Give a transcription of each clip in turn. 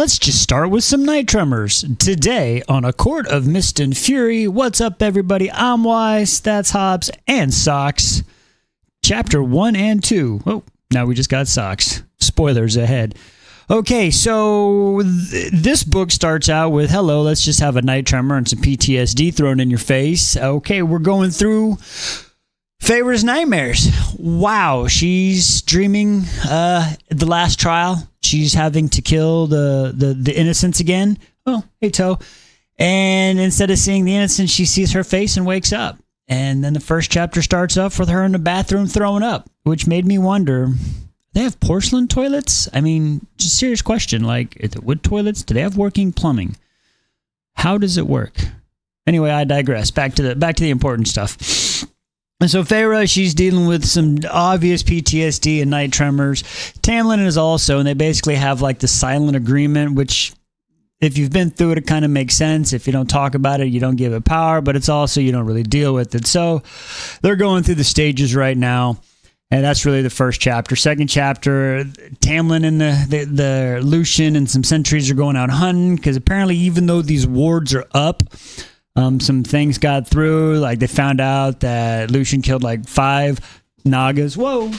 Let's just start with some night tremors. Today on A Court of Mist and Fury, what's up everybody? I'm Wise, that's Hobbs, and Socks. Chapter 1 and 2. Oh, now we just got Socks. Spoilers ahead. Okay, so this book starts out with, hello, let's just have a night tremor and some PTSD thrown in your face. Okay, we're going through Feyre's nightmares. Wow, she's dreaming the last trial. She's having to kill the innocents again. Oh, hey, Toe. And instead of seeing the innocent, she sees her face and wakes up. And then the first chapter starts off with her in the bathroom throwing up, which made me wonder, they have porcelain toilets? I mean, just a serious question. Like, is it wood toilets? Do they have working plumbing? How does it work? Anyway, I digress. Back to the important stuff. And so Feyre, she's dealing with some obvious PTSD and night tremors. Tamlin is also, and they basically have like the silent agreement, which if you've been through it, it kind of makes sense. If you don't talk about it, you don't give it power, but it's also you don't really deal with it. So they're going through the stages right now, and that's really the first chapter. Second chapter, Tamlin and the Lucian and some sentries are going out hunting, because apparently even though these wards are up, some things got through. Like they found out that Lucian killed like 5 Nagas. Whoa.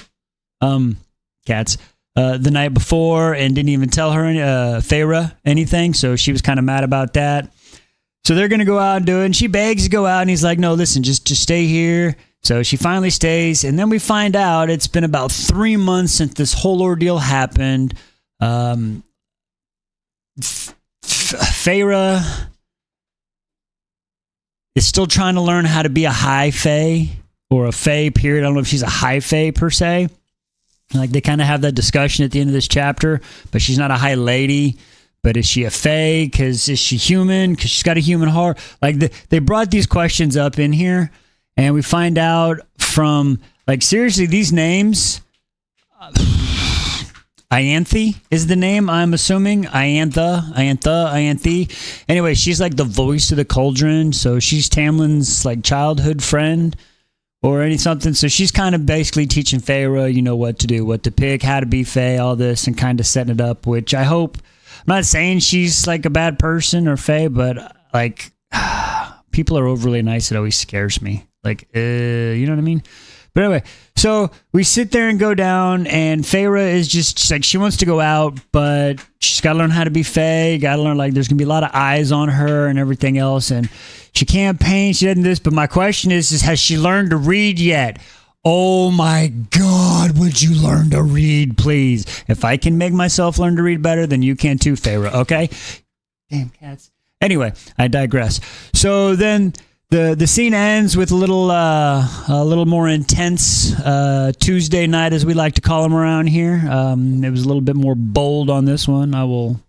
Cats. The night before, and didn't even tell her, Feyre, anything. So she was kind of mad about that. So they're going to go out and do it. And she begs to go out, and he's like, no, listen, just stay here. So she finally stays. And then we find out it's been about 3 months since this whole ordeal happened. Feyre is still trying to learn how to be a high fae, or a fae, period. I don't know if she's a high fae per se. Like they kind of have that discussion at the end of this chapter, but she's not a high lady. But is she a fae? Because is she human? Because she's got a human heart. Like they brought these questions up in here, and we find out from, like, seriously, these names. Ianthe is the name, I'm assuming. Ianthe. Anyway, she's like the voice of the cauldron, so she's Tamlin's like childhood friend or something. So she's kind of basically teaching Feyre, you know, what to do, what to pick, how to be Fae, all this, and kind of setting it up, which I hope. I'm not saying she's like a bad person or Fae, but like people are overly nice. It always scares me. Like, you know what I mean? But anyway, so we sit there and go down, and Feyre is just like, she wants to go out, but she's got to learn how to be Fae, got to learn, like, there's going to be a lot of eyes on her and everything else, and she can't paint, she doesn't this, but my question is has she learned to read yet? Oh my God, would you learn to read, please? If I can make myself learn to read better, then you can too, Feyre, okay? Damn cats. Anyway, I digress. So then The scene ends with a little more intense Tuesday night, as we like to call them around here. It was a little bit more bold on this one. I will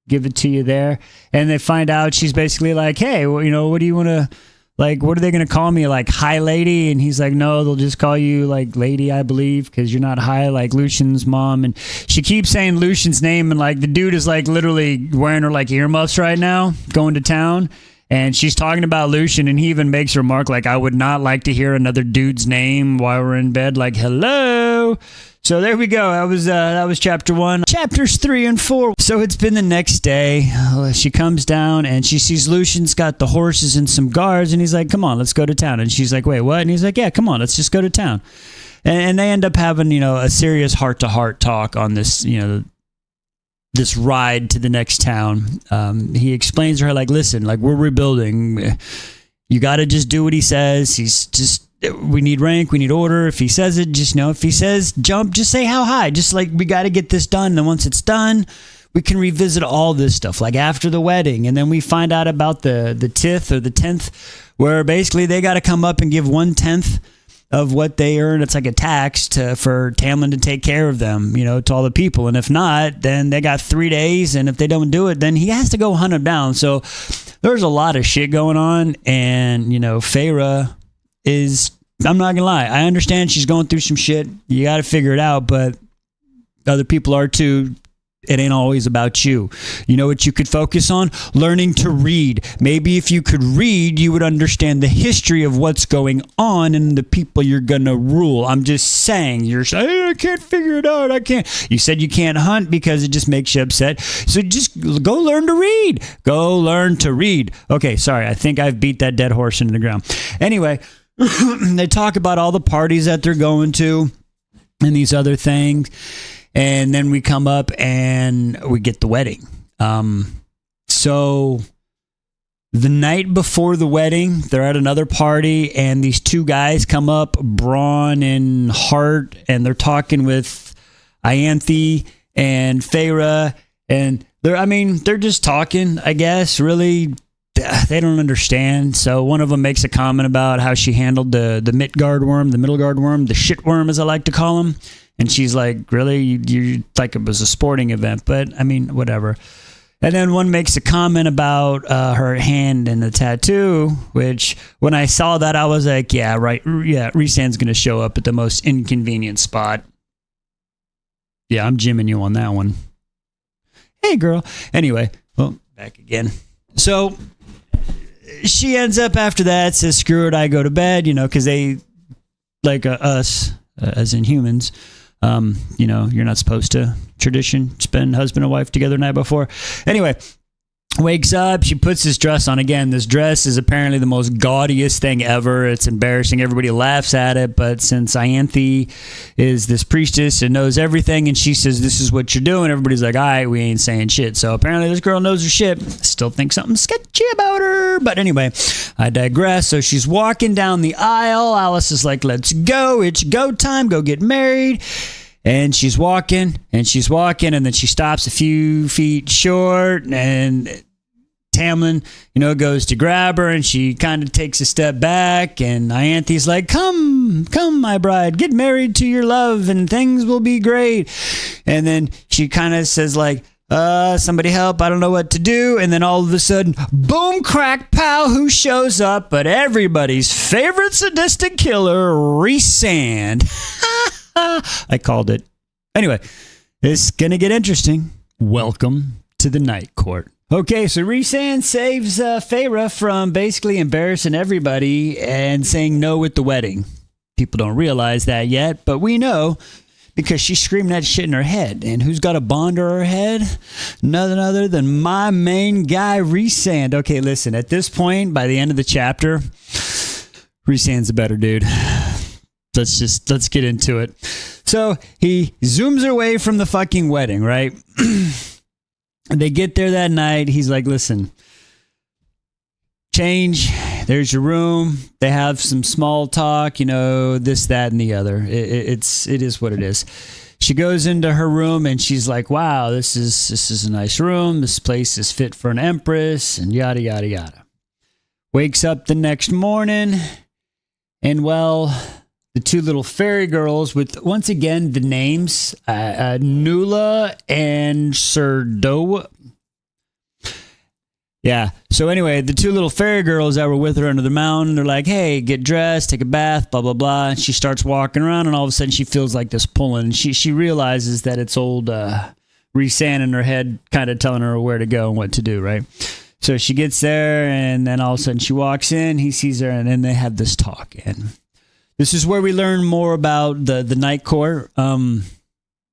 give it to you there. And they find out she's basically like, hey, well, you know, what do you want to, like, what are they going to call me? Like, high lady? And he's like, no, they'll just call you, like, lady, I believe, because you're not high like Lucian's mom. And she keeps saying Lucian's name, and, like, the dude is, like, literally wearing her, like, earmuffs right now, going to town. And she's talking about Lucian, and he even makes a remark like, I would not like to hear another dude's name while we're in bed. Like, hello. So there we go. That was chapter 1. Chapters 3 and 4. So it's been the next day. She comes down, and she sees Lucian's got the horses and some guards, and he's like, come on, let's go to town. And she's like, wait, what? And he's like, yeah, come on, let's just go to town. And they end up having, you know, a serious heart-to-heart talk on this, you know, this ride to the next town. He explains to her, like, listen, like, we're rebuilding. You got to just do what he says. He's just, we need rank, we need order. If he says it, just know, if he says jump, just say how high. Just like, we got to get this done. And then once it's done, we can revisit all this stuff, like after the wedding. And then we find out about the tithe or the 10th, where basically they got to come up and give 1/10 of what they earn. It's like a tax for Tamlin to take care of them, you know, to all the people. And if not, then they got 3 days. And if they don't do it, then he has to go hunt them down. So there's a lot of shit going on. And, you know, Feyre is, I'm not going to lie, I understand she's going through some shit. You got to figure it out, but other people are too. It ain't always about you. You know what you could focus on? Learning to read. Maybe if you could read, you would understand the history of what's going on and the people you're going to rule. I'm just saying. You're saying, hey, I can't figure it out. I can't. You said you can't hunt because it just makes you upset. So just go learn to read. Go learn to read. Okay, sorry. I think I've beat that dead horse into the ground. Anyway, they talk about all the parties that they're going to and these other things. And then we come up and we get the wedding. So the night before the wedding, they're at another party, and these two guys come up, Braun and Hart, and they're talking with Ianthe and Feyre, and they're just talking, I guess. Really, they don't understand. So one of them makes a comment about how she handled the Midgard worm, the Middlegard worm, the shit worm, as I like to call him. And she's like, really? You like it was a sporting event, but I mean, whatever. And then one makes a comment about her hand and the tattoo, which when I saw that, I was like, yeah, right. Yeah, Rhysand's going to show up at the most inconvenient spot. Yeah, I'm jimming you on that one. Hey, girl. Anyway, well, back again. So she ends up after that, says, screw it, I go to bed, because they, like us, as in humans, you're not supposed to spend husband and wife together the night before. Anyway, wakes up, she puts this dress on again. This dress is apparently the most gaudiest thing ever. It's embarrassing. Everybody laughs at it, but since Ianthe is this priestess and knows everything, and she says, this is what you're doing, everybody's like, all right, we ain't saying shit. So apparently this girl knows her shit. Still think something sketchy about her. But anyway, I digress. So she's walking down the aisle. Alice is like, let's go. It's go time. Go get married. And she's walking, and then she stops a few feet short, and Tamlin, goes to grab her, and she kind of takes a step back, and Ianthe's like, come, my bride, get married to your love, and things will be great. And then she kind of says like, somebody help, I don't know what to do. And then all of a sudden, boom, crack, pow, who shows up but everybody's favorite sadistic killer, Rhysand. I called it. Anyway, it's going to get interesting. Welcome to the Night Court. Okay, so Rhysand saves Feyre from basically embarrassing everybody and saying no at the wedding. People don't realize that yet, but we know because she's screaming that shit in her head. And who's got a bond to her head? None other than my main guy, Rhysand. Okay, listen, at this point, by the end of the chapter, Rhysand's a better dude. Let's get into it. So he zooms away from the fucking wedding, right? They get there that night. He's like, listen, change. There's your room. They have some small talk, this, that, and the other. It is what it is. She goes into her room and she's like, wow, this is a nice room. This place is fit for an empress, and yada, yada, yada. Wakes up the next morning, and the two little fairy girls with, once again, the names, Nula and Serdoa. Yeah. So anyway, the two little fairy girls that were with her under the mountain, they're like, hey, get dressed, take a bath, blah, blah, blah. And she starts walking around, and all of a sudden she feels like this pulling. And she realizes that it's old Rhysand in her head kind of telling her where to go and what to do, right? So she gets there, and then all of a sudden she walks in, he sees her, and then they have this talk. And this is where we learn more about the Night Court,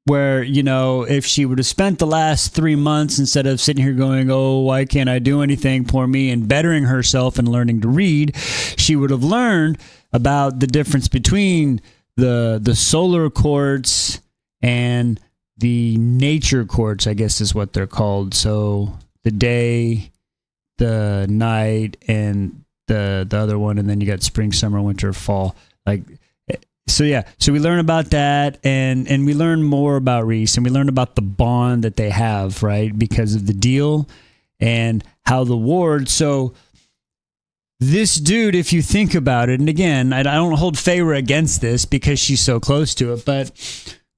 where, if she would have spent the last 3 months, instead of sitting here going, oh, why can't I do anything, poor me, and bettering herself and learning to read, she would have learned about the difference between the solar courts and the nature courts, I guess is what they're called. So the day, the night, and the other one, and then you got spring, summer, winter, fall. So we learn about that, and we learn more about Rhys, and we learn about the bond that they have, right, because of the deal and how the ward. So this dude, if you think about it, and again, I don't hold Feyre against this because she's so close to it, but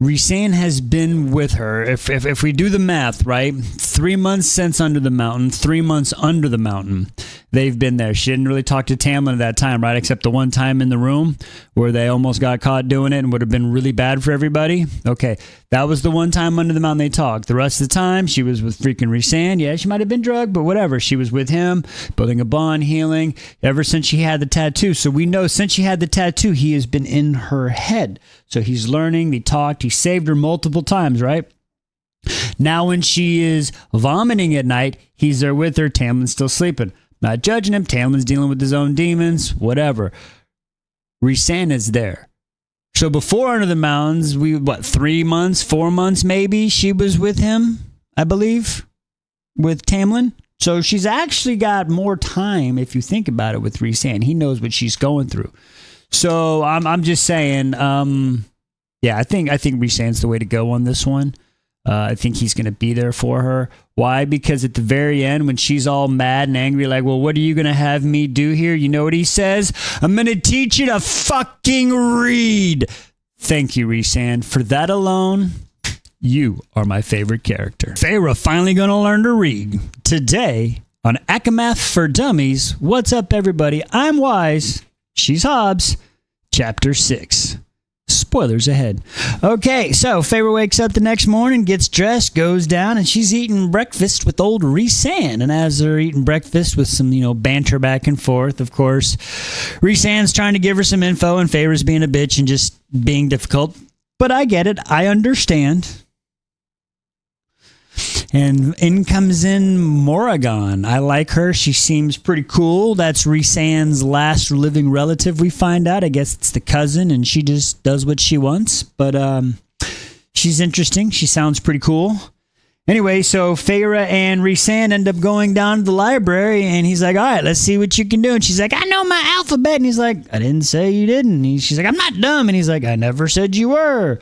Rhysand has been with her. If we do the math, right, 3 months since under the mountain, 3 months under the mountain, they've been there. She didn't really talk to Tamlin at that time, right, except the one time in the room where they almost got caught doing it and would have been really bad for everybody. Okay, That was the one time under the mountain they talked. The rest of the time, she was with freaking Rhysand. Yeah, she might have been drugged, but whatever. She was with him, building a bond, healing, ever since she had the tattoo. So we know since she had the tattoo, he has been in her head. So he's learning, he talked, he saved her multiple times, right? Now when she is vomiting at night, he's there with her. Tamlin's still sleeping. Not judging him. Tamlin's dealing with his own demons, whatever. Rhysand is there. So before Under the Mountains, 3 months, 4 months maybe, she was with him, I believe, with Tamlin. So she's actually got more time, if you think about it, with Rhysand. He knows what she's going through. So I'm just saying, yeah, I think Rhysand's the way to go on this one. I think he's going to be there for her. Why? Because at the very end, when she's all mad and angry, like, well, what are you going to have me do here? You know what he says? I'm going to teach you to fucking read. Thank you, Rhysand. For that alone, you are my favorite character. Feyre finally going to learn to read. Today on ACOMAF for Dummies. What's up, everybody? I'm Wise. She's Hobbs. Chapter 6. Spoilers ahead. Okay, so Feyre wakes up the next morning, gets dressed, goes down, and she's eating breakfast with old Rhysand. And as they're eating breakfast with some, banter back and forth, of course, Rhysand's trying to give her some info, and Feyre's being a bitch and just being difficult. But I get it. I understand. And in comes in Morrigan. I like her. She seems pretty cool. That's Rhysand's last living relative, we find out. I guess it's the cousin, and she just does what she wants. But she's interesting. She sounds pretty cool. Anyway, so Feyre and Rhysand end up going down to the library, and he's like, all right, let's see what you can do. And she's like, I know my alphabet. And he's like, I didn't say you didn't. And she's like, I'm not dumb. And he's like, I never said you were.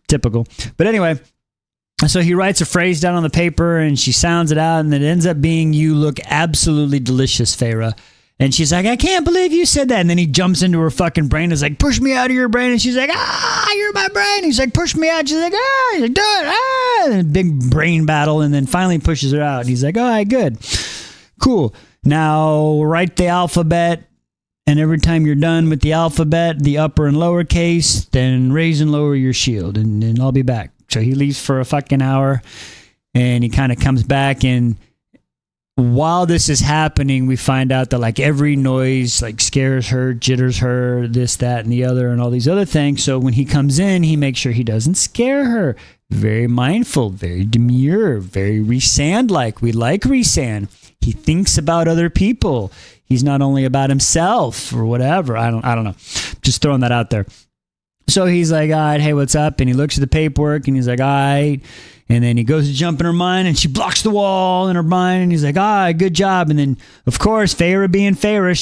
Typical. But anyway, so he writes a phrase down on the paper, and she sounds it out, and it ends up being, you look absolutely delicious, Feyre. And she's like, I can't believe you said that. And then he jumps into her fucking brain. He's like, push me out of your brain. And she's like, you're my brain. He's like, push me out. She's like, He's like, do it. And a big brain battle, and then finally pushes her out. And he's like, all right, good. Cool. Now write the alphabet. And every time you're done with the alphabet, the upper and lower case, then raise and lower your shield. And I'll be back. So he leaves for a fucking hour, and he kind of comes back, and while this is happening, we find out that like every noise like scares her, jitters her, this, that, and the other, and all these other things. So when he comes in, he makes sure he doesn't scare her. Very mindful, very demure, very Rhysand-like. We like Rhysand. He thinks about other people. He's not only about himself or whatever. I don't know. Just throwing that out there. So he's like, all right, hey, what's up? And he looks at the paperwork, and he's like, all right. And then he goes to jump in her mind, and she blocks the wall in her mind, and he's like, all right, good job. And then, of course, Feyre being Feyre,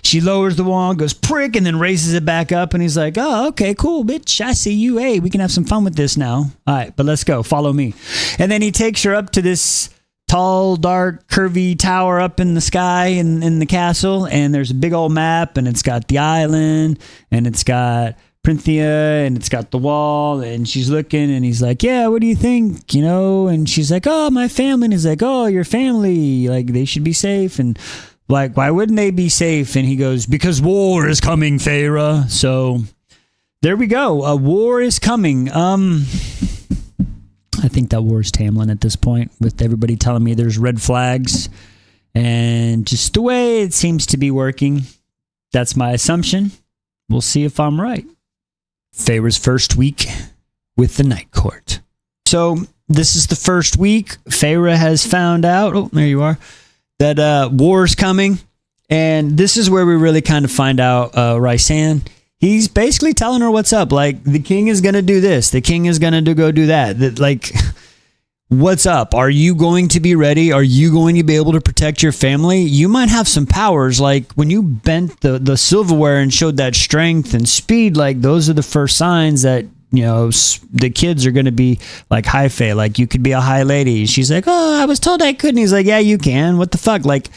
she lowers the wall, goes prick, and then raises it back up. And he's like, oh, okay, cool, bitch. I see you. Hey, we can have some fun with this now. All right, but let's go. Follow me. And then he takes her up to this tall, dark, curvy tower up in the sky in the castle. And there's a big old map, and it's got the island, and it's got Printhia, and it's got the wall, and she's looking, and he's like, yeah, what do you think? And she's like, oh, my family. And he's like, oh, your family, like they should be safe. And like, why wouldn't they be safe? And he goes, because war is coming, Feyre. So there we go. A war is coming. I think that war is Tamlin at this point, with everybody telling me there's red flags, and just the way it seems to be working. That's my assumption. We'll see if I'm right. Feyre's first week with the Night Court. So this is the first week. Feyre has found out, oh, there you are, that war's coming. And this is where we really kind of find out Rhysand. He's basically telling her what's up. Like, the king is going to do this. The king is going to go do that. Like, what's up? Are you going to be ready? Are you going to be able to protect your family? You might have some powers. Like when you bent the silverware and showed that strength and speed, like those are the first signs that, the kids are going to be like high fae. Like you could be a high lady. She's like, oh, I was told I couldn't. He's like, yeah, you can. What the fuck? Like,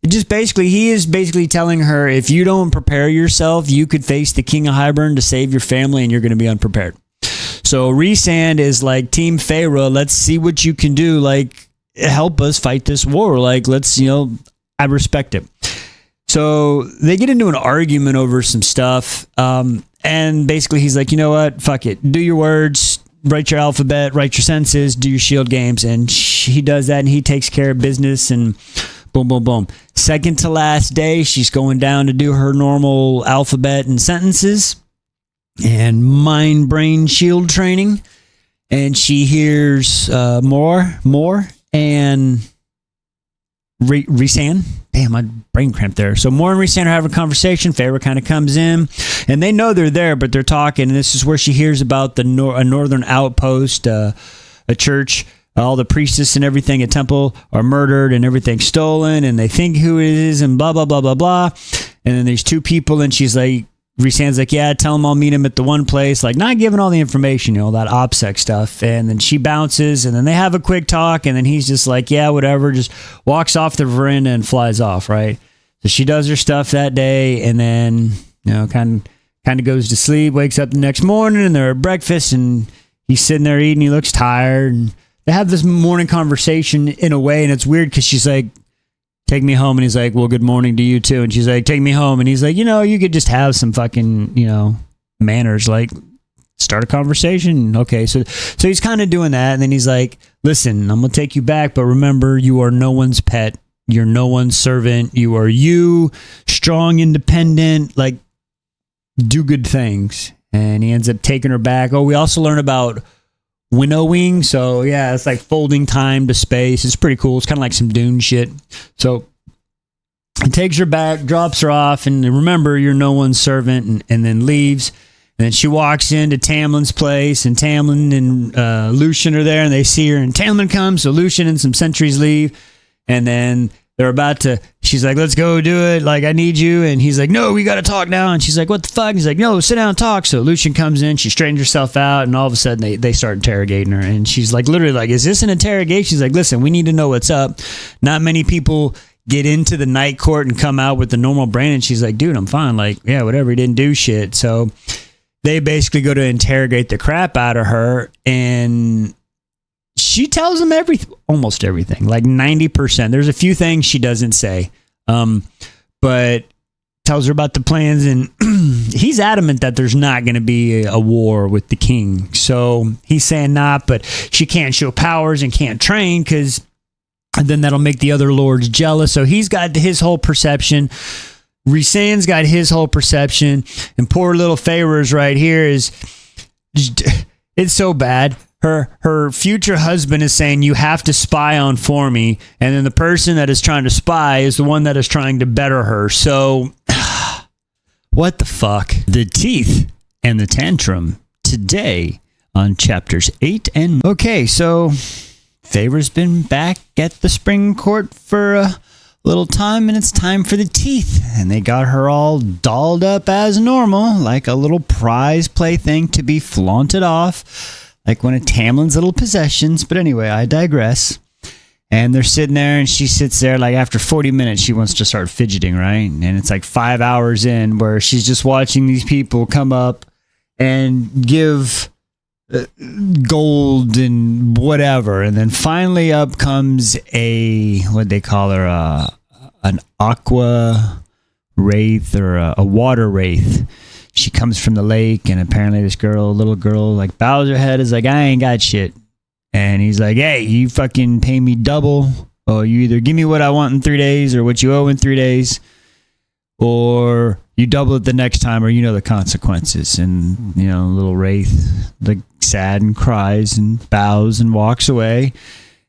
he is basically telling her, if you don't prepare yourself, you could face the King of Hybern to save your family, and you're going to be unprepared. So Rhysand is like, Team Feyre, let's see what you can do. Like, help us fight this war. Like, let's, I respect it. So they get into an argument over some stuff. And basically he's like, you know what? Fuck it. Do your words. write your alphabet, write your sentences, do your shield games. And he does that, and he takes care of business, and boom, boom, boom. Second to last day, she's going down to do her normal alphabet and sentences and mind brain shield training. And she hears more, and Rhysand. Damn, my brain cramped there. So Mor and Rhysand are having a conversation. Feyre kind of comes in, and they know they're there, but they're talking. And this is where she hears about a northern outpost, a church. All the priestess and everything at temple are murdered, and everything's stolen, and they think who it is, and blah, blah, blah, blah, blah. And then there's two people, and she's like, Rhysand's like, yeah, tell him I'll meet him at the one place, like not giving all the information, that OPSEC stuff. And then she bounces, and then they have a quick talk, and then he's just like, yeah, whatever, just walks off the veranda and flies off, right? So she does her stuff that day, and then, kind of goes to sleep, wakes up the next morning, and they're at breakfast, and he's sitting there eating, he looks tired, and they have this morning conversation in a way, and it's weird because she's like, take me home. And he's like, well, good morning to you too. And she's like, take me home. And he's like, you could just have some fucking, manners, like start a conversation. Okay. So he's kind of doing that. And then he's like, listen, I'm going to take you back, but remember, you are no one's pet. You're no one's servant. You are strong, independent, like do good things. And he ends up taking her back. Oh, we also learn about winnowing. So yeah, it's like folding time to space. It's pretty cool. It's kind of like some Dune shit. So it takes her back, drops her off, and remember, you're no one's servant, and then leaves. And then she walks into Tamlin's place, and Tamlin and Lucien are there, and they see her, and Tamlin comes, so Lucien and some sentries leave, and then they're about to, she's like, let's go do it, like, I need you. And he's like, no, we got to talk now. And she's like, what the fuck? And he's like, no, sit down and talk. So Lucien comes in, she straightens herself out, and all of a sudden they start interrogating her. And she's like, literally like, is this an interrogation? She's like, listen, we need to know what's up. Not many people get into the night court and come out with the normal brain. And she's like, dude, I'm fine. Like, yeah, whatever, he didn't do shit. So they basically go to interrogate the crap out of her, and she tells them almost everything, like 90%. There's a few things she doesn't say, but tells her about the plans, and he's adamant that there's not going to be a war with the king. So he's saying not, but she can't show powers and can't train because then that'll make the other lords jealous. So he's got his whole perception. Rhysand's got his whole perception, and poor little Feyre's right here it's so bad. Her future husband is saying, you have to spy on for me. And then the person that is trying to spy is the one that is trying to better her. So what the fuck? The teeth and the tantrum today on chapters 8 and... Okay, so Feyre's been back at the spring court for a little time, and it's time for the teeth. And they got her all dolled up as normal, like a little prize plaything to be flaunted off. Like one of Tamlin's little possessions. But anyway, I digress. And they're sitting there, and she sits there, like after 40 minutes, she wants to start fidgeting, right? And it's like 5 hours in where she's just watching these people come up and give gold and whatever. And then finally up comes what they call her, an aqua wraith or a water wraith. She comes from the lake, and apparently this little girl, like bows her head, is like, I ain't got shit. And he's like, hey, you fucking pay me double. Oh, you either give me what I want in 3 days or what you owe in 3 days, or you double it the next time, or the consequences. And, little wraith, like sad and cries and bows and walks away.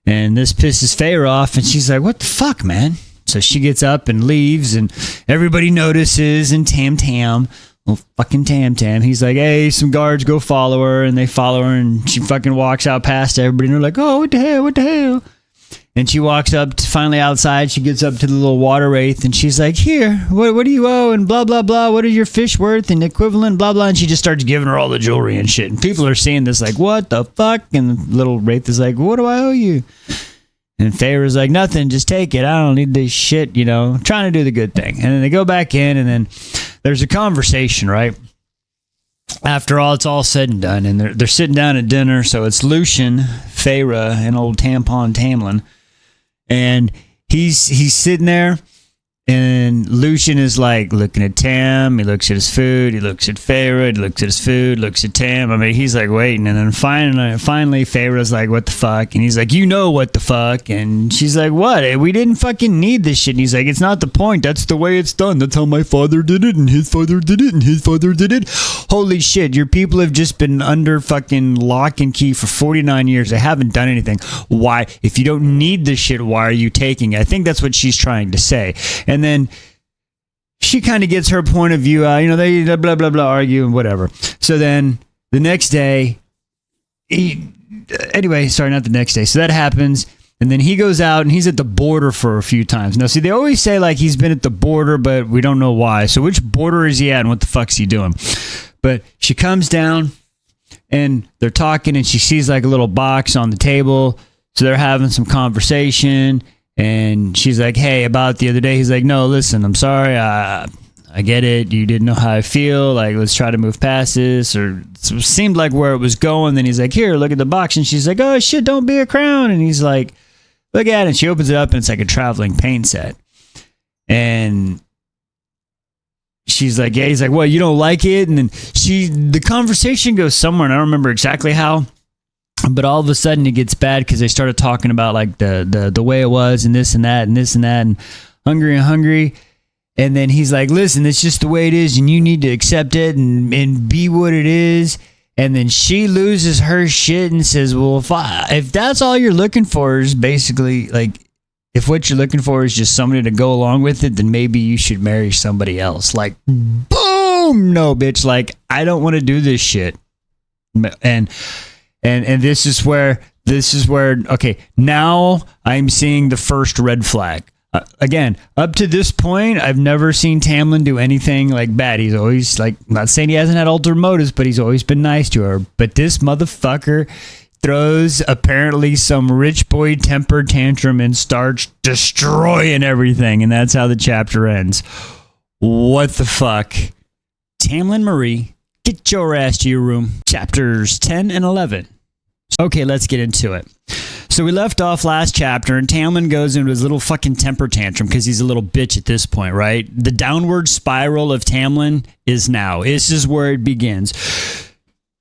And this pisses Feyre off, and she's like, what the fuck, man? So she gets up and leaves, and everybody notices, and Tam, well, fucking Tam, he's like, hey, some guards go follow her, and they follow her, and she fucking walks out past everybody, and they're like, oh, what the hell? And she walks up to finally outside, she gets up to the little water wraith, and she's like, here, what do you owe, and blah, blah, blah, what are your fish worth, and equivalent, blah, blah, and she just starts giving her all the jewelry and shit, and people are seeing this like, what the fuck, and the little wraith is like, what do I owe you? And Feyre's like, nothing, just take it. I don't need this shit, trying to do the good thing. And then they go back in, and then there's a conversation, right? After all, it's all said and done, and they're sitting down at dinner. So it's Lucien, Feyre, and old tampon Tamlin. And he's sitting there, And Lucian is like looking at Tam. He looks at his food. He looks at Feyre. He looks at his food. Looks at Tam. I mean, he's like waiting. And then finally, Feyre's like, "What the fuck?" And he's like, "You know what the fuck?" And she's like, "What? We didn't fucking need this shit." And he's like, "It's not the point. That's the way it's done. That's how my father did it, and his father did it, and his father did it." Holy shit! Your people have just been under fucking lock and key for 49 years. They haven't done anything. Why? If you don't need this shit, why are you taking it? I think that's what she's trying to say. And then she kind of gets her point of view out. They blah, blah, blah, argue and whatever. So then the next day, not the next day. So that happens. And then he goes out and he's at the border for a few times. Now, see, they always say like he's been at the border, but we don't know why. So which border is he at and what the fuck's he doing? But she comes down and they're talking and she sees like a little box on the table. So they're having some conversation. And she's like, "Hey, about the other day." He's like, "No, listen, I'm sorry. I get it. You didn't know how I feel. Like, let's try to move past this." Or it seemed like where it was going. Then he's like, "Here, look at the box." And she's like, "Oh, shit, don't be a clown." And he's like, "Look at it." And she opens it up and it's like a traveling paint set. And she's like, "Yeah." He's like, "Well, you don't like it?" And then the conversation goes somewhere. And I don't remember exactly how. But all of a sudden it gets bad because they started talking about like the way it was and this and that and this and that and hungry. And then he's like, "Listen, it's just the way it is and you need to accept it and be what it is." And then she loses her shit and says, "Well, if that's all you're looking for is basically like, if what you're looking for is just somebody to go along with it, then maybe you should marry somebody else." Like, boom, no, bitch. Like, I don't want to do this shit. And this is where, okay, now I'm seeing the first red flag. Again, up to this point, I've never seen Tamlin do anything like bad. He's always like, I'm not saying he hasn't had ulterior motives, but he's always been nice to her. But this motherfucker throws apparently some rich boy temper tantrum and starts destroying everything. And that's how the chapter ends. What the fuck? Tamlin Marie, get your ass to your room. Chapters 10 and 11. Okay, let's get into it. So we left off last chapter, and Tamlin goes into his little fucking temper tantrum because he's a little bitch at this point, right? The downward spiral of Tamlin is now. This is where it begins.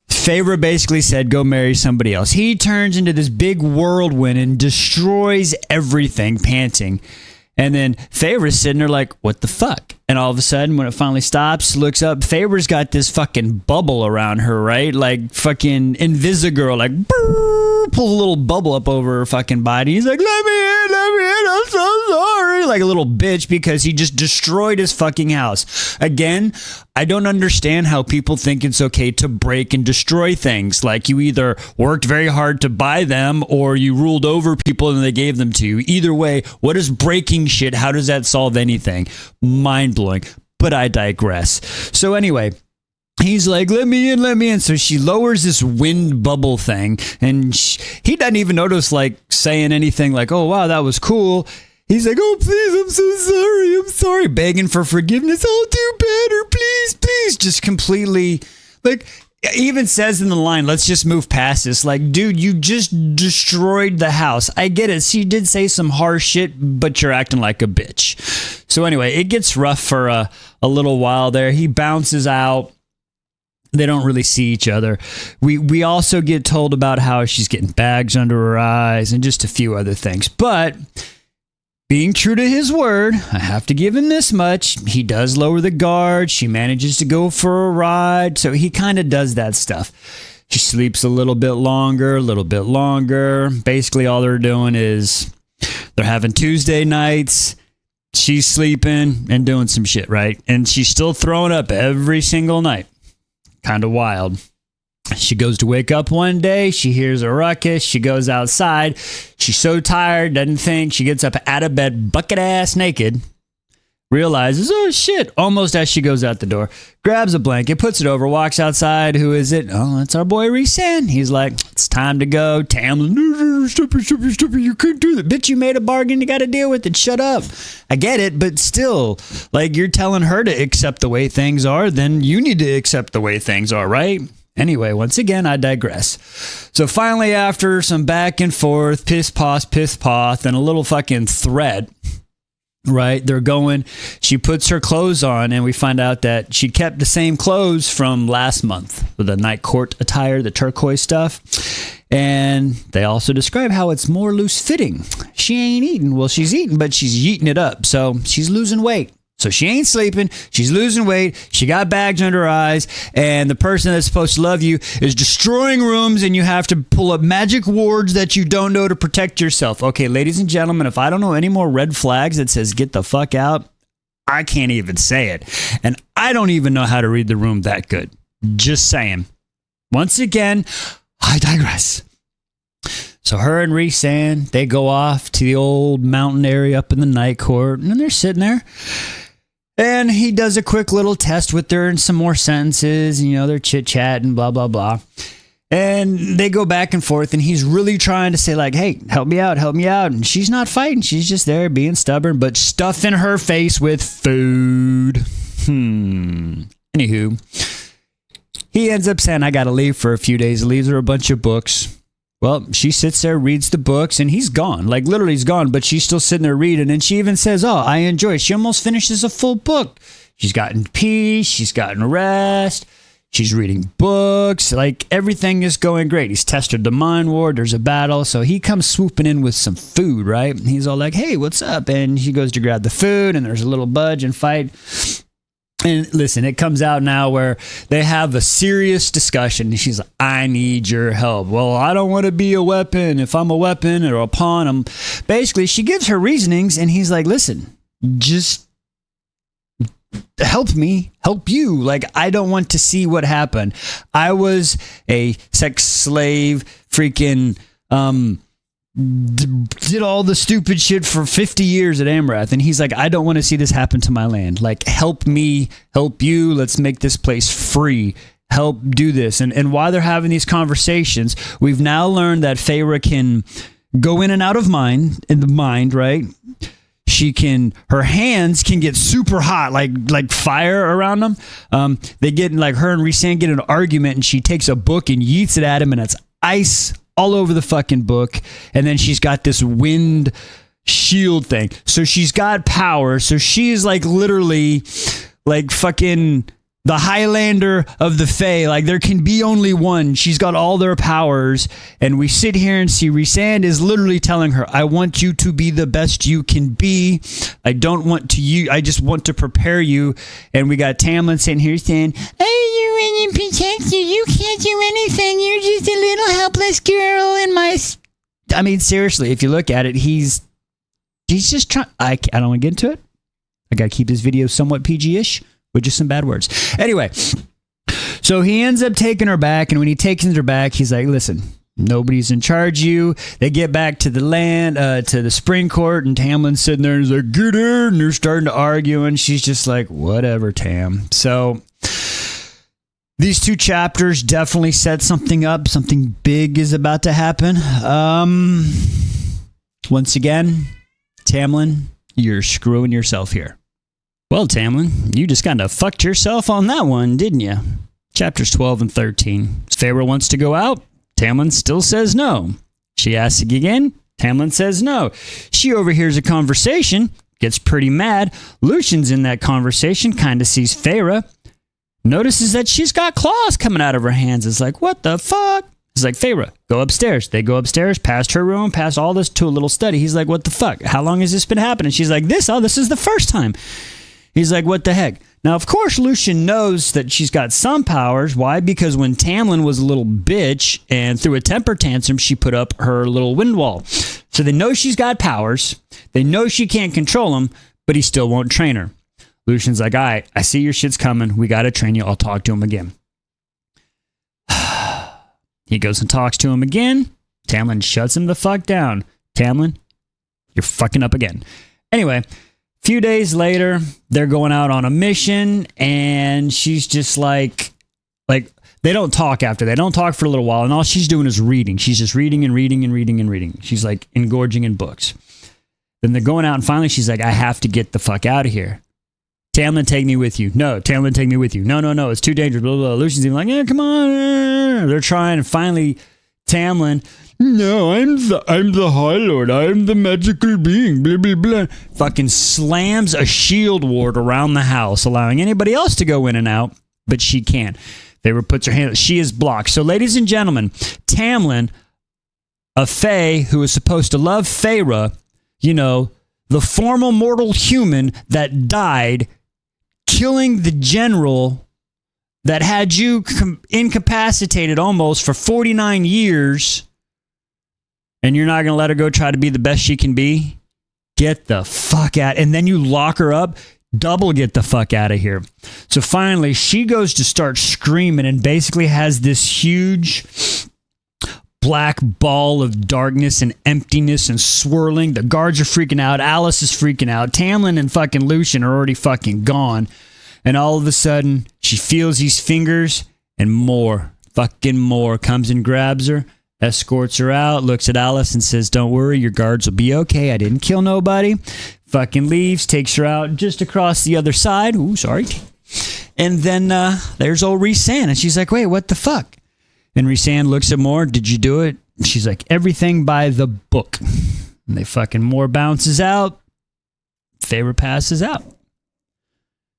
Feyre basically said, "Go marry somebody else." He turns into this big whirlwind and destroys everything, panting. And then Feyre's sitting there like, "What the fuck?" And all of a sudden, when it finally stops, looks up, Feyre's got this fucking bubble around her, right? Like fucking Invisigirl, like, brrr, pulls a little bubble up over her fucking body. He's like, let me in, I'm so sorry. Like a little bitch because he just destroyed his fucking house. Again, I don't understand how people think it's okay to break and destroy things. Like you either worked very hard to buy them or you ruled over people and they gave them to you. Either way, what is breaking shit? How does that solve anything? Mind-blowing. But I digress. So anyway, he's like, let me in. So she lowers this wind bubble thing and he doesn't even notice like saying anything like, "Oh, wow, that was cool." He's like, "Oh, please, I'm so sorry, begging for forgiveness. I'll do better, please. Just completely, like, even says in the line, "Let's just move past this." Like, dude, you just destroyed the house. I get it. She did say some harsh shit, but you're acting like a bitch. So anyway, it gets rough for a little while there. He bounces out. They don't really see each other. We also get told about how she's getting bags under her eyes and just a few other things. But being true to his word, I have to give him this much. He does lower the guard. She manages to go for a ride. So he kind of does that stuff. She sleeps a little bit longer. Basically, all they're doing is they're having Tuesday nights. She's sleeping and doing some shit, right? And she's still throwing up every single night. Kind of wild. She goes to wake up one day. She hears a ruckus. She goes outside. She's so tired, doesn't think. She gets up out of bed, bucket ass naked. Realizes, oh shit, almost as she goes out the door. Grabs a blanket, puts it over, walks outside. Who is it? Oh, it's our boy Rhysand. He's like, it's time to go. Tamlin, stop it, you couldn't do that. Bitch, you made a bargain, you got to deal with it. Shut up. I get it, but still, like you're telling her to accept the way things are, then you need to accept the way things are, right? Anyway, once again, I digress. So finally, after some back and forth, piss poth, and a little fucking threat, Right, they're going. She puts her clothes on, and we find out that she kept the same clothes from last month with the night court attire, the turquoise stuff. And they also describe how it's more loose fitting. She ain't eating. Well, she's eating, but she's eating it up. So she's losing weight. So she ain't sleeping. She's losing weight. She got bags under her eyes. And the person that's supposed to love you is destroying rooms, and you have to pull up magic wards that you don't know to protect yourself. Okay, ladies and gentlemen, if I don't know any more red flags that says get the fuck out, I can't even say it. And I don't even know how to read the room that good. Just saying. Once again, I digress. So her and Rhysand, they go off to the old mountain area up in the night court, and they're sitting there. And he does a quick little test with her and some more sentences. And, they're chit-chatting, blah, blah, blah. And they go back and forth, and he's really trying to say, like, hey, help me out, help me out. And she's not fighting. She's just there being stubborn, but stuffing her face with food. Anywho, he ends up saying, I got to leave for a few days. Leaves her a bunch of books. Well, she sits there, reads the books, and he's gone. Like, literally, he's gone, but she's still sitting there reading. And she even says, oh, I enjoy it. She almost finishes a full book. She's gotten peace. She's gotten rest. She's reading books. Like, everything is going great. He's tested the mind ward. There's a battle. So he comes swooping in with some food, right? And he's all like, hey, what's up? And she goes to grab the food, and there's a little budge and fight. And listen, it comes out now where they have a serious discussion. And she's like, I need your help. Well, I don't want to be a weapon. If I'm a weapon or a pawn, basically, she gives her reasonings, and he's like, listen, just help me, help you. Like, I don't want to see what happened. I was a sex slave, freaking, did all the stupid shit for 50 years at Amrath, and he's like, I don't want to see this happen to my land. Like, help me, help you. Let's make this place free. Help do this. And while they're having these conversations, we've now learned that Feyre can go in and out of the mind, right? She can, her hands can get super hot, like fire around them. They get, like, her and Rhysand get in an argument, and she takes a book and yeets it at him, and it's ice all over the fucking book. And then she's got this wind shield thing. So she's got power. So she's like literally like fucking the Highlander of the Fae. Like, there can be only one. She's got all their powers. And we sit here and see Rhysand is literally telling her, I want you to be the best you can be. I don't want to I just want to prepare you. And we got Tamlin sitting here saying, I you protect you. You can't do anything. You're just a little helpless girl in my... I mean, seriously, if you look at it, he's just trying... I don't want to get into it. I got to keep this video somewhat PG-ish. With just some bad words. Anyway, so he ends up taking her back, and when he takes her back, he's like, listen, nobody's in charge of you. They get back to the land, to the spring court, and Tamlin's sitting there, and he's like, get her, and they're starting to argue, and she's just like, whatever, Tam. So these two chapters definitely set something up. Something big is about to happen. Once again, Tamlin, you're screwing yourself here. Well, Tamlin, you just kind of fucked yourself on that one, didn't you? Chapters 12 and 13. Feyre wants to go out. Tamlin still says no. She asks again. Tamlin says no. She overhears a conversation, gets pretty mad. Lucian's in that conversation, kind of sees Feyre, notices that she's got claws coming out of her hands. It's like, what the fuck? He's like, Feyre, go upstairs. They go upstairs, past her room, past all this to a little study. He's like, what the fuck? How long has this been happening? She's like, this is the first time. He's like, what the heck? Now, of course, Lucian knows that she's got some powers. Why? Because when Tamlin was a little bitch and threw a temper tantrum, she put up her little wind wall. So they know she's got powers. They know she can't control them, but he still won't train her. Lucian's like, all right, I see your shit's coming. We got to train you. I'll talk to him again. He goes and talks to him again. Tamlin shuts him the fuck down. Tamlin, you're fucking up again. Anyway, few days later, they're going out on a mission, and she's just like they don't talk after. They don't talk for a little while, and all she's doing is reading. She's just reading and reading and reading and reading. She's like engorging in books. Then they're going out, and finally she's like, I have to get the fuck out of here. Tamlin, take me with you. No, Tamlin, take me with you. No, it's too dangerous. Blah, blah, blah. Lucian's even like, yeah, come on. They're trying, and finally Tamlin No, I'm the High Lord. I'm the magical being. Blah blah blah. Fucking slams a shield ward around the house, allowing anybody else to go in and out, but she can't. Feyre puts her hand. She is blocked. So, ladies and gentlemen, Tamlin, a Fae who is supposed to love Feyre, you know, the formal mortal human that died, killing the general that had you incapacitated almost for 49 years, and you're not going to let her go try to be the best she can be? Get the fuck out. And then you lock her up? Double get the fuck out of here. So finally, she goes to start screaming and basically has this huge black ball of darkness and emptiness and swirling. The guards are freaking out. Alice is freaking out. Tamlin and fucking Lucian are already fucking gone. And all of a sudden, she feels these fingers and more comes and grabs her, escorts her out, looks at Alice and says, don't worry, your guards will be okay. I didn't kill nobody. Fucking leaves, takes her out just across the other side. Ooh, sorry. And then there's old Rhysand. And she's like, wait, what the fuck? And Rhysand looks at Moore. Did you do it? She's like, everything by the book. And they fucking Moore bounces out. Feyre passes out.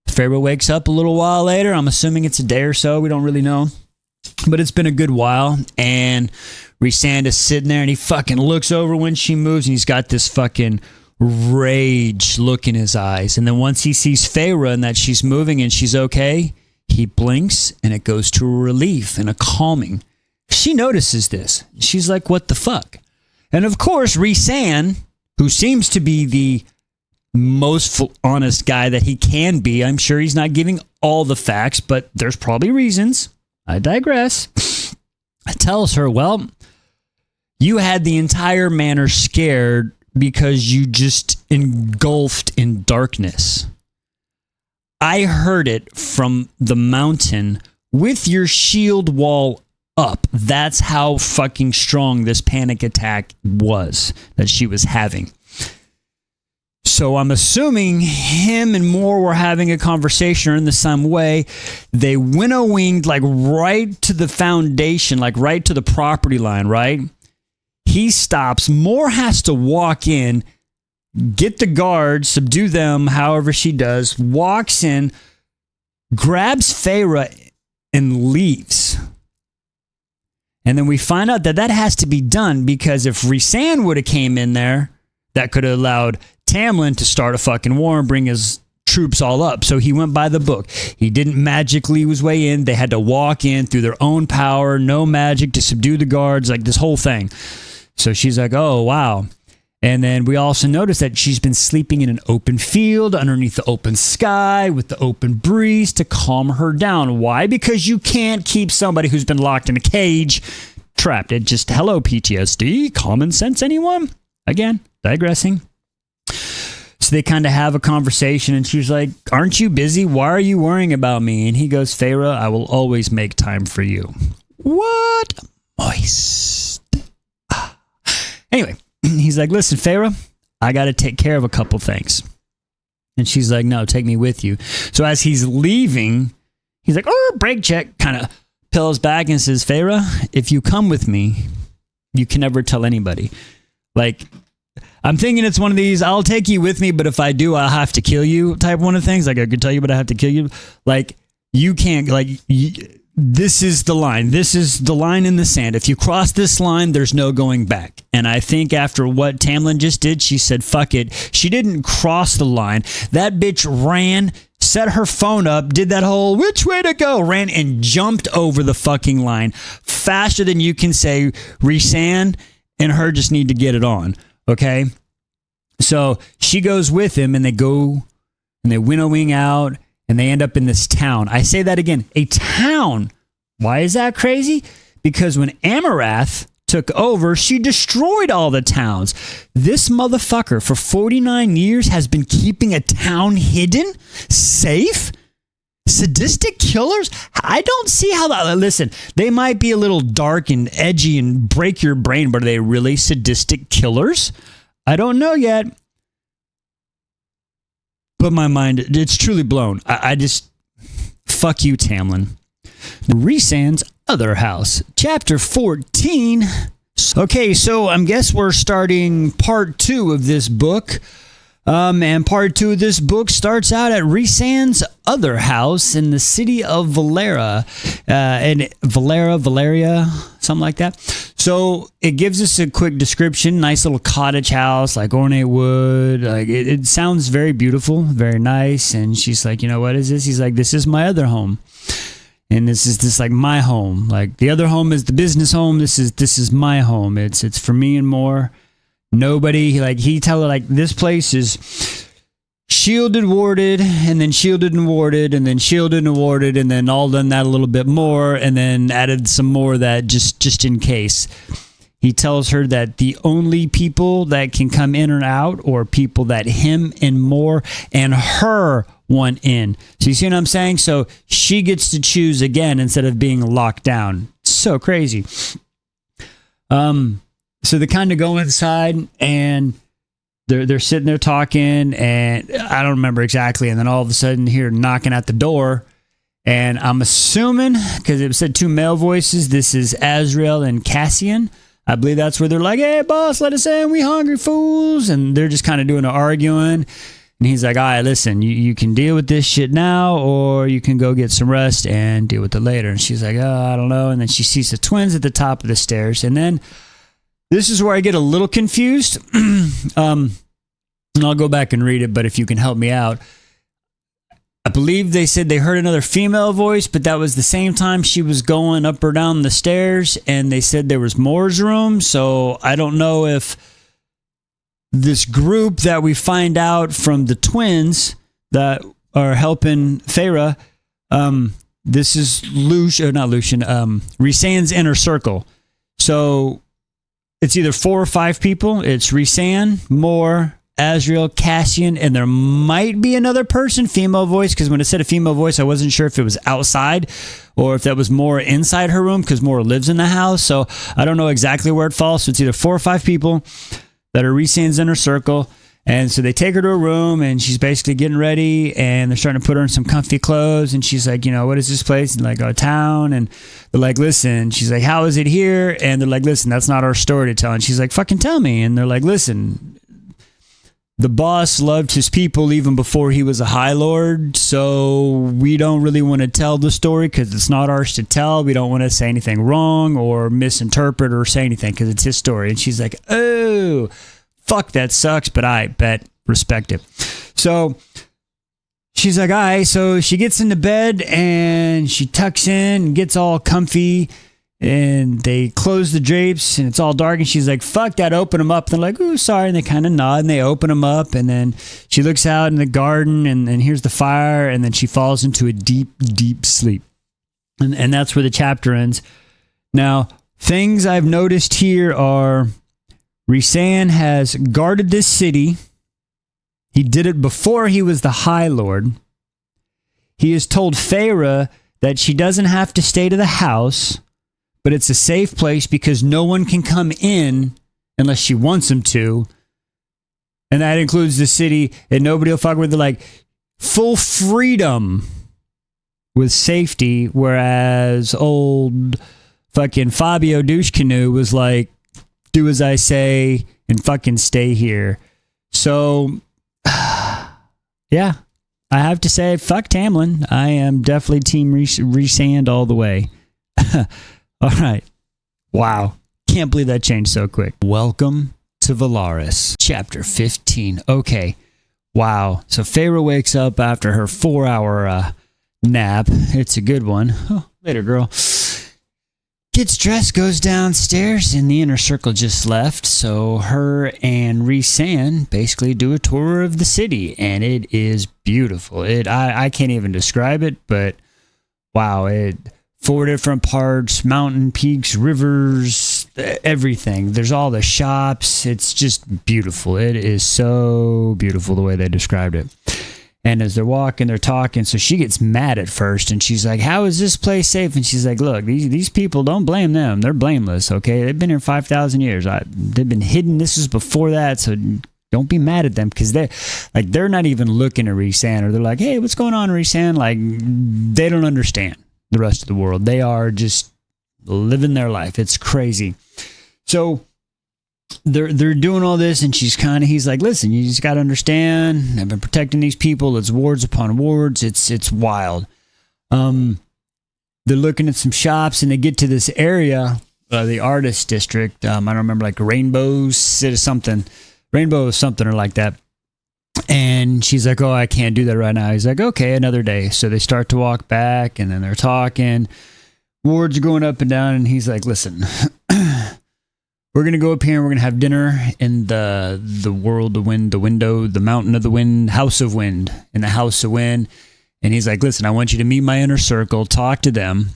Feyre wakes up a little while later. I'm assuming it's a day or so. We don't really know. But it's been a good while. And Rhysand is sitting there and he fucking looks over when she moves. And he's got this fucking rage look in his eyes. And then once he sees Feyre and that she's moving and she's okay, he blinks and it goes to a relief and a calming. She notices this. She's like, what the fuck? And of course, Rhysand, who seems to be the most honest guy that he can be, I'm sure he's not giving all the facts, but there's probably reasons. I digress. Tells her, well, you had the entire manor scared because you just engulfed in darkness. I heard it from the mountain with your shield wall up. That's how fucking strong this panic attack was that she was having. So I'm assuming him and Moore were having a conversation or in the same way. They winnow-winged like right to the foundation, like right to the property line, right? He stops. Moore has to walk in, get the guards, subdue them, however she does, walks in, grabs Feyre, and leaves. And then we find out that that has to be done because if Rhysand would have came in there, that could have allowed Tamlin to start a fucking war and bring his troops all up. So he went by the book. He didn't magically his way in. They had to walk in through their own power, no magic to subdue the guards, like this whole thing. So she's like, oh, wow. And then we also notice that she's been sleeping in an open field underneath the open sky with the open breeze to calm her down. Why? Because you can't keep somebody who's been locked in a cage trapped. It just, hello, PTSD, common sense, anyone? Again, digressing. So they kind of have a conversation and she's like, aren't you busy? Why are you worrying about me? And he goes, Feyre, I will always make time for you. What? Moist. Anyway, he's like, listen, Feyre, I got to take care of a couple things. And she's like, no, take me with you. So as he's leaving, he's like, oh, brake check, kind of pills back and says, Feyre, if you come with me, you can never tell anybody. Like, I'm thinking it's one of these, I'll take you with me, but if I do, I'll have to kill you type one of things. Like, I could tell you, but I have to kill you. Like, you can't, like, this is the line. This is the line in the sand. If you cross this line, there's no going back. And I think after what Tamlin just did, she said, fuck it. She didn't cross the line. That bitch ran, set her phone up, did that whole, which way to go, ran and jumped over the fucking line faster than you can say Rhysand and her just need to get it on. Okay? So she goes with him and they go and they winnowing out and they end up in this town. I say that again, a town. Why is that crazy? Because when Amarath took over, she destroyed all the towns. This motherfucker for 49 years has been keeping a town hidden, safe, sadistic killers. I don't see how that, listen, they might be a little dark and edgy and break your brain, but are they really sadistic killers? I don't know yet. But my mind, it's truly blown. I just, fuck you, Tamlin. Rhysand's other house, chapter 14, Okay, so I guess we're starting part 2 of this book. And part 2 of this book starts out at Rhysand's other house in the city of Valeria, Valeria, something like that. So it gives us a quick description. Nice little cottage house, like ornate wood. Like it sounds very beautiful, very nice. And she's like, you know, what is this? He's like, this is my other home. And this is just like my home. Like the other home is the business home. This is my home. It's for me and more. Nobody, like he tell her, like this place is shielded, warded, and then shielded and warded, and then shielded and warded, and then all done that a little bit more, and then added some more that just in case. He tells her that the only people that can come in or out or people that him and more and her want in. So you see what I'm saying? So she gets to choose again instead of being locked down. So crazy. So they kind of go inside and they're sitting there talking, and I don't remember exactly. And then all of a sudden, here knocking at the door, and I'm assuming because it said 2 male voices, this is Azrael and Cassian. I believe that's where they're like, "Hey, boss, let us in. We hungry fools," and they're just kind of doing an arguing. And he's like, "All right, listen, you can deal with this shit now, or you can go get some rest and deal with it later." And she's like, "Oh, I don't know." And then she sees the twins at the top of the stairs, and then. This is where I get a little confused, and I'll go back and read it, but if you can help me out. I believe they said they heard another female voice, but that was the same time she was going up or down the stairs, and they said there was Moore's room, so I don't know if this group that we find out from the twins that are helping Feyre, this is Rhysand's inner circle. So... it's either 4 or 5 people. It's Rhysand, Moore, Azrael, Cassian, and there might be another person, female voice, because when it said a female voice, I wasn't sure if it was outside or if that was Moore inside her room, because Moore lives in the house. So I don't know exactly where it falls. So it's either 4 or 5 people that are Rhysand's inner circle. And so they take her to a room, and she's basically getting ready, and they're starting to put her in some comfy clothes. And she's like, you know, what is this place? And like, a town. And they're like, listen. She's like, how is it here? And they're like, listen, that's not our story to tell. And she's like, fucking tell me. And they're like, listen, the boss loved his people even before he was a High Lord. So we don't really want to tell the story because it's not ours to tell. We don't want to say anything wrong or misinterpret or say anything because it's his story. And she's like, oh, fuck, that sucks, but I bet respect it. So she's like, all right. So she gets into bed and she tucks in and gets all comfy, and they close the drapes and it's all dark, and she's like, fuck that, open them up. And they're like, ooh, sorry. And they kind of nod and they open them up, and then she looks out in the garden and here's the fire, and then she falls into a deep, deep sleep. And that's where the chapter ends. Now, things I've noticed here are Rhysand has guarded this city. He did it before he was the High Lord. He has told Feyre that she doesn't have to stay to the house, but it's a safe place because no one can come in unless she wants them to. And that includes the city, and nobody will fuck with it. Like, full freedom with safety, whereas old fucking Fabio Douche Canoe was like, do as I say and fucking stay here. So, yeah, I have to say, fuck Tamlin. I am definitely team Rhysand all the way. All right. Wow. Can't believe that changed so quick. Welcome to Valaris. Chapter 15. Okay. Wow. So Feyre wakes up after her 4-hour nap. It's a good one. Oh, later, girl. Gets dressed, goes downstairs, and the inner circle just left. So her and Rhysand basically do a tour of the city, and it is beautiful. I can't even describe it, but wow, 4 different parts, mountain peaks, rivers, everything. There's all the shops. It's just beautiful. It is so beautiful the way they described it. And as they're walking, they're talking. So she gets mad at first, and she's like, how is this place safe? And she's like, look, these people, don't blame them. They're blameless, okay? They've been here 5,000 years. They've been hidden. This was before that, so don't be mad at them, because they're not even looking at Rhysand, or they're like, hey, what's going on, Rhysand? Like, they don't understand the rest of the world. They are just living their life. It's crazy. So they're doing all this, and he's like, listen, you just got to understand, I've been protecting these people. It's wards upon wards. It's wild. They're looking at some shops, and they get to this area, the artist district. I don't remember, like Rainbow something or like that. And she's like, oh, I can't do that right now. He's like, okay, another day. So they start to walk back, and then they're talking. Wards are going up and down, and he's like, listen, we're going to go up here, and we're going to have dinner in the world of wind, the window, the mountain of the wind, house of wind, in the house of wind. And he's like, listen, I want you to meet my inner circle, talk to them,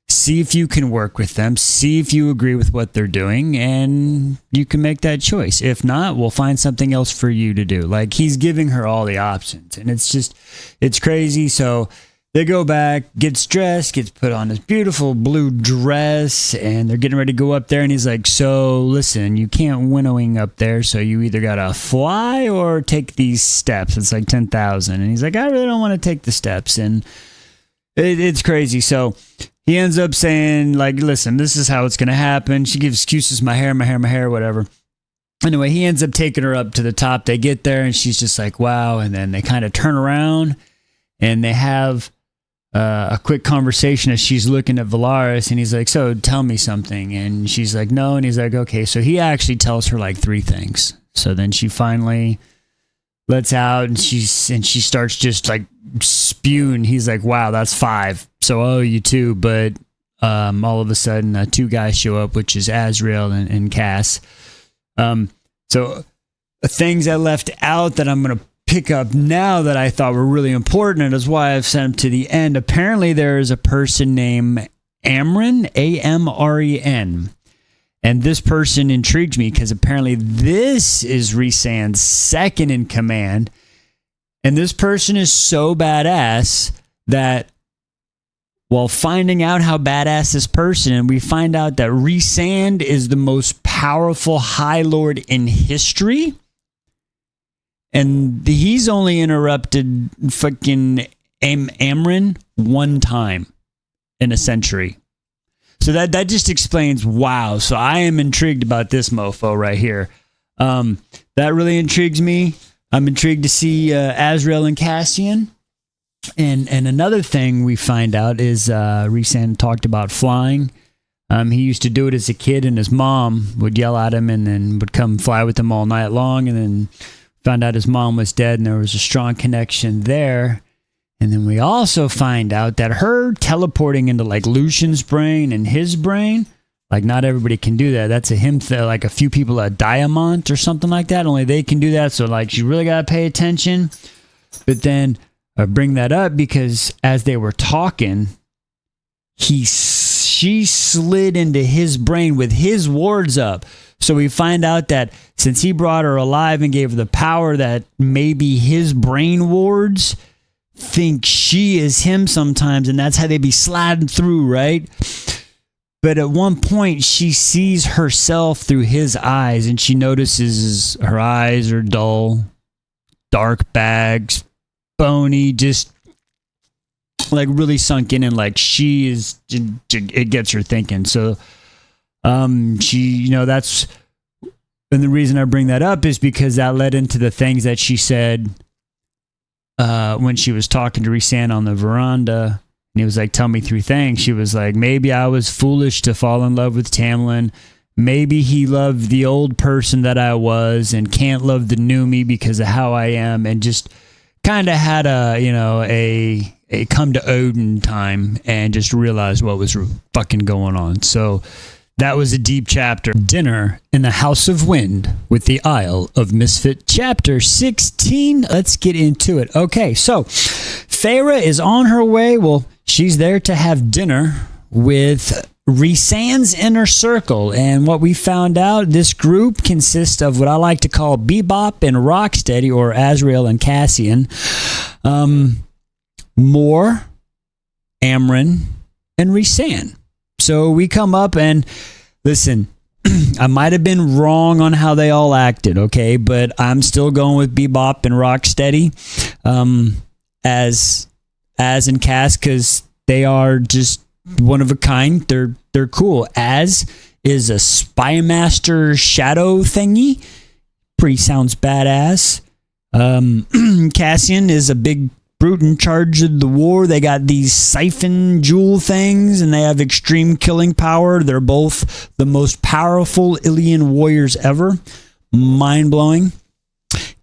see if you can work with them, see if you agree with what they're doing, and you can make that choice. If not, we'll find something else for you to do. Like, he's giving her all the options, and it's crazy. So they go back, gets dressed, gets put on this beautiful blue dress, and they're getting ready to go up there. And he's like, so listen, you can't winnowing up there, so you either got to fly or take these steps. It's like 10,000. And he's like, I really don't want to take the steps. And it's crazy. So he ends up saying, like, listen, this is how it's going to happen. She gives excuses, my hair, whatever. Anyway, he ends up taking her up to the top. They get there, and she's just like, wow. And then they kind of turn around, and they have a quick conversation as she's looking at Valaris, and he's like, so tell me something. And she's like, no. And he's like, okay. So he actually tells her like 3 things. So then she finally lets out, and she starts just like spewing. He's like, wow, that's 5. So I owe you 2. But all of a sudden 2 guys show up, which is Azrael and Cass. So things I left out that I'm going to pick up now that I thought were really important, and that's why I've sent them to the end. Apparently there is a person named Amren, Amren, and this person intrigued me because apparently this is Rhysand's second in command, and this person is so badass that while finding out how badass this person, and we find out that Rhysand is the most powerful High Lord in history. And he's only interrupted fucking Amren 1 time in a century. So that just explains, wow. So I am intrigued about this mofo right here. That really intrigues me. I'm intrigued to see Azrael and Cassian. And another thing we find out is Rhysand talked about flying. He used to do it as a kid, and his mom would yell at him and then would come fly with him all night long, and then found out his mom was dead, and there was a strong connection there. And then we also find out that her teleporting into like Lucian's brain and his brain, like not everybody can do that. That's a him thing. Like a few people at Diamond or something like that, only they can do that. So like you really got to pay attention. But then I bring that up because as they were talking, she slid into his brain with his wards up. So we find out that since he brought her alive and gave her the power, that maybe his brain wards think she is him sometimes, and that's how they be sliding through, right? But at one point, she sees herself through his eyes, and she notices her eyes are dull, dark bags, bony, just like really sunk in, and like she is, it gets her thinking. So she, that's, and the reason I bring that up is because that led into the things that she said when she was talking to Rhysand on the veranda, and he was like, tell me 3 things. She was like, maybe I was foolish to fall in love with Tamlin. Maybe he loved the old person that I was and can't love the new me because of how I am, and just kind of had a come to Odin time and just realized what was fucking going on. So that was a deep chapter. Dinner in the House of Wind with the Isle of Misfit, chapter 16. Let's get into it. Okay, so Feyre is on her way. Well, she's there to have dinner with Rhysand's inner circle. And what we found out, this group consists of what I like to call Bebop and Rocksteady, or Azrael and Cassian, Moore, Amren, and Rhysand. So we come up and listen, I might have been wrong on how they all acted, okay? But I'm still going with Bebop and Rocksteady as in Cass, because they are just one of a kind. They're cool. As is a spy master shadow thingy. Pretty sounds badass. Cassian is a big brute in charge of the war. They got these siphon jewel things, and they have extreme killing power. They're both the most powerful Ilian warriors ever. Mind-blowing.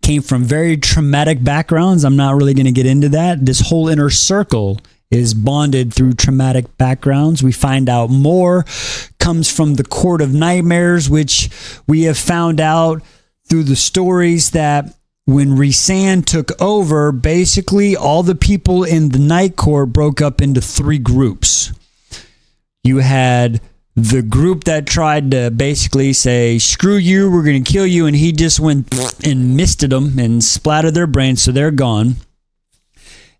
Came from very traumatic backgrounds. I'm not really going to get into that. This whole inner circle is bonded through traumatic backgrounds. We find out more comes from the Court of Nightmares, which we have found out through the stories that when Rhysand took over, basically all the people in the Night Court broke up into 3 groups. You had the group that tried to basically say, screw you, we're going to kill you, and he just went and misted them and splattered their brains, so they're gone.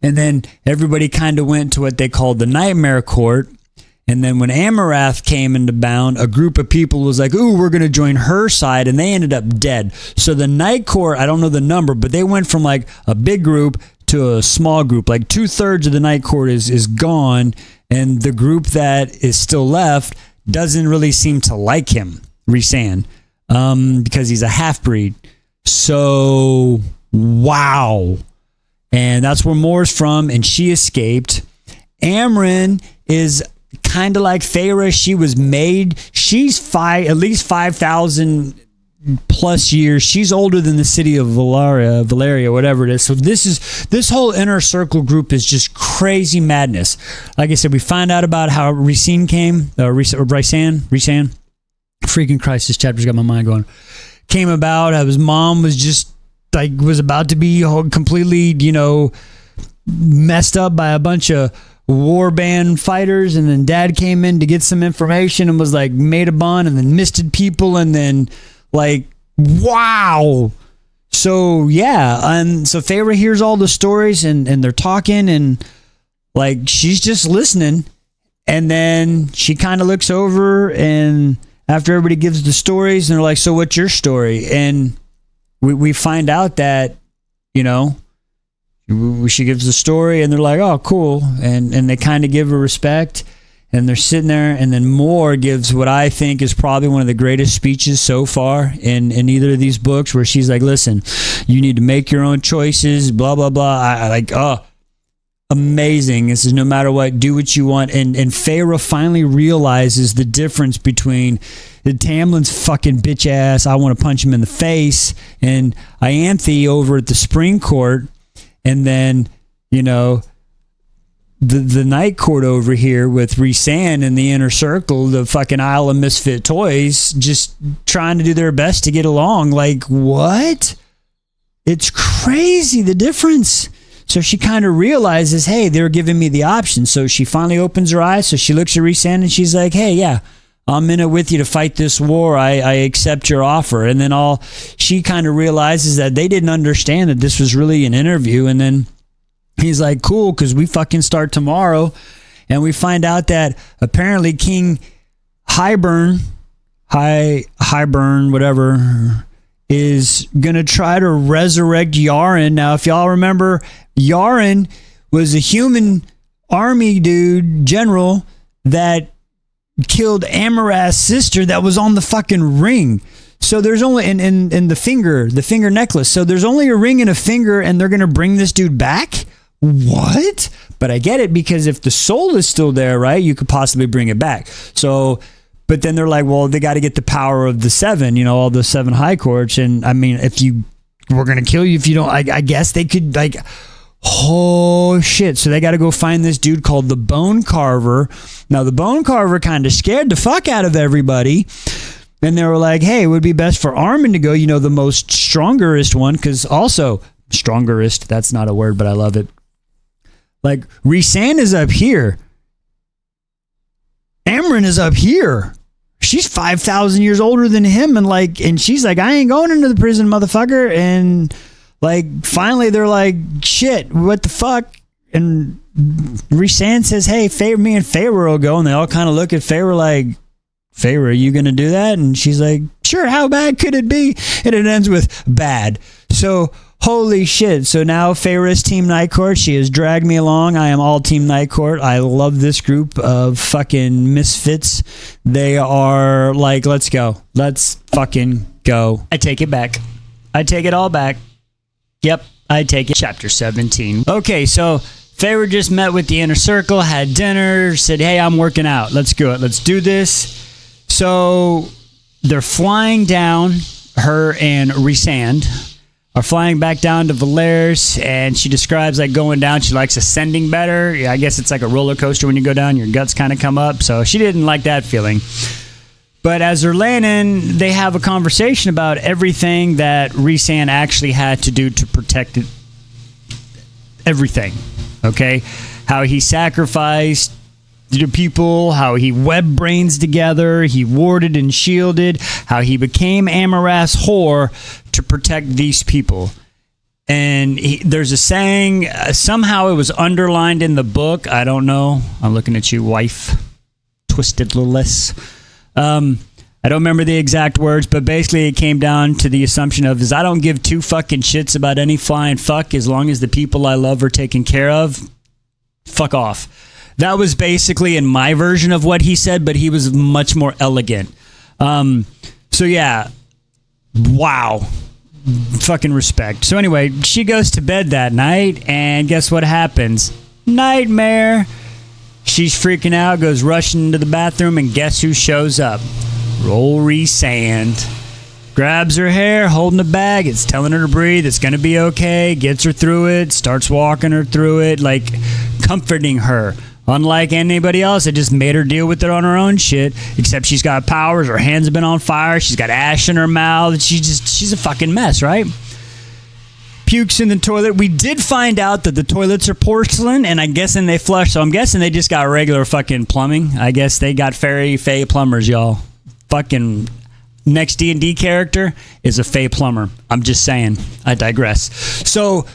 And then everybody kind of went to what they called the Nightmare Court. And then when Amarath came into bound, a group of people was like, ooh, we're going to join her side, and they ended up dead. So the Night Court, I don't know the number, but they went from like a big group to a small group. Like 2/3 of the Night Court is gone, and the group that is still left doesn't really seem to like him, Rhysand, because he's a half-breed. So, wow. And that's where Mor's from, and she escaped. Amren is kind of like Feyre. She was made. She's at least 5,000 plus years. She's older than the city of Valeria, whatever it is. So this whole inner circle group is just crazy madness. Like I said, we find out about how Rhysand came, Rhysand. Freaking Christ, this chapter's got my mind going. Came about. How his mom was just was about to be completely, messed up by a bunch of warband fighters, and then dad came in to get some information and was like made a bond and then misted people, and then wow. So yeah, and so Feyre hears all the stories, and they're talking, and she's just listening, and then she kind of looks over, and after everybody gives the stories, and they're like, so what's your story? And we find out that she gives the story, and they're like, oh, cool. And they kind of give her respect, and they're sitting there, and then Mor gives what I think is probably one of the greatest speeches so far in either of these books, where she's like, listen, you need to make your own choices, blah, blah, blah. Amazing. This is no matter what, do what you want. And Feyre finally realizes the difference between the Tamlin's fucking bitch ass, I want to punch him in the face, and Ianthe over at the Spring Court. And then, the Night Court over here with Rhysand and the Inner Circle, the fucking Isle of Misfit Toys, just trying to do their best to get along. What? It's crazy, the difference. So she kind of realizes, hey, they're giving me the option. So she finally opens her eyes. So she looks at Rhysand and she's like, hey, yeah, I'm in it with you to fight this war. I accept your offer. And then she kind of realizes that they didn't understand that this was really an interview. And then he's like, cool, because we fucking start tomorrow. And we find out that apparently King Hybern, whatever, is going to try to resurrect Yaren. Now, if y'all remember, Yaren was a human army general that killed Amarath's sister that was on the fucking ring. So there's only in the finger necklace. So there's only a ring and a finger, and they're gonna bring this dude back? What? But I get it, because if the soul is still there, right, you could possibly bring it back. So, but then they're like, well, they got to get the power of the 7, all the 7 high courts. And I mean, we're gonna kill you if you don't. I guess they could oh shit. So they got to go find this dude called the Bone Carver. Now the Bone Carver kind of scared the fuck out of everybody, and they were like, hey, it would be best for Armin to go, the most strongerest one, because also strongerest, that's not a word, but I love it. Rhysand is up here, Amren is up here. She's 5,000 years older than him, and she's like, I ain't going into the prison, motherfucker. And finally they're like, shit, what the fuck? And Rhysand says, hey, me and Feyre will go. And they all kind of look at Feyre like, Feyre, are you going to do that? And she's like, sure, how bad could it be? And it ends with bad. So Holy shit. So now Feyre is Team Night Court. She has dragged me along. I am all Team Night Court. I love this group of fucking misfits. They are like, let's go. Let's fucking go. I take it back. I take it all back. Yep, I take it. Chapter 17. Okay, so Feyre just met with the inner circle, had dinner, said, hey, I'm working out. Let's go. Let's do this. So they're flying down, her and Rhysand are flying back down to Valairs, and she describes like going down. She likes ascending better. Yeah, I guess it's like a roller coaster when you go down, your guts kind of come up. So she didn't like that feeling. But as they're landing, they have a conversation about everything that Rhysand actually had to do to protect it. Everything. Okay? How he sacrificed the people, how he webbed brains together, he warded and shielded, how he became Amarath's whore to protect these people. And there's a saying, somehow it was underlined in the book. I don't know. I'm looking at you, wife. Twisted little less. I don't remember the exact words, but basically it came down to the assumption of is I don't give two fucking shits about any flying fuck as long as the people I love are taken care of. Fuck off. That was basically in my version of what he said, but he was much more elegant. So yeah, wow. Fucking respect. So anyway, she goes to bed that night, and guess what happens? Nightmare. She's freaking out, goes rushing into the bathroom, and guess who shows up? Roll Rhysand. Grabs her hair, holding a bag. It's telling her to breathe. It's going to be okay. Gets her through it. Starts walking her through it, like comforting her. Unlike anybody else, it just made her deal with it on her own shit. Except she's got powers. Her hands have been on fire. She's got ash in her mouth. She's a fucking mess, right? Pukes in the toilet. We did find out that the toilets are porcelain, and I'm guessing they flush. So I'm guessing they just got regular fucking plumbing. I guess they got Fey plumbers, y'all. Fucking next D&D character is a Fey plumber. I'm just saying. I digress. So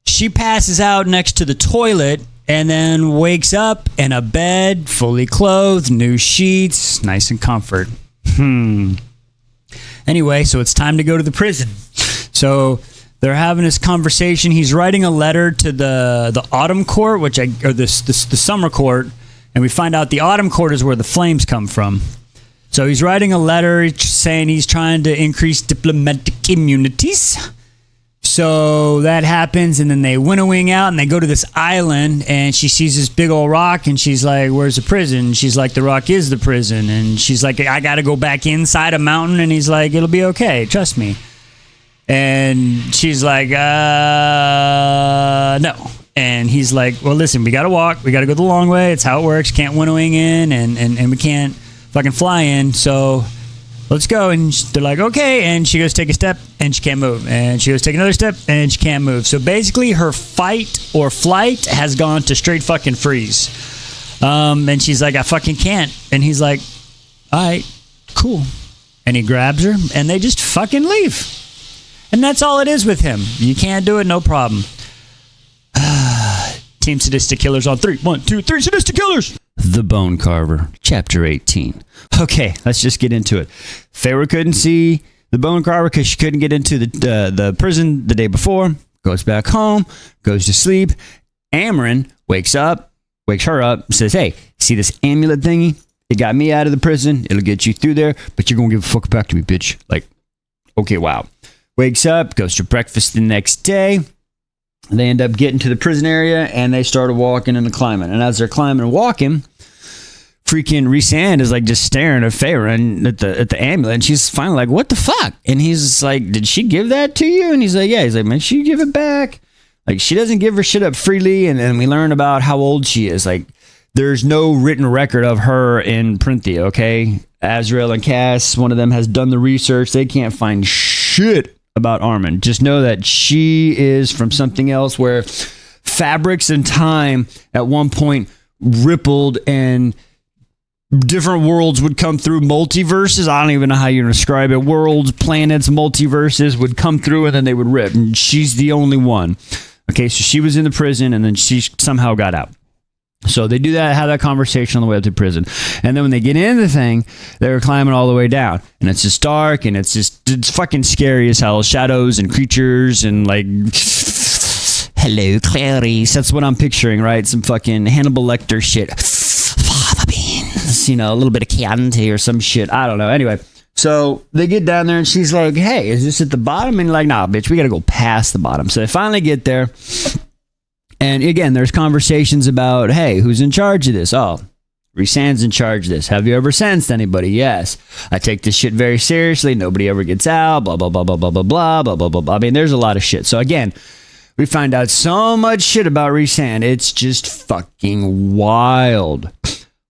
she passes out next to the toilet and then wakes up in a bed, fully clothed, new sheets, nice and comfort. Anyway, so it's time to go to the prison. So they're having this conversation. He's writing a letter to the autumn court, or the summer court, and we find out the autumn court is where the flames come from. So he's writing a letter saying he's trying to increase diplomatic immunities. So that happens, and then they winnowing out, and they go to this island, and she sees this big old rock, and she's like, where's the prison? She's like, the rock is the prison. And she's like, I got to go back inside a mountain. And he's like, it'll be okay. Trust me. And she's like, no. And he's like, well, listen, we got to walk. We got to go the long way. It's how it works. Can't winnowing in, and we can't fucking fly in. So let's go. And they're like, okay. And she goes take a step, and she can't move. And she goes take another step, and she can't move. So basically her fight or flight has gone to straight fucking freeze. And she's like, I fucking can't. And he's like, all right, cool. And he grabs her, and they just fucking leave. And that's all it is with him. You can't do it, no problem. Team Sadistic Killers on 3. 1, 2, 3, Sadistic Killers! The Bone Carver, Chapter 18. Okay, let's just get into it. Feyre couldn't see the Bone Carver because she couldn't get into the prison the day before. Goes back home, goes to sleep. Amarin wakes her up, says, hey, see this amulet thingy? It got me out of the prison. It'll get you through there, but you're going to give a fuck back to me, bitch. Like, okay, wow. Wakes up, goes to breakfast the next day. They end up getting to the prison area, and they started walking and climbing. And as they're climbing and walking, freaking Rhysand is like just staring at Feyre and at the amulet, and she's finally like, what the fuck? And he's like, did she give that to you? And he's like, yeah. He's like, man, she give it back. Like, she doesn't give her shit up freely. And then we learn about how old she is. Like, there's no written record of her in Printhia, okay? Azrael and Cass, one of them has done the research. They can't find shit about Armin. Just know that she is from something else where fabrics and time at one point rippled and different worlds would come through. Multiverses, I don't even know how you describe it. Worlds, planets, multiverses would come through, and then they would rip. And she's the only one. Okay, so she was in the prison, and then she somehow got out. So they do that, have that conversation on the way up to prison. And then when they get into the thing, they're climbing all the way down. And it's just dark, and it's fucking scary as hell. Shadows and creatures and like, hello, Clarice. That's what I'm picturing, right? Some fucking Hannibal Lecter shit. Fava beans, you know, a little bit of Chianti or some shit. I don't know. Anyway, so they get down there, and she's like, hey, is this at the bottom? And you're like, nah, bitch, we got to go past the bottom. So they finally get there. And again, there's conversations about, hey, who's in charge of this? Oh, Rhysand's in charge of this. Have you ever sentenced anybody? Yes. I take this shit very seriously. Nobody ever gets out. Blah, blah, blah, blah, blah, blah, blah, blah, blah, blah, blah. I mean, there's a lot of shit. So again, we find out so much shit about Rhysand. It's just fucking wild.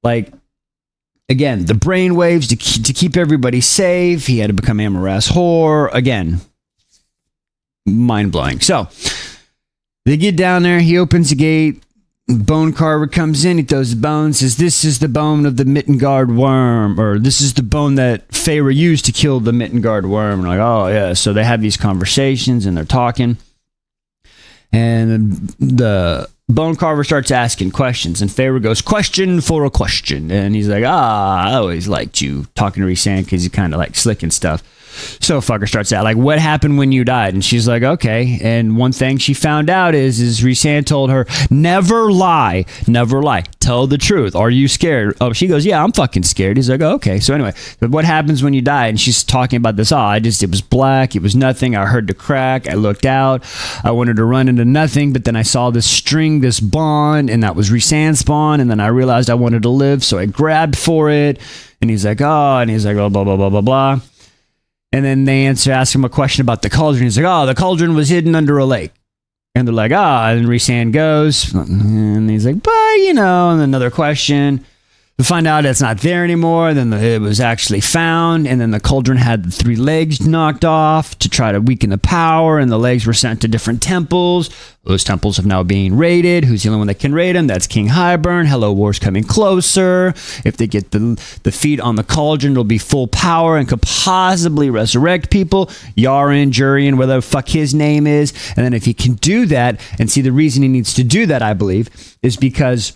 Like, again, the brainwaves to keep everybody safe. He had to become Amaras whore. Again, mind-blowing. So they get down there. He opens the gate. Bone carver comes in. He throws the bone. Says, this is the bone of the Mittengard worm. Or this is the bone that Feyre used to kill the Mittengard worm. And like, oh, yeah. So they have these conversations, and they're talking. And the bone carver starts asking questions. And Feyre goes, question for a question. And he's like, I always liked you, talking to Rhysand because he's kind of like slick and stuff. So fucker starts out like, what happened when you died? And she's like, okay. And one thing she found out is Rhysand told her, never lie, tell the truth. Are you scared? Oh, she goes, yeah, I'm fucking scared. He's like, oh, okay. So anyway, but what happens when you die? And she's talking about this. Oh, it was black. It was nothing. I heard the crack. I looked out. I wanted to run into nothing, but then I saw this string, this bond, and that was Rhysand's bond. And then I realized I wanted to live, so I grabbed for it. And he's like, oh, and he's like, blah, blah, blah, blah, blah, blah. And then they ask him a question about the cauldron. He's like, oh, the cauldron was hidden under a lake. And they're like, and Rhysand goes. And he's like, but, you know, and another question. We find out it's not there anymore. Then it was actually found. And then the cauldron had the 3 legs knocked off to try to weaken the power. And the legs were sent to different temples. Those temples have now being raided. Who's the only one that can raid them? That's King Hybern. Hello, war's coming closer. If they get the feet on the cauldron, it'll be full power and could possibly resurrect people. Yaren, Jurian, whatever the fuck his name is. And then if he can do that, and see the reason he needs to do that, I believe, is because...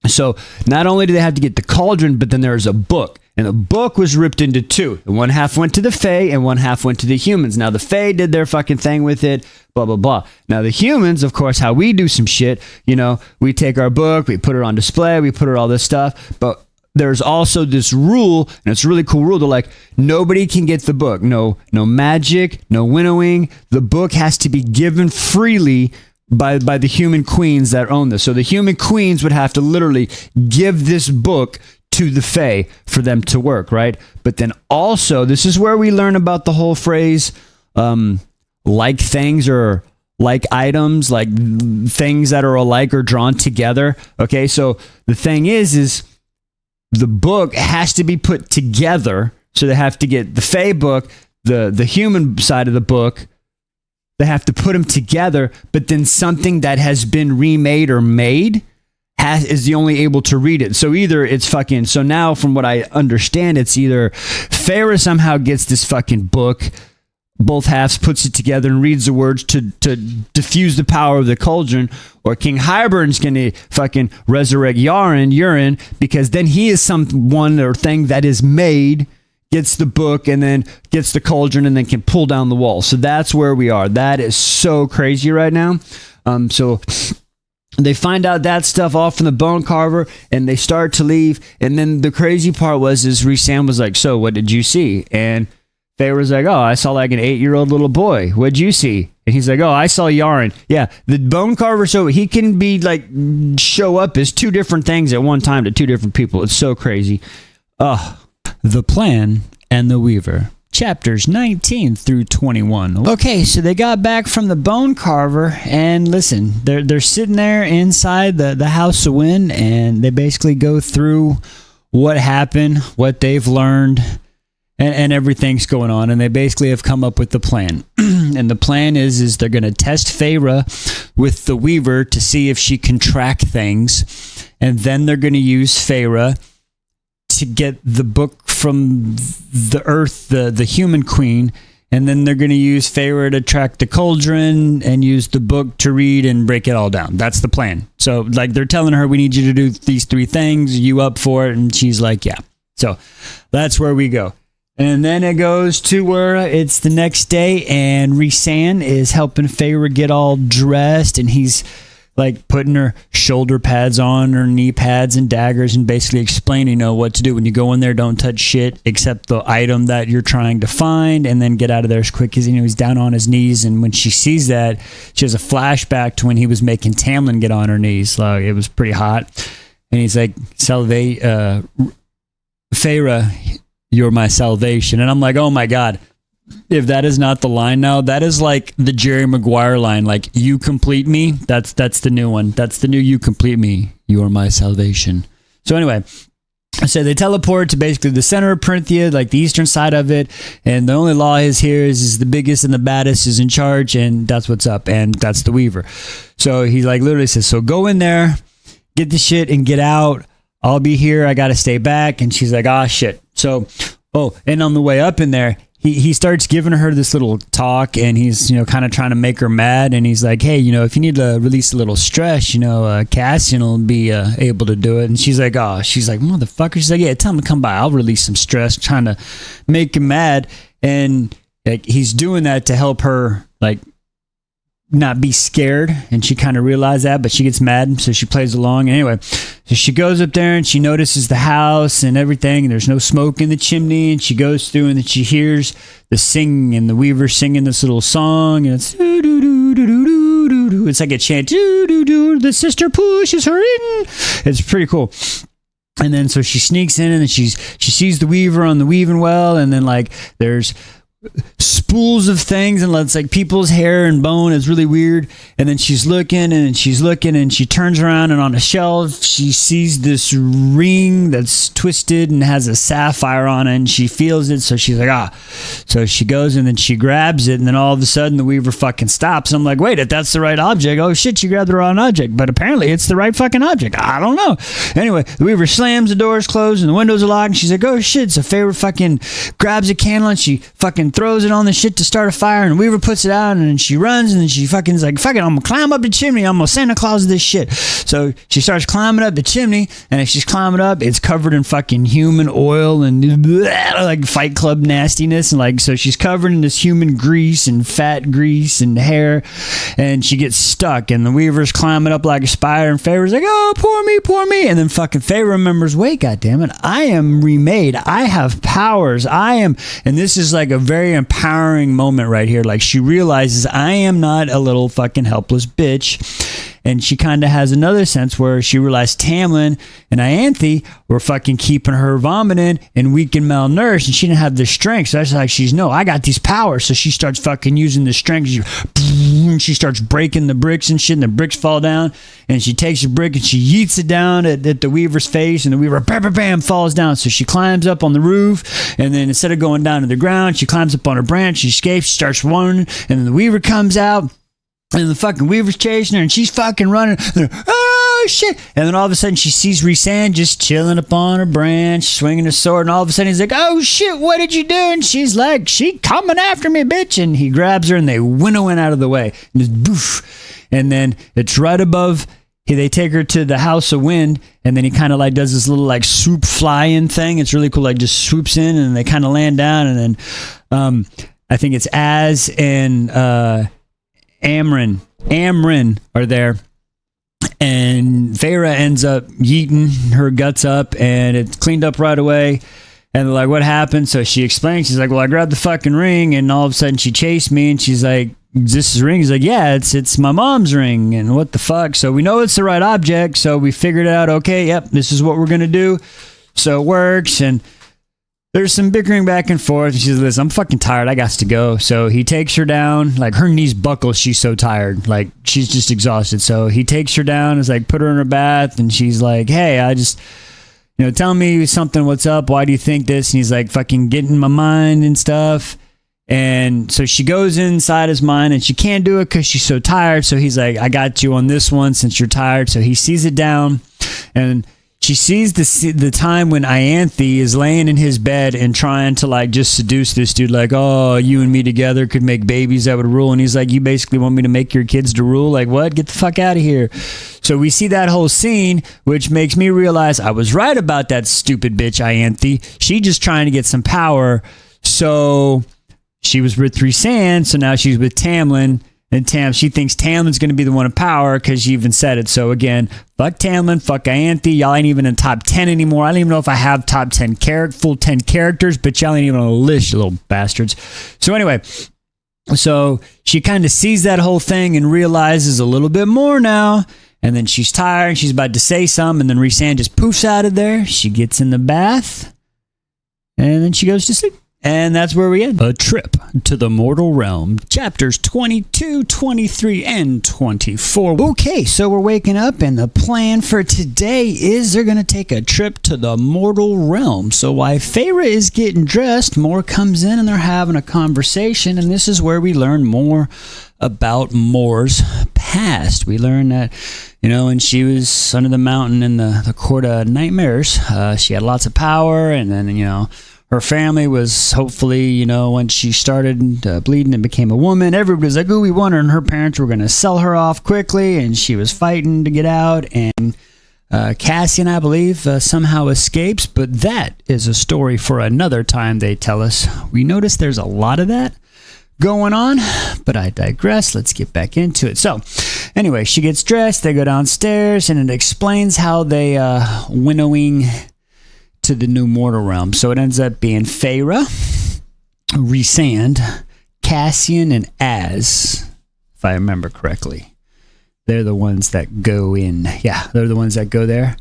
So not only do they have to get the cauldron, but then there's a book. And the book was ripped into 2. And one half went to the Fae and one half went to the humans. Now the Fae did their fucking thing with it, blah, blah, blah. Now the humans, of course, how we do some shit, you know, we take our book, we put it on display, we put it all this stuff. But there's also this rule, and it's a really cool rule. They're like, nobody can get the book. No magic, no winnowing. The book has to be given freely by the human queens that own this. So the human queens would have to literally give this book to the Fae for them to work, right? But then also, this is where we learn about the whole phrase, like things or like items, like things that are alike or drawn together. Okay, so the thing is the book has to be put together. So they have to get the Fae book, the human side of the book. They have to put them together, but then something that has been remade or made is the only able to read it. So either it's fucking... So now, from what I understand, it's either Feyre somehow gets this fucking book, both halves puts it together and reads the words to diffuse the power of the cauldron, or King Hybern's gonna fucking resurrect Yaren, because then he is someone or thing that is made, gets the book, and then gets the cauldron, and then can pull down the wall. So that's where we are. That is so crazy right now. So they find out that stuff all from the bone carver, and they start to leave. And then the crazy part is Rhysand was like, so what did you see? And Feyre was like, oh, I saw like an 8-year-old little boy. What'd you see? And he's like, oh, I saw Yaren. Yeah, the bone carver, so he can be like, show up as 2 different things at one time to 2 different people. It's so crazy. The Plan and the Weaver, chapters 19 through 21. Okay, so they got back from the bone carver, and listen, they're sitting there inside the House of Wind, and they basically go through what happened, what they've learned, and everything's going on, and they basically have come up with the plan. And the plan is they're going to test Feyre with the Weaver to see if she can track things, and then they're going to use Feyre to get the book from the Earth, the human queen, and then they're going to use Feyre to track the cauldron and use the book to read and break it all down. That's the plan. So So like they're telling her, we need you to do these 3 things. Are you up for it? And she's like, yeah. So that's where we go. And then it goes to where it's the next day, and Rhysand is helping Feyre get all dressed, and he's like putting her shoulder pads on, her knee pads and daggers, and basically explaining, what to do. When you go in there, don't touch shit except the item that you're trying to find, and then get out of there as quick as he's down on his knees. And when she sees that, she has a flashback to when he was making Tamlin get on her knees. Like, it was pretty hot. And he's like, Feyre, you're my salvation. And I'm like, oh my God, if that is not the line now, that is like the Jerry Maguire line, like, you complete me. That's the new one. That's the new you complete me. You are my salvation. So anyway, so they teleport to basically the center of Printhia, like the eastern side of it. And the only law is here is the biggest and the baddest is in charge, and that's what's up. And that's the Weaver. So he like literally says, so go in there, get the shit and get out. I'll be here. I got to stay back. And she's like, shit. So, and on the way up in there, he starts giving her this little talk, and he's, kind of trying to make her mad. And he's like, hey, if you need to release a little stress, Cassian will be able to do it. And she's like, motherfucker. She's like, yeah, tell him to come by. I'll release some stress, trying to make him mad. And like, he's doing that to help her, like, not be scared, and she kind of realized that, but she gets mad, so she plays along. Anyway, so she goes up there and she notices the house and everything, and there's no smoke in the chimney, and she goes through and then she hears the singing, and the Weaver singing this little song, and it's like a chant, the sister pushes her in. It's pretty cool. And then so she sneaks in, and then she sees the Weaver on the weaving well, and then like there's spools of things, and it's like people's hair and bone. Is really weird. And then she's looking and she turns around, and on a shelf she sees this ring that's twisted and has a sapphire on it, and she feels it. So she's like, so she goes and then she grabs it, and then all of a sudden the Weaver fucking stops. I'm like, wait, if that's the right object, oh shit, she grabbed the wrong object. But apparently it's the right fucking object. I don't know. Anyway, the Weaver slams, the doors closed and the windows are locked, and she's like, oh shit. So Feyre fucking grabs a candle and she fucking throws it on the shit to start a fire, and Weaver puts it out, and then she runs, and then she fucking is like, fuck it, I'm gonna climb up the chimney, I'm gonna Santa Claus this shit. So she starts climbing up the chimney, and as she's climbing up, it's covered in fucking human oil and like Fight Club nastiness, and like, so she's covered in this human grease and fat grease and hair, and she gets stuck, and the Weaver's climbing up like a spider, and Feyre's like, oh, poor me, and then fucking Feyre remembers, wait, goddammit, I am remade, I have powers, and this is like a very empowering moment right here. Like, she realizes I am not a little fucking helpless bitch. And she kind of has another sense where she realized Tamlin and Ianthe were fucking keeping her vomiting and weak and malnourished, and she didn't have the strength. So that's like, I got these powers. So she starts fucking using the strength. She starts breaking the bricks and shit, and the bricks fall down, and she takes a brick and she yeets it down at the Weaver's face, and the Weaver bam falls down. So she climbs up on the roof, and then instead of going down to the ground, she climbs up on her branch, she escapes, she starts running, and then the Weaver comes out, and the fucking Weaver's chasing her, and she's fucking running. Oh shit! And then all of a sudden she sees Rhysand just chilling up on her branch, swinging a sword, and all of a sudden he's like, oh shit, what did you do? And she's like, she coming after me, bitch. And he grabs her, and they winnow out of the way, and just boof. And then it's right above. They take her to the House of Wind, and then he kind of like does this little like swoop fly-in thing. It's really cool, like just swoops in, and they kind of land down, and then I think it's Az and Amryn are there, and Feyre ends up yeeting her guts up, and it's cleaned up right away. And they're like, what happened? So she explains. She's like, well, I grabbed the fucking ring, and all of a sudden she chased me, and she's like, is this his ring? He's like, yeah, it's my mom's ring. And what the fuck? So we know it's the right object, so we figured out, okay, yep, this is what we're gonna do. So it works, and there's some bickering back and forth. She says, listen, I'm fucking tired. I got to go. So he takes her down. Like, her knees buckle. She's so tired. Like, she's just exhausted. So he takes her down. Is like, put her in her bath. And she's like, hey, I just, tell me something. What's up? Why do you think this? And he's like, fucking get in my mind and stuff. And so she goes inside his mind, and she can't do it because she's so tired. So he's like, I got you on this one since you're tired. So he sees it down, and she sees the time when Ianthe is laying in his bed and trying to like just seduce this dude, like, oh, you and me together could make babies that would rule. And he's like, you basically want me to make your kids to rule? Like, what? Get the fuck out of here. So we see that whole scene, which makes me realize I was right about that stupid bitch, Ianthe. She just trying to get some power. So she was with Rhysand, so now she's with Tamlin. And she thinks Tamlin's going to be the one of power because she even said it. So again, fuck Tamlin, fuck Ianthe. Y'all ain't even in top 10 anymore. I don't even know if I have top 10 full 10 characters, but y'all ain't even on a list, you little bastards. So anyway, so she kind of sees that whole thing and realizes a little bit more now. And then she's tired. She's about to say something. And then Rhysand just poofs out of there. She gets in the bath. And then she goes to sleep. And that's where we end. A Trip to the Mortal Realm. Chapters 22, 23, and 24. Okay, so we're waking up, and the plan for today is they're going to take a trip to the Mortal Realm. So while Feyre is getting dressed, Mor comes in, and they're having a conversation, and this is where we learn more about Mor's past. We learn that, when she was under the mountain in the Court of Nightmares, she had lots of power, and then, her family was hopefully, when she started bleeding and became a woman, everybody was like, ooh, we want her. And her parents were going to sell her off quickly. And she was fighting to get out. And Cassian, I believe, somehow escapes. But that is a story for another time, they tell us. We notice there's a lot of that going on. But I digress. Let's get back into it. So anyway, she gets dressed. They go downstairs. And it explains how they winnowing to the new mortal realm. So it ends up being Feyre, Rhysand, Cassian, and Az, if I remember correctly. They're the ones that go in. Yeah, they're the ones that go there.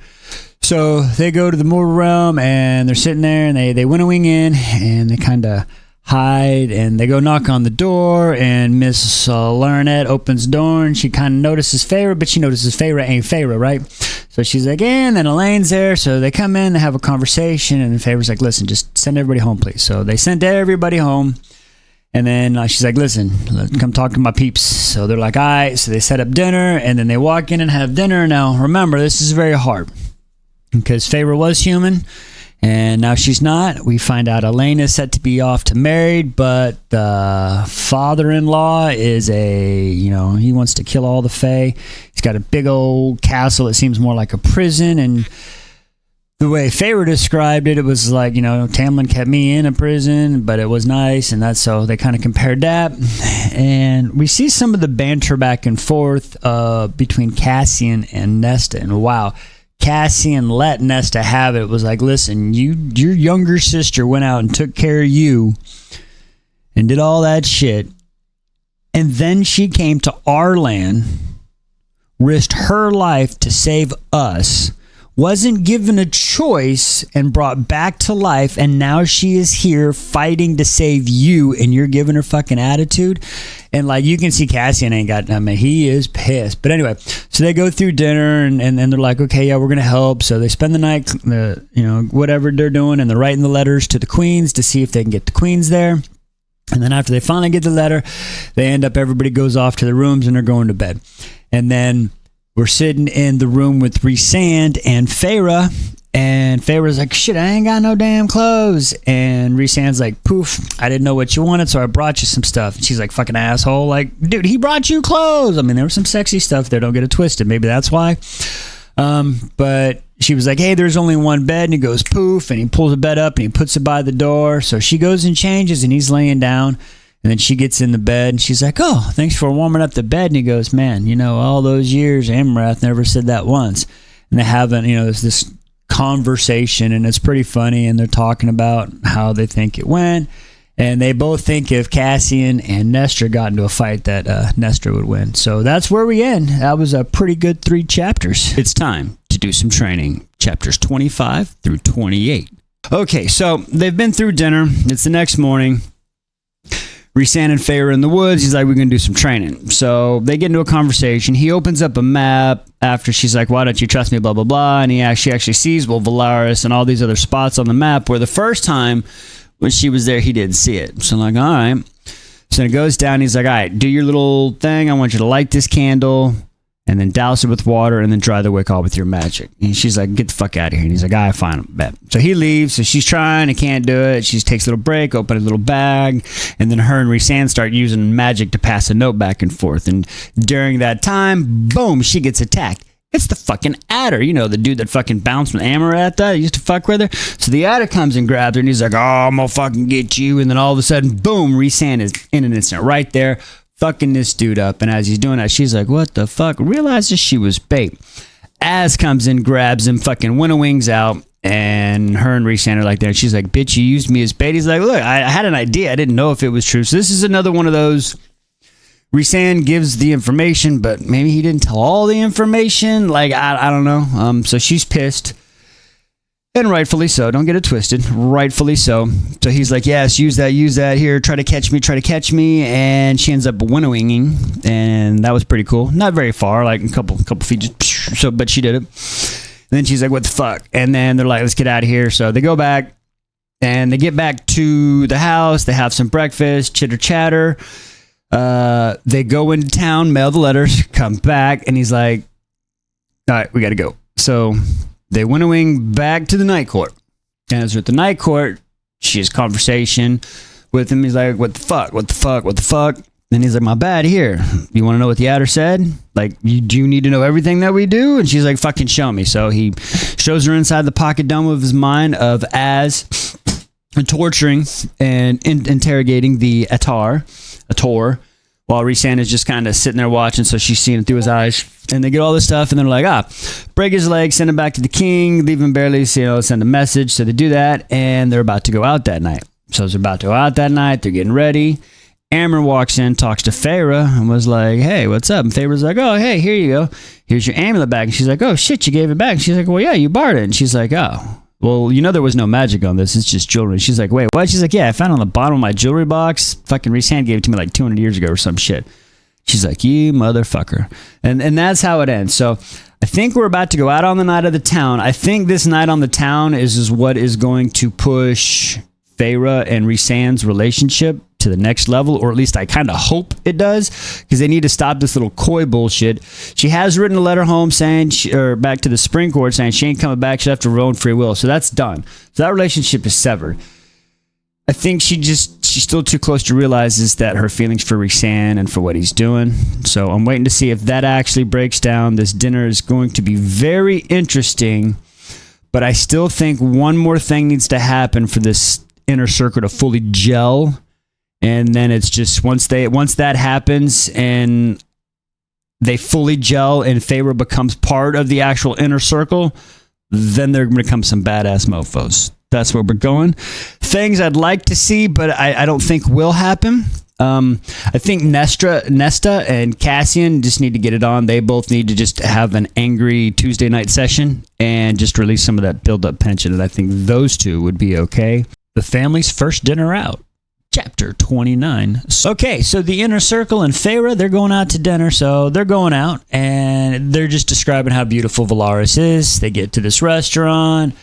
So they go to the mortal realm, and they're sitting there, and they winnowing in, and they kind of hide, and they go knock on the door, and Miss Larnette opens the door, and she kind of notices Feyre, but she notices Feyre ain't Feyre, right? So she's like, and then Elaine's there, so they come in, they have a conversation, and Feyre's like, listen, just send everybody home, please. So they sent everybody home, and then she's like, listen, come talk to my peeps. So they're like, all right, so they set up dinner, and then they walk in and have dinner. Now, remember, this is very hard, because Feyre was human, and now she's not. We find out Elaine is set to be off to married, but the father-in-law is he wants to kill all the Fae. He's got a big old castle that seems more like a prison, and the way Feyre described it, it was like, Tamlin kept me in a prison, but it was nice, and that's so they kind of compared that. And we see some of the banter back and forth between Cassian and Nesta, and wow, Cassian let Nesta have it. It was like, listen, your younger sister went out and took care of you and did all that shit. And then she came to our land, risked her life to save us, wasn't given a choice and brought back to life, and now she is here fighting to save you, and you're giving her fucking attitude. And you can see Cassian ain't got, he is pissed. But anyway, so they go through dinner, and they're like, okay, yeah, we're gonna help. So they spend the night, whatever they're doing, and they're writing the letters to the queens to see if they can get the queens there. And then after they finally get the letter, everybody goes off to their rooms, and they're going to bed. And then we're sitting in the room with Rhysand and Feyre, and Feyre's like, shit, I ain't got no damn clothes. And Rhysand's like, poof, I didn't know what you wanted, so I brought you some stuff. And she's like, fucking asshole. Like, dude, he brought you clothes. There was some sexy stuff there. Don't get it twisted. Maybe that's why. But she was like, hey, there's only one bed. And he goes, poof, and he pulls the bed up, and he puts it by the door. So she goes and changes, and he's laying down. And then she gets in the bed, and she's like, oh, thanks for warming up the bed. And he goes, man, all those years, Amrath never said that once. And they haven't, there's this conversation, and it's pretty funny, and they're talking about how they think it went. And they both think if Cassian and Nestor got into a fight that Nestor would win. So that's where we end. That was a pretty good 3 chapters. It's time to do some training. Chapters 25 through 28. Okay, so they've been through dinner. It's the next morning. Rhysand and Feyre in the woods. He's like, we're going to do some training. So they get into a conversation. He opens up a map after she's like, why don't you trust me, blah, blah, blah. And he actually sees, Valaris and all these other spots on the map where the first time when she was there, he didn't see it. So I'm like, all right. So it goes down. He's like, all right, do your little thing. I want you to light this candle and then douse it with water and then dry the wick all with your magic. And she's like, get the fuck out of here. And he's like, all right, fine, bet. So he leaves. So she's trying and can't do it. She takes a little break, open a little bag, and then her and Rhysand start using magic to pass a note back and forth. And during that time, boom, she gets attacked. It's the fucking Adder, the dude that fucking bounced with Amarantha. He used to fuck with her. So the Adder comes and grabs her, and he's like, "Oh, I'm gonna fucking get you." And then all of a sudden, boom, Rhysand is in an instant right there, fucking this dude up. And as he's doing that, she's like, "What the fuck?" Realizes she was bait. Az comes in, grabs him, fucking winnowings out, and her and Rhysand are like there. And she's like, "Bitch, you used me as bait." He's like, "Look, I had an idea. I didn't know if it was true." So this is another one of those. Rhysand gives the information, but maybe he didn't tell all the information. Like, I don't know. So she's pissed. And rightfully so. Don't get it twisted. Rightfully so. So he's like, yes, use that. Here, try to catch me. And she ends up winnowing. And that was pretty cool. Not very far, like a couple feet. So, but she did it. And then she's like, what the fuck? And then they're like, let's get out of here. So they go back. And they get back to the house. They have some breakfast. Chitter chatter. They go into town, mail the letters, come back, and he's like, all right, we got to go. So they winnowing back to the night court. And as we're at the night court, she has conversation with him. He's like, what the fuck? And he's like, my bad, here. You want to know what the Adder said? Like, do you need to know everything that we do? And she's like, fucking show me. So he shows her inside the pocket dome of his mind of Az torturing and interrogating the Ator, while Rhysand is just kind of sitting there watching, so she's seeing it through his eyes. And they get all this stuff, and they're like, break his leg, send him back to the king, leave him barely, send a message. So they do that, and they're about to go out that night. So as they're about to go out that night, they're getting ready. Amber walks in, talks to Feyre, and was like, hey, what's up? And Feyre's like, oh, hey, here you go. Here's your amulet back. And she's like, oh, shit, you gave it back. And she's like, well, yeah, you borrowed it. And she's like, oh. Well, there was no magic on this. It's just jewelry. She's like, wait, what? She's like, yeah, I found it on the bottom of my jewelry box. Fucking Rhysand gave it to me like 200 years ago or some shit. She's like, you motherfucker. And that's how it ends. So I think we're about to go out on the night of the town. I think this night on the town is what is going to push Feyre and Rhysand's relationship to the next level, or at least I kind of hope it does, because they need to stop this little coy bullshit. She has written a letter home saying, or back to the Spring Court saying she ain't coming back. She left her own free will. So that's done. So that relationship is severed. I think she's still too close to realizes that her feelings for Rhysand and for what he's doing. So I'm waiting to see if that actually breaks down. This dinner is going to be very interesting, but I still think one more thing needs to happen for this inner circle to fully gel. And then it's just once that happens and they fully gel and Feyre becomes part of the actual inner circle, then they're going to become some badass mofos. That's where we're going. Things I'd like to see, but I don't think will happen. I think Nesta and Cassian just need to get it on. They both need to just have an angry Tuesday night session and just release some of that build-up tension. And I think those two would be okay. The family's first dinner out. Chapter 29. Okay, so the inner circle and Feyre, they're going out to dinner. So they're going out and they're just describing how beautiful Valaris is. They get to this restaurant.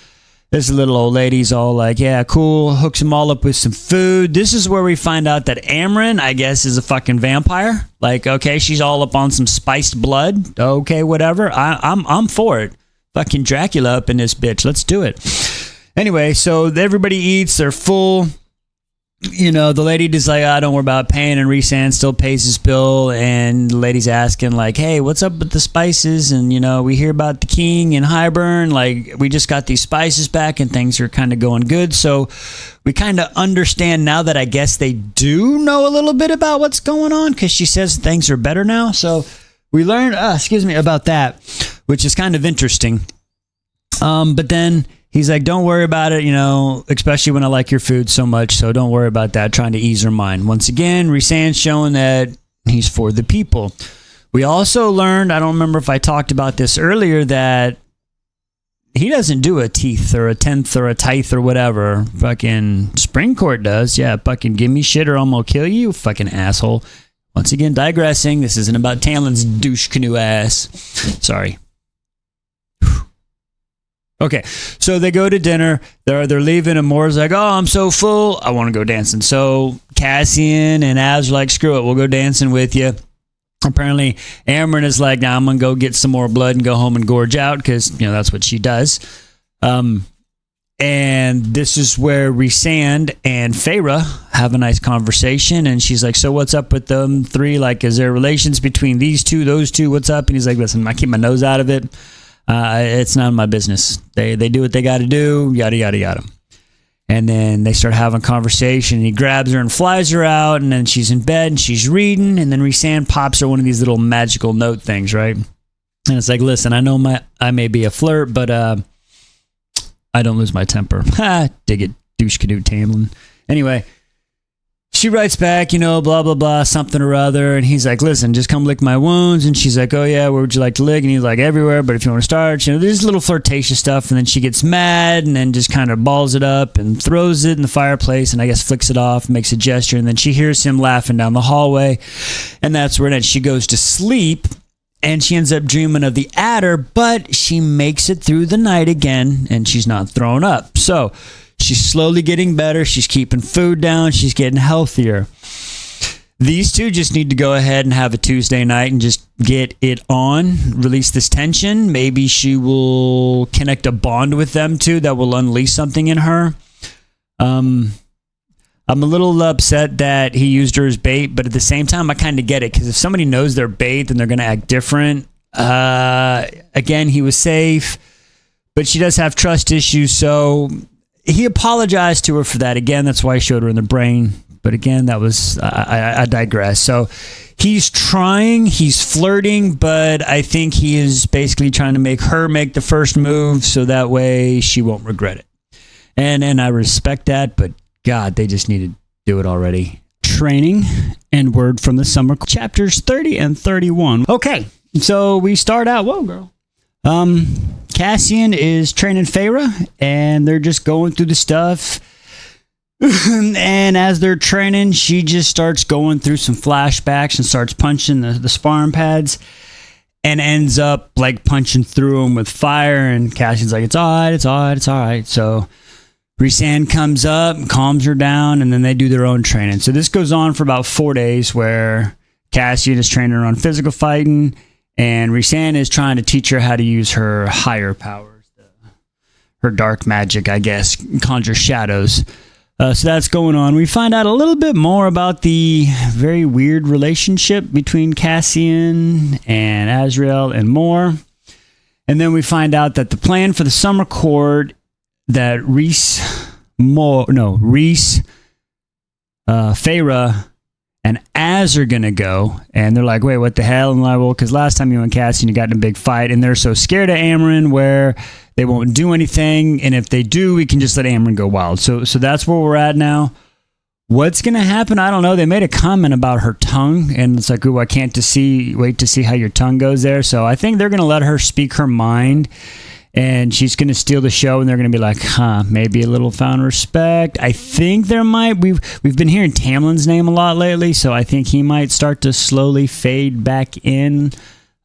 This little old lady's all like, yeah, cool. Hooks them all up with some food. This is where we find out that Amren, I guess, is a fucking vampire. Like, okay, she's all up on some spiced blood. Okay, whatever. I'm for it. Fucking Dracula up in this bitch. Let's do it. Anyway, so everybody eats. They're full. The lady just like, don't worry about paying, and Rhysand still pays his bill, and the lady's asking like, hey, what's up with the spices? And we hear about the king in Highburn, like we just got these spices back and things are kind of going good. So we kind of understand now that I guess they do know a little bit about what's going on, because she says things are better now. So we learned about that, which is kind of interesting. But then he's like, don't worry about it, especially when I like your food so much. So don't worry about that, trying to ease her mind. Once again, Rhysand's showing that he's for the people. We also learned, I don't remember if I talked about this earlier, that he doesn't do a teeth or a tenth or a tithe or whatever. Fucking Spring Court does. Yeah, fucking give me shit or I'm gonna kill you, fucking asshole. Once again, digressing. This isn't about Tamlin's douche canoe ass. Sorry. Okay, so they go to dinner. They're leaving, and Moore's like, oh, I'm so full. I want to go dancing. So Cassian and Az are like, screw it. We'll go dancing with you. Apparently, Amren is like, now I'm going to go get some more blood and go home and gorge out, because, that's what she does. And this is where Rhysand and Feyre have a nice conversation. And she's like, so what's up with them three? Like, is there relations between these two, those two? What's up? And he's like, listen, I keep my nose out of it. It's none of my business. They do what they got to do, yada, yada, yada. And then they start having a conversation. And he grabs her and flies her out. And then she's in bed and she's reading. And then Rhysand pops her one of these little magical note things, right? And it's like, listen, I know I may be a flirt, but I don't lose my temper. Ha, dig it, douche canoe Tamlin. Anyway, she writes back, blah, blah, blah, something or other. And he's like, listen, just come lick my wounds. And she's like, oh, yeah, where would you like to lick? And he's like, everywhere, but if you want to start, there's little flirtatious stuff. And then she gets mad and then just kind of balls it up and throws it in the fireplace and I guess flicks it off, makes a gesture. And then she hears him laughing down the hallway. And that's where it ends. She goes to sleep. And she ends up dreaming of the adder, but she makes it through the night again, and she's not thrown up. So she's slowly getting better. She's keeping food down. She's getting healthier. These two just need to go ahead and have a Tuesday night and just get it on, release this tension. Maybe she will connect a bond with them two that will unleash something in her. I'm a little upset that he used her as bait, but at the same time, I kind of get it because if somebody knows they're bait, then they're going to act different. Again, he was safe, but she does have trust issues, so he apologized to her for that. Again, that's why I showed her in the brain. But again, that was, I digress. So he's trying, he's flirting, but I think he is basically trying to make her make the first move so that way she won't regret it. And I respect that, but God, they just need to do it already. Training and word from the summer, chapters 30 and 31. Okay, so we start out, whoa, girl. Cassian is training Feyre, and they're just going through the stuff. And as they're training, she just starts going through some flashbacks and starts punching the sparring pads and ends up like punching through them with fire. And Cassian's like, it's all right, it's all right, it's all right. So Rhysand comes up, calms her down, and then they do their own training. So this goes on for about 4 days where Cassian is training her on physical fighting, and Rhysand is trying to teach her how to use her higher powers, her dark magic, I guess, conjure shadows. So that's going on. We find out a little bit more about the very weird relationship between Cassian and Azrael and more. And then we find out that the plan for the summer court that Feyre, and Az are going to go. And they're like, wait, what the hell? And I'm like, well, because last time you and Cassian, you got in a big fight. And they're so scared of Amren where they won't do anything. And if they do, we can just let Amren go wild. So that's where we're at now. What's going to happen? I don't know. They made a comment about her tongue. And it's like, ooh, I can't wait to see how your tongue goes there. So I think they're going to let her speak her mind. And she's going to steal the show, and they're going to be like, maybe a little found respect. I think there might. We've been hearing Tamlin's name a lot lately, so I think he might start to slowly fade back in.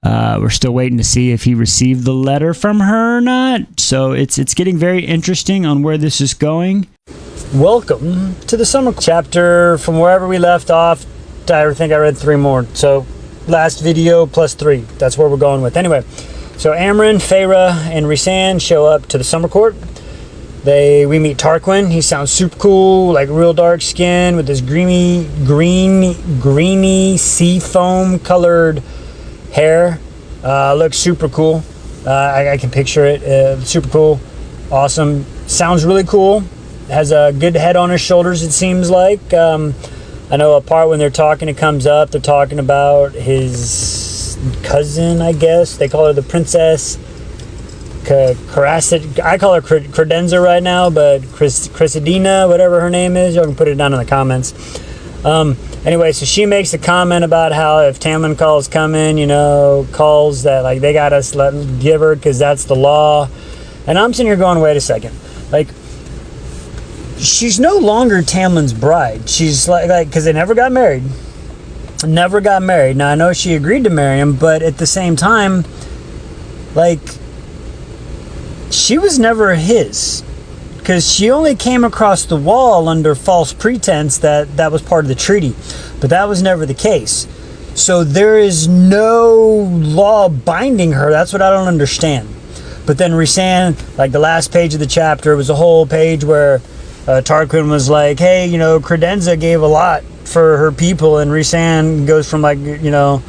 We're still waiting to see if he received the letter from her or not. So it's getting very interesting on where this is going. Welcome to the summer chapter from wherever we left off. I think I read 3 more. So last video plus 3. That's where we're going with. Anyway. So Amren, Feyre, and Rhysand show up to the summer court. We meet Tarquin. He sounds super cool, like real dark skin with this greeny sea foam colored hair. Looks super cool. I can picture it. Super cool. Awesome. Sounds really cool. Has a good head on his shoulders, it seems like. I know a part when they're talking, it comes up. They're talking about his cousin, I guess. They call her the Princess Caracid. I call her Credenza right now, but Chrysidina, whatever her name is, y'all can put it down in the comments. Anyway, so she makes a comment about how if Tamlin calls coming, calls that like they got us give her because that's the law. And I'm sitting here going, wait a second, like she's no longer Tamlin's bride. She's like because they never got married. Now I know she agreed to marry him, but at the same time, like she was never his, because she only came across the wall under false pretense that was part of the treaty, but that was never the case. So there is no law binding her. That's what I don't understand. But then Rhysand, like the last page of the chapter, was a whole page where Tarquin was like, hey, you know, Credenza gave a lot for her people, and Rhysand goes from like, you know,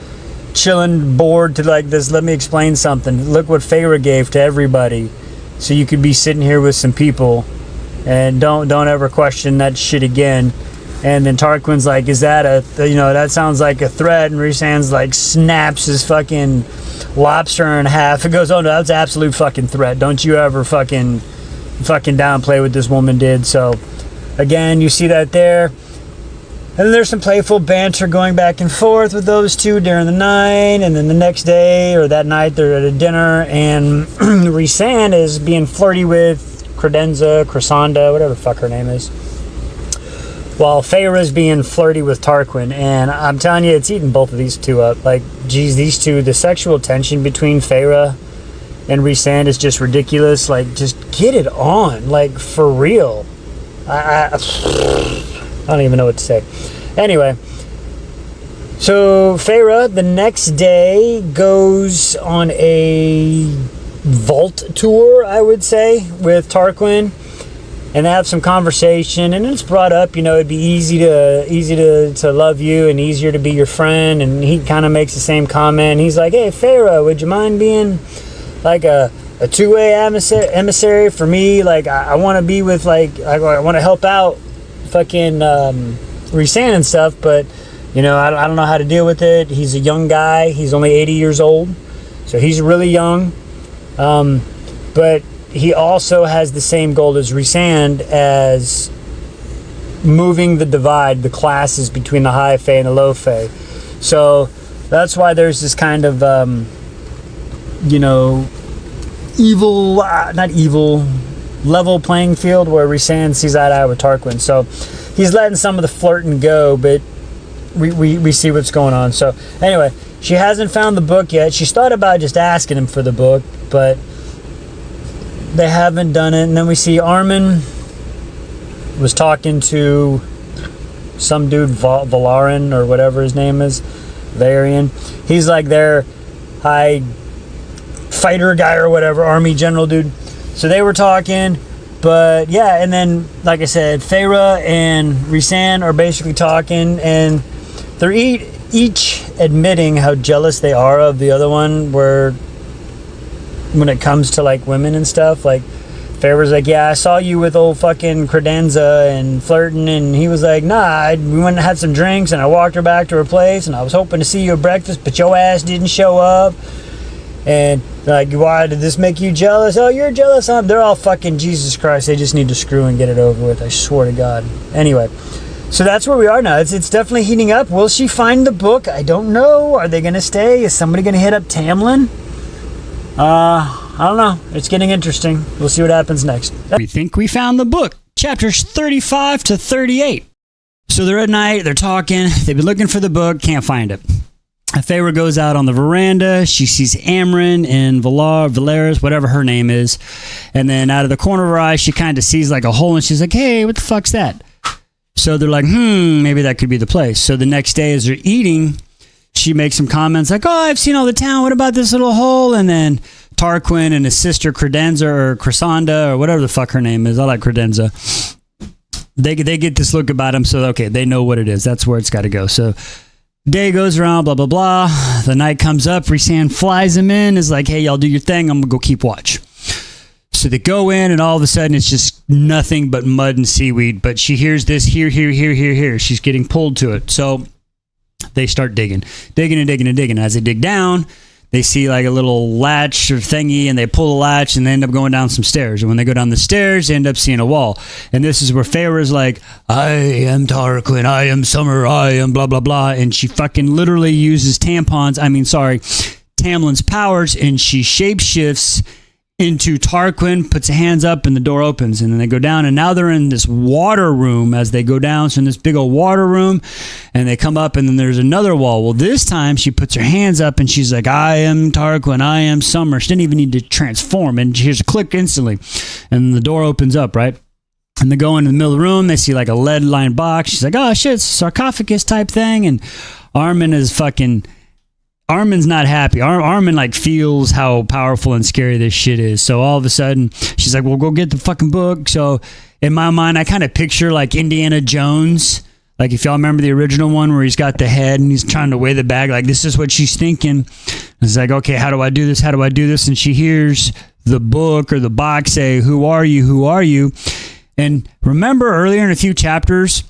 chilling bored to like this, let me explain something. Look what Feyre gave to everybody. So you could be sitting here with some people, and don't ever question that shit again. And then Tarquin's like, is that you know, that sounds like a threat. And Rhysand's like snaps his fucking lobster in half. It goes, oh no, that's an absolute fucking threat. Don't you ever fucking downplay what this woman did. So again, you see that there. And then there's some playful banter going back and forth with those two during the night. And then the next day or that night they're at a dinner, and Rhysand is being flirty with Cresanda, whatever the fuck her name is, while Feyre's being flirty with Tarquin. And I'm telling you, it's eating both of these two up. Like, geez, these two, the sexual tension between Feyre and Rhysand is just ridiculous. Like, just get it on. Like, for real. I don't even know what to say. Anyway, so Feyre the next day goes on a vault tour, I would say, with Tarquin, and they have some conversation, and it's brought up, you know, it'd be easy to love you and easier to be your friend. And he kind of makes the same comment. He's like, hey, Feyre, would you mind being like a two-way emissary for me? Like, I want to be with, like, I want to help out fucking Rhysand and stuff, but, you know, I don't know how to deal with it. He's a young guy. He's only 80 years old, so he's really young. But he also has the same goal as Rhysand, as moving the divide, the classes between the high fae and the low fae. So that's why there's this kind of, you know, level playing field where Rhysand sees eye to eye with Tarquin. So he's letting some of the flirting go, but we see what's going on. So anyway, she hasn't found the book yet. She's thought about just asking him for the book, but they haven't done it. And then we see Armin was talking to some dude, Valarin or whatever his name is, Varian. He's like their high fighter guy or whatever, army general dude. So they were talking, but yeah, and then like I said, Feyre and Rhysand are basically talking, and they're each admitting how jealous they are of the other one, where when it comes to like women and stuff, like Feyre's like, yeah, I saw you with old fucking Credenza and flirting, and he was like, nah, we went and had some drinks, and I walked her back to her place, and I was hoping to see you at breakfast, but your ass didn't show up. And like, why did this make you jealous? Oh, you're jealous. They're all fucking Jesus Christ. They just need to screw and get it over with. I swear to God. Anyway, so that's where we are now. It's definitely heating up. Will she find the book? I don't know. Are they gonna stay? Is somebody gonna hit up Tamlin? I don't know. It's getting interesting. We'll see what happens next. We think we found the book. Chapters 35 to 38. So they're at night. They're talking. They've been looking for the book. Can't find it. Feyre goes out on the veranda. She sees Amren and Valeris, whatever her name is. And then out of the corner of her eye, she kind of sees like a hole, and she's like, hey, what the fuck's that? So they're like, maybe that could be the place. So the next day as they're eating, she makes some comments like, oh, I've seen all the town. What about this little hole? And then Tarquin and his sister Credenza or Cresanda or whatever the fuck her name is. I like Credenza. They get this look about him. So, okay, they know what it is. That's where it's got to go. So day goes around, blah, blah, blah. The night comes up. Rhysand flies him in. Is like, hey, y'all do your thing. I'm going to go keep watch. So they go in, and all of a sudden, it's just nothing but mud and seaweed. But she hears this here. She's getting pulled to it. So they start digging. As they dig down, they see like a little latch or thingy, and they pull the latch, and they end up going down some stairs. And when they go down the stairs, they end up seeing a wall. And this is where Feyre is like, I am Tarquin, I am Summer, I am blah, blah, blah. And she fucking literally uses Tamlin's powers, and she shapeshifts into Tarquin, puts her hands up, and the door opens, and then they go down, and now they're in this water room as they go down. So in this big old water room, and they come up, and then there's another wall. Well, this time she puts her hands up, and she's like, I am Tarquin, I am Summer. She didn't even need to transform, and she hears a click instantly, and the door opens up, right? And they go into the middle of the room, they see like a lead-lined box. She's like, oh shit, it's a sarcophagus type thing, and Armin is fucking Armin's not happy. Armin like feels how powerful and scary this shit is. So all of a sudden, she's like, well, go get the fucking book. So in my mind, I kind of picture like Indiana Jones. Like if y'all remember the original one where he's got the head and he's trying to weigh the bag. Like this is what she's thinking. It's like, okay, how do I do this? How do I do this? And she hears the book or the box say, who are you? Who are you? And remember earlier in a few chapters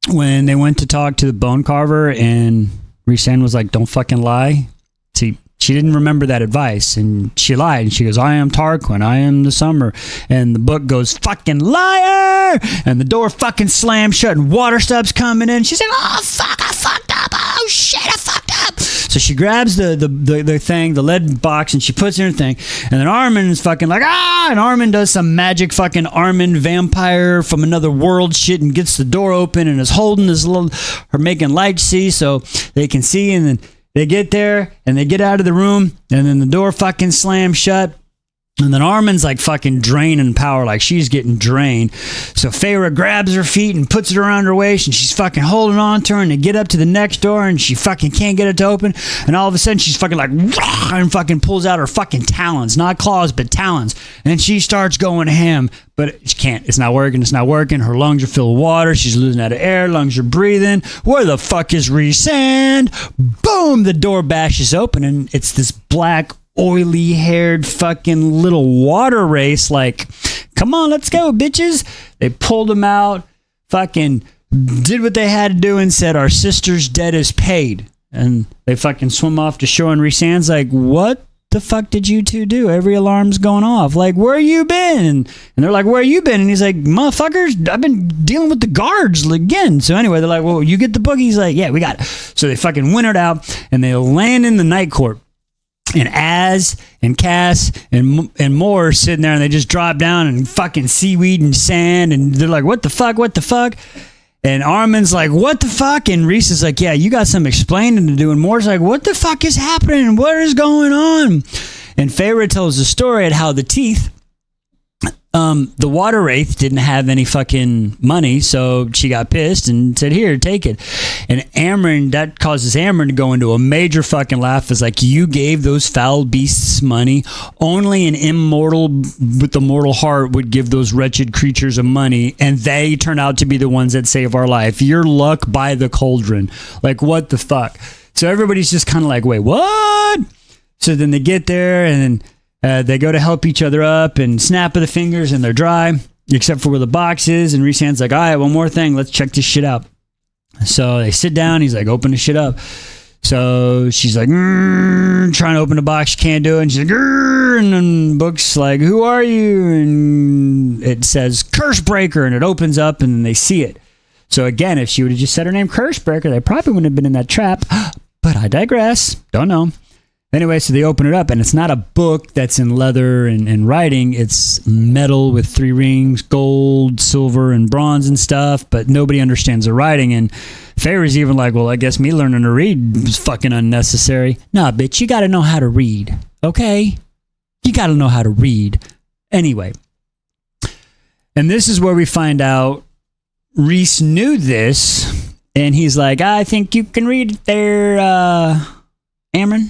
when they went to talk to the bone carver and Rhysand was like, don't fucking lie. See, she didn't remember that advice and she lied. And she goes, I am Tarquin. I am the summer. And the book goes, fucking liar. And the door fucking slams shut and water stops coming in. She's like, oh, fuck, I fucked up. Oh, shit, I fucked up. So she grabs the thing, the lead box, and she puts it in her thing. And then Armin is fucking like, ah! And Armin does some magic fucking Armin vampire from another world shit and gets the door open and is holding this little, her making light see so they can see. And then they get there and they get out of the room and then the door fucking slams shut. And then Armin's like fucking draining power, like she's getting drained. So Feyre grabs her feet and puts it around her waist and she's fucking holding on to her and they get up to the next door and she fucking can't get it to open. And all of a sudden she's fucking like, and fucking pulls out her fucking talons, not claws, but talons. And she starts going ham, but she can't. It's not working. It's not working. Her lungs are filled with water. She's losing out of air. Lungs are breathing. Where the fuck is Rhysand? Boom! The door bashes open and it's this black, oily haired fucking little water race. Like, come on, let's go, bitches. They pulled him out, fucking did what they had to do and said, our sister's debt is paid. And they fucking swim off to shore and Rhysand's like, what the fuck did you two do? Every alarm's going off. Like, where you been? And they're like, where you been? And he's like, motherfuckers, I've been dealing with the guards again. So anyway, they're like, well, you get the book? He's like, yeah, we got it. So they fucking wintered out and they land in the night court. And Az and Cass and more sitting there and they just drop down and fucking seaweed and sand and they're like, what the fuck? What the fuck? And Armin's like, what the fuck? And Rhys is like, yeah, you got some explaining to do. And Moore's like, what the fuck is happening? What is going on? And Feyre tells the story at how the teeth, the water wraith didn't have any fucking money, so she got pissed and said, here, take it. And Amryn, that causes Amryn to go into a major fucking laugh. It's like, you gave those foul beasts money. Only an immortal with a mortal heart would give those wretched creatures money, and they turn out to be the ones that save our life. Your luck by the cauldron. Like, what the fuck? So everybody's just kind of like, wait, what? So then they get there, and then they go to help each other up and snap of the fingers and they're dry, except for where the box is. And Rhysand's like, all right, one more thing. Let's check this shit out. So they sit down. He's like, open the shit up. So she's like, trying to open the box. She can't do it. And she's like, and then the book's like, who are you? And it says Curse Breaker and it opens up and they see it. So again, if she would have just said her name Curse Breaker, they probably wouldn't have been in that trap. But I digress. Don't know. Anyway, so they open it up, and it's not a book that's in leather and writing. It's metal with 3 rings, gold, silver, and bronze and stuff, but nobody understands the writing. And Feyre's even like, well, I guess me learning to read was fucking unnecessary. Nah, bitch, you got to know how to read, okay? You got to know how to read. Anyway, and this is where we find out Rhys knew this, and he's like, I think you can read it there, Amryn.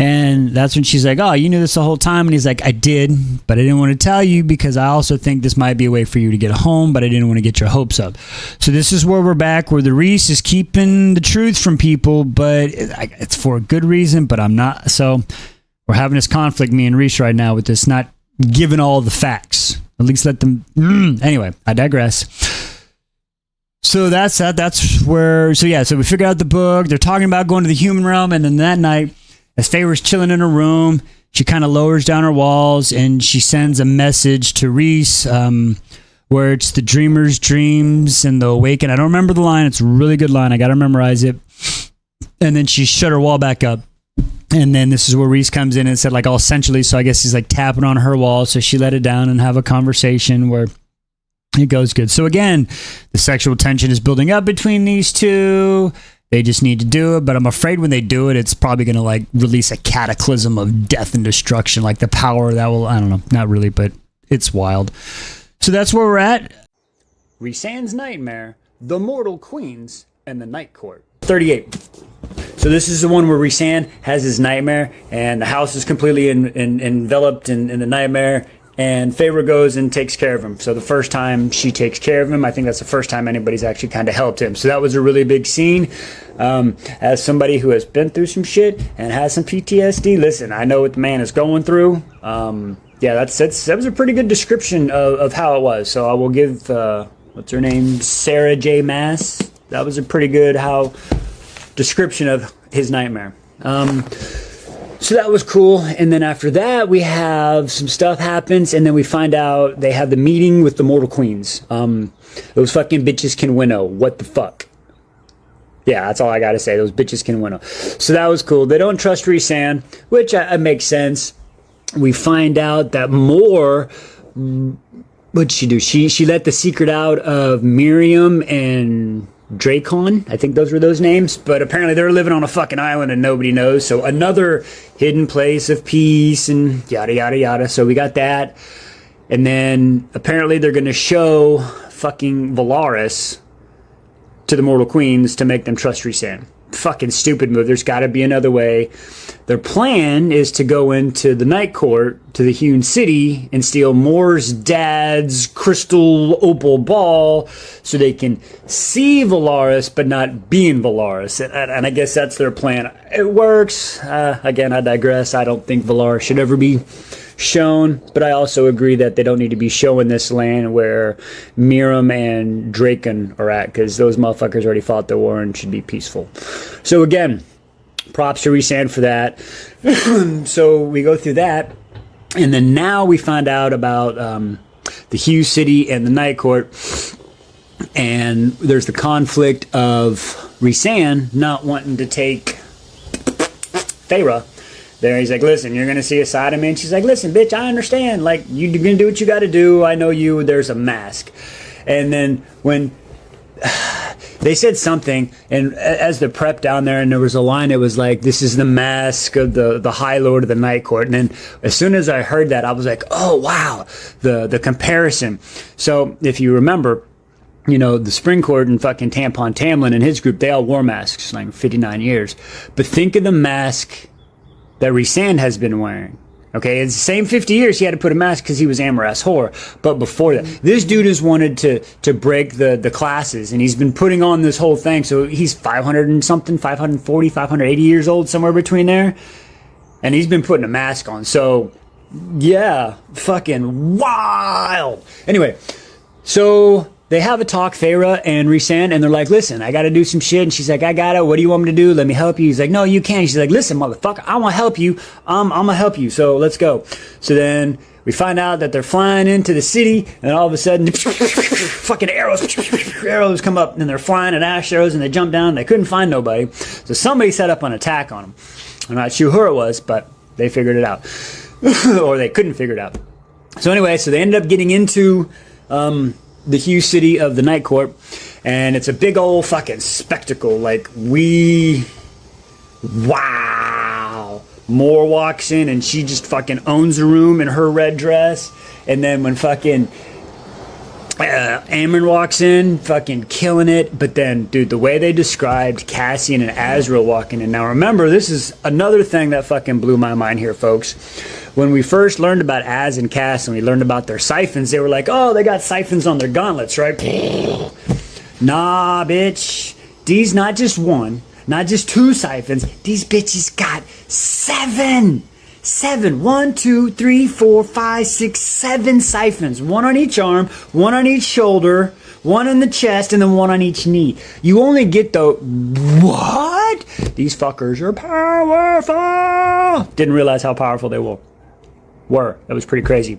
And that's when she's like, oh, you knew this the whole time? And he's like, I did, but I didn't want to tell you because I also think this might be a way for you to get home, but I didn't want to get your hopes up. So this is where we're back, where the Rhys is keeping the truth from people, but it's for a good reason, but I'm not. So we're having this conflict, me and Rhys right now, with this not giving all the facts. At least let them... Anyway, I digress. So that's where... So yeah, so we figure out the book. They're talking about going to the human realm, and then that night... As Feyre's chilling in her room, she kind of lowers down her walls and she sends a message to Rhys where it's the dreamer's dreams and the awaken. I don't remember the line. It's a really good line. I got to memorize it. And then she shut her wall back up. And then this is where Rhys comes in and said, like, all essentially, so I guess he's like tapping on her wall. So she let it down and have a conversation where it goes good. So again, the sexual tension is building up between these two. They just need to do it, but I'm afraid when they do it, it's probably going to like release a cataclysm of death and destruction, like the power that will, I don't know, not really, but it's wild. So that's where we're at. Rhysand's Nightmare, The Mortal Queens, and the Night Court. 38. So this is the one where Rhysand has his nightmare, and the house is completely enveloped in the nightmare, and Feyre goes and takes care of him. So the first time she takes care of him, I think that's the first time anybody's actually kind of helped him. So that was a really big scene. As somebody who has been through some shit and has some PTSD, listen, I know what the man is going through. Yeah, that was a pretty good description of how it was. So I will give, what's her name? Sarah J. Maas. That was a pretty good description of his nightmare. So that was cool. And then after that, we have some stuff happens, and then we find out they have the meeting with the Mortal Queens. Those fucking bitches can winnow. What the fuck? Yeah, that's all I gotta say. Those bitches can winnow. So that was cool. They don't trust Rhysand, which makes sense. We find out that what'd she do? She let the secret out of Miriam and Dracon. I think those were those names, but apparently they're living on a fucking island and nobody knows. So another hidden place of peace and yada yada yada. So we got that, and then apparently they're gonna show fucking Valaris to the Mortal Queens to make them trust Rhysand. Fucking stupid move. There's got to be another way. Their plan is to go into the Night Court to the Hewn City and steal Mor's dad's crystal opal ball so they can see Valaris but not be in Valaris. And I guess that's their plan. It works. Again, I digress. I don't think Valaris should ever be shown, but I also agree that they don't need to be showing this land where Miriam and Dracon are at, because those motherfuckers already fought the war and should be peaceful. So again, props to Rhysand for that. So we go through that, and then now we find out about the Hewn City and the Night Court, and there's the conflict of Rhysand not wanting to take Feyre there. He's like, listen, you're gonna see a side of me, and she's like, listen, bitch, I understand, like, you're gonna do what you gotta do, I know you, there's a mask. And then when they said something, and as the prep down there, and there was a line, it was like, this is the mask of the High Lord of the Night Court. And then as soon as I heard that, I was like, oh wow, the comparison. So if you remember, you know, the Spring Court and fucking Tampon Tamlin and his group, they all wore masks like 59 years. But think of the mask that Rhysand has been wearing. Okay, it's the same 50 years he had to put a mask because he was Amorous whore. But before that, this dude has wanted to break the classes, and he's been putting on this whole thing. So he's 500 and something, 540, 580 years old, somewhere between there. And he's been putting a mask on. So yeah, fucking wild. Anyway, so they have a talk, Feyre and Rhysand, and they're like, listen, I got to do some shit. And she's like, I got it. What do you want me to do? Let me help you. He's like, no, you can't. She's like, listen, motherfucker, I want to help you. I'm going to help you. So let's go. So then we find out that they're flying into the city, and all of a sudden, fucking arrows come up, and they're flying at ash arrows, and they jump down, and they couldn't find nobody. So somebody set up an attack on them. I'm not sure who it was, but they figured it out. Or they couldn't figure it out. So anyway, so they ended up getting into the Hewn City of the Night Court, and it's a big old fucking spectacle. Like, wow. Mor walks in, and she just fucking owns the room in her red dress. And then when fucking Amon walks in, fucking killing it. But then, dude, the way they described Cassian and Azrael walking in. Now, remember, this is another thing that fucking blew my mind here, folks. When we first learned about Az and Cass, and we learned about their siphons, they were like, oh, they got siphons on their gauntlets, right? Nah, bitch. These not just one, not just two siphons. These bitches got 7. 1, 2, 3, 4, 5, 6, 7 siphons. One on each arm, one on each shoulder, one in the chest, and then one on each knee. You only get the... What? These fuckers are powerful. Didn't realize how powerful they were. That was pretty crazy.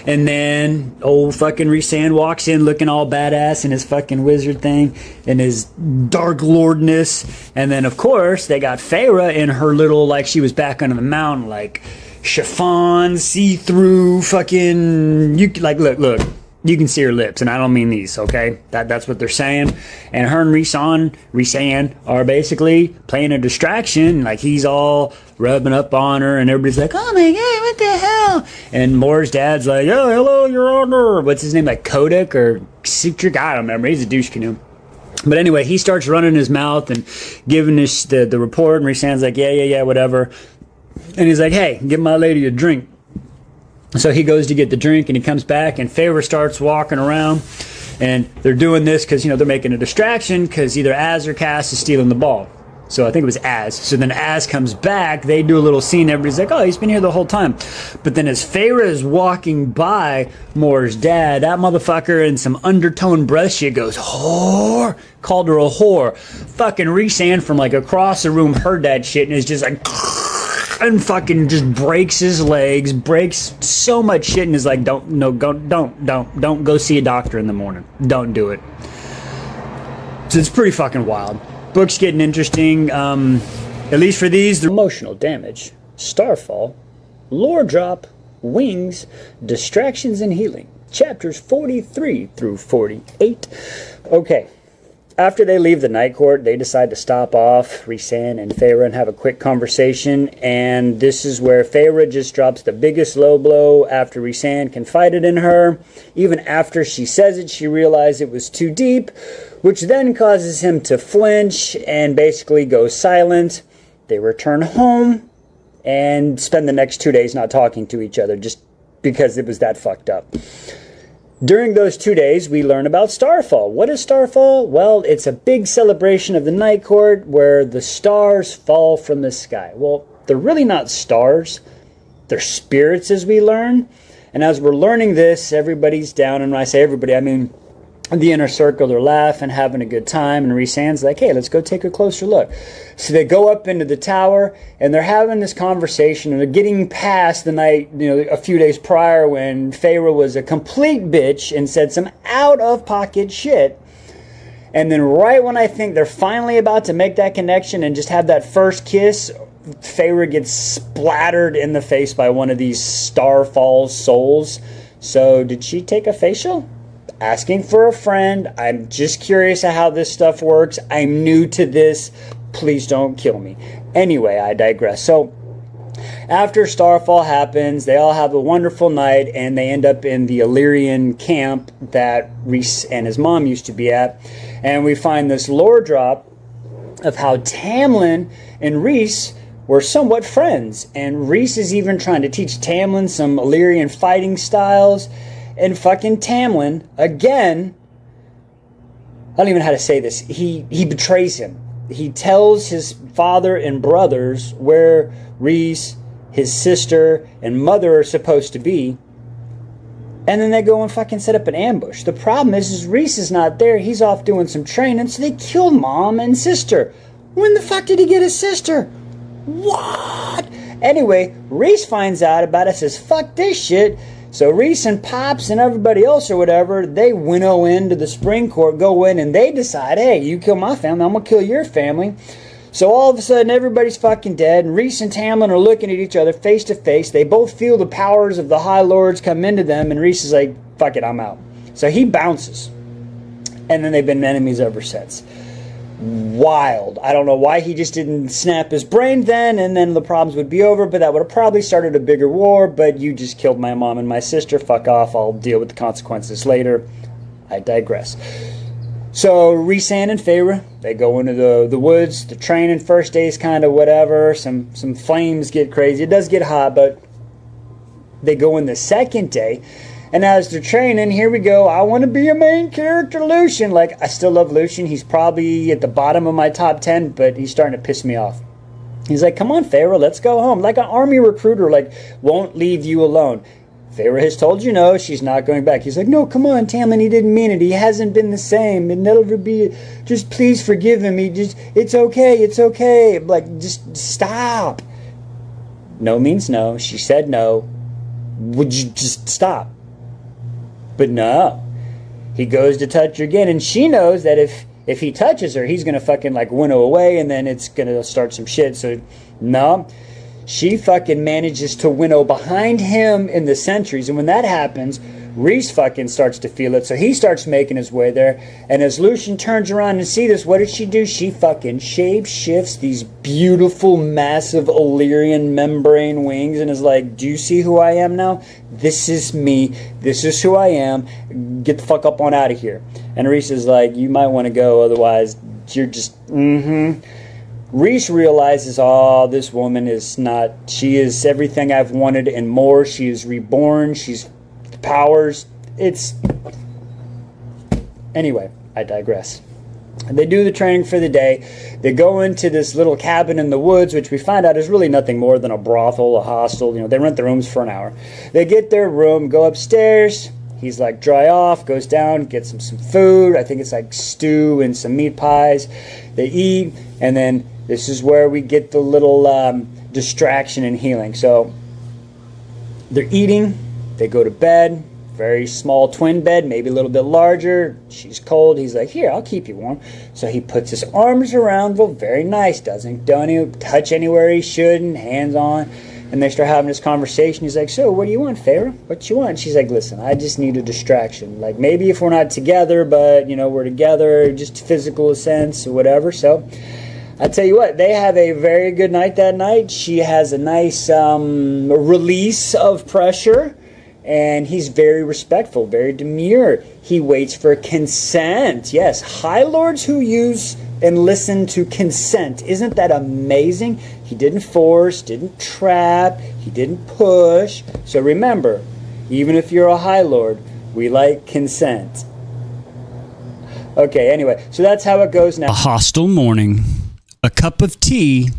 And then old fucking Rhysand walks in looking all badass in his fucking wizard thing and his dark lordness. And then, of course, they got Feyre in her little, like she was back under the mountain, like chiffon, see-through, fucking... You like, look. You can see her lips, and I don't mean these, okay? That's what they're saying. And her and Rhysand are basically playing a distraction. Like, he's all rubbing up on her, and everybody's like, oh my god, what the hell? And Mor's dad's like, oh, hello, your honor. What's his name? Like Kodak or Citric? I don't remember. He's a douche canoe. But anyway, he starts running his mouth and giving us the report, and Rhysand's like, yeah, whatever. And he's like, hey, give my lady a drink. So he goes to get the drink, and he comes back, and Feyre starts walking around, and they're doing this because, they're making a distraction because either Az or Cass is stealing the ball. So I think it was Az. So then Az comes back, they do a little scene, everybody's like, oh, he's been here the whole time. But then as Feyre is walking by Mor's dad, that motherfucker in some undertone breath shit goes, whore, called her a whore. Fucking Rhysand from like across the room heard that shit and is just like, and fucking just breaks his legs, breaks so much shit, and is like, don't go see a doctor in the morning. Don't do it. So it's pretty fucking wild. Book's getting interesting, at least for these. The emotional damage, starfall, lore drop, wings, distractions and healing. Chapters 43 through 48. Okay, after they leave the Night Court, they decide to stop off, Rhysand and Feyre, and have a quick conversation. And this is where Feyre just drops the biggest low blow after Rhysand confided in her. Even after she says it, she realized it was too deep, which then causes him to flinch and basically go silent. They return home and spend the next 2 days not talking to each other just because it was that fucked up. During those 2 days, we learn about Starfall. What is Starfall? Well, it's a big celebration of the Night Court where the stars fall from the sky. Well, they're really not stars. They're spirits, as we learn. And as we're learning this, everybody's down. And when I say everybody, I mean the inner circle. They're laughing, having a good time. And Rhysand's like, hey, let's go take a closer look. So they go up into the tower, and they're having this conversation, and they're getting past the night, a few days prior when Feyre was a complete bitch and said some out-of-pocket shit. And then right when I think they're finally about to make that connection and just have that first kiss, Feyre gets splattered in the face by one of these Starfall souls. So did she take a facial? Asking for a friend. I'm just curious how this stuff works. I'm new to this. Please don't kill me. Anyway, I digress. So after Starfall happens, they all have a wonderful night, and they end up in the Illyrian camp that Rhys and his mom used to be at. And we find this lore drop of how Tamlin and Rhys were somewhat friends. And Rhys is even trying to teach Tamlin some Illyrian fighting styles. And fucking Tamlin, again, I don't even know how to say this. He betrays him. He tells his father and brothers where Rhys, his sister, and mother are supposed to be. And then they go and fucking set up an ambush. The problem is Rhys is not there. He's off doing some training, so they kill mom and sister. When the fuck did he get his sister? What? Anyway, Rhys finds out about it, says, fuck this shit. So Rhys and Pops and everybody else or whatever, they winnow into the Spring Court, go in, and they decide, hey, you kill my family, I'm going to kill your family. So all of a sudden, everybody's fucking dead, and Rhys and Tamlin are looking at each other face to face. They both feel the powers of the High Lords come into them, and Rhys is like, fuck it, I'm out. So he bounces. And then they've been enemies ever since. Wild. I don't know why he just didn't snap his brain then, and then the problems would be over, but that would have probably started a bigger war. But you just killed my mom and my sister. Fuck off. I'll deal with the consequences later. I digress. So Rhysand and Feyre, they go into the woods. The training first day is kind of whatever. Some flames get crazy. It does get hot, but they go in the second day. And as they're training, here we go. I want to be a main character, Lucian. Like, I still love Lucian. He's probably at the bottom of my top 10, but he's starting to piss me off. He's like, come on, Feyre, let's go home. Like an army recruiter, like, won't leave you alone. Feyre has told you no, she's not going back. He's like, no, come on, Tamlin, he didn't mean it. He hasn't been the same. It'll never be. Just please forgive him. It's okay, it's okay. Like, just stop. No means no. She said no. Would you just stop? But no, he goes to touch her again, and she knows that if he touches her, he's going to fucking like winnow away, and then it's going to start some shit. So no, she fucking manages to winnow behind him in the sentries, and when that happens, Rhys fucking starts to feel it, so he starts making his way there. And as Lucian turns around and sees this, what does she do? She fucking shape shifts these beautiful, massive Illyrian membrane wings and is like, do you see who I am now? This is me. This is who I am. Get the fuck up on out of here. And Rhys is like, you might want to go, otherwise you're just, Rhys realizes, oh, this woman is not, she is everything I've wanted and more. She is reborn. She's powers. It's, anyway, I digress. They do the training for the day. They go into this little cabin in the woods, which we find out is really nothing more than a brothel, a hostel. You know, they rent the rooms for an hour. They get their room, go upstairs. He's like dry off, goes down, gets them some food. I think it's like stew and some meat pies. They eat, and then this is where we get the little distraction and healing. So they're eating, they go to bed, very small twin bed, maybe a little bit larger. She's cold. He's like, here, I'll keep you warm. So he puts his arms around, well, very nice, don't touch anywhere he shouldn't, hands on. And they start having this conversation. He's like, so what do you want, Feyre? What you want? She's like, listen, I just need a distraction. Like, maybe if we're not together, but, you know, we're together, just physical sense or whatever. So I tell you what, they have a very good night that night. She has a nice release of pressure. And he's very respectful, very demure. He waits for consent. Yes, High Lords who use and listen to consent. Isn't that amazing? He didn't force, didn't trap, he didn't push. So remember, even if you're a High Lord, we like consent. Okay, anyway, so that's how it goes now. A hostile morning, a cup of tea,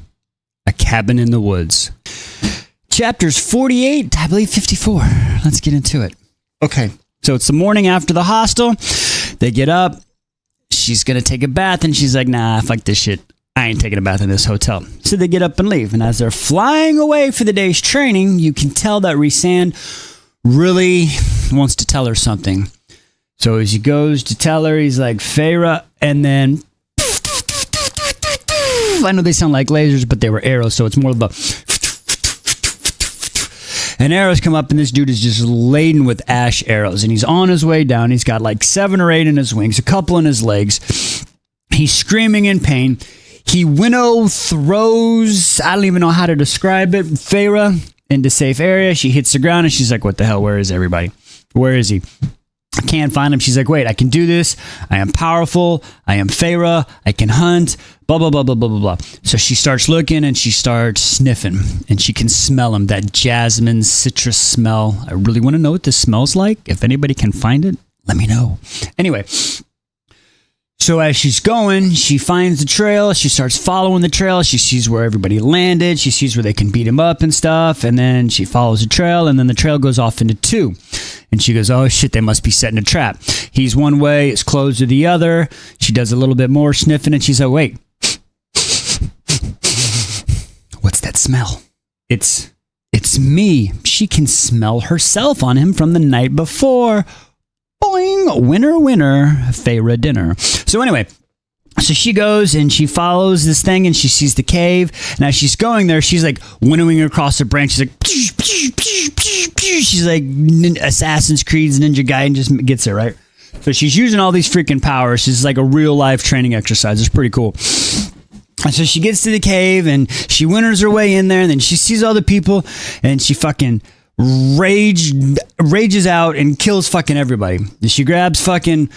a cabin in the woods. Chapters 48, I believe 54. Let's get into it. Okay, so it's the morning after the hostel. They get up. She's going to take a bath, and she's like, nah, fuck this shit. I ain't taking a bath in this hotel. So they get up and leave. And as they're flying away for the day's training, you can tell that Rhysand really wants to tell her something. So as he goes to tell her, he's like, Feyre, and then I know they sound like lasers, but they were arrows, so it's more of a and arrows come up, and this dude is just laden with ash arrows, and he's on his way down. He's got like 7 or 8 in his wings, a couple in his legs. He's screaming in pain. He winnow throws, I don't even know how to describe it, Feyre into safe area. She hits the ground, and she's like, what the hell, where is everybody? Where is he? I can't find him. She's like, wait, I can do this. I am powerful. I am Feyre. I can hunt. Blah, blah, blah, blah, blah, blah, blah. So she starts looking and she starts sniffing and she can smell him, that jasmine citrus smell. I really want to know what this smells like. If anybody can find it, let me know. Anyway, so as she's going, she finds the trail. She starts following the trail. She sees where everybody landed. She sees where they can beat him up and stuff. And then she follows the trail, and then the trail goes off into 2. And she goes, oh shit, they must be setting a trap. He's one way, it's closed to the other. She does a little bit more sniffing, and she's like, wait. What's that smell? It's me. She can smell herself on him from the night before. Boing! Winner, winner, Feyre dinner. So anyway, so she goes and she follows this thing and she sees the cave. And as she's going there, she's like winnowing across the branch. She's like, psh, psh, psh, psh, psh. She's like Assassin's Creed's Ninja Gaiden just gets it, right? So she's using all these freaking powers. She's like a real life training exercise. It's pretty cool. And so she gets to the cave and she winnows her way in there, and then she sees all the people and she fucking rages out and kills fucking everybody. She grabs fucking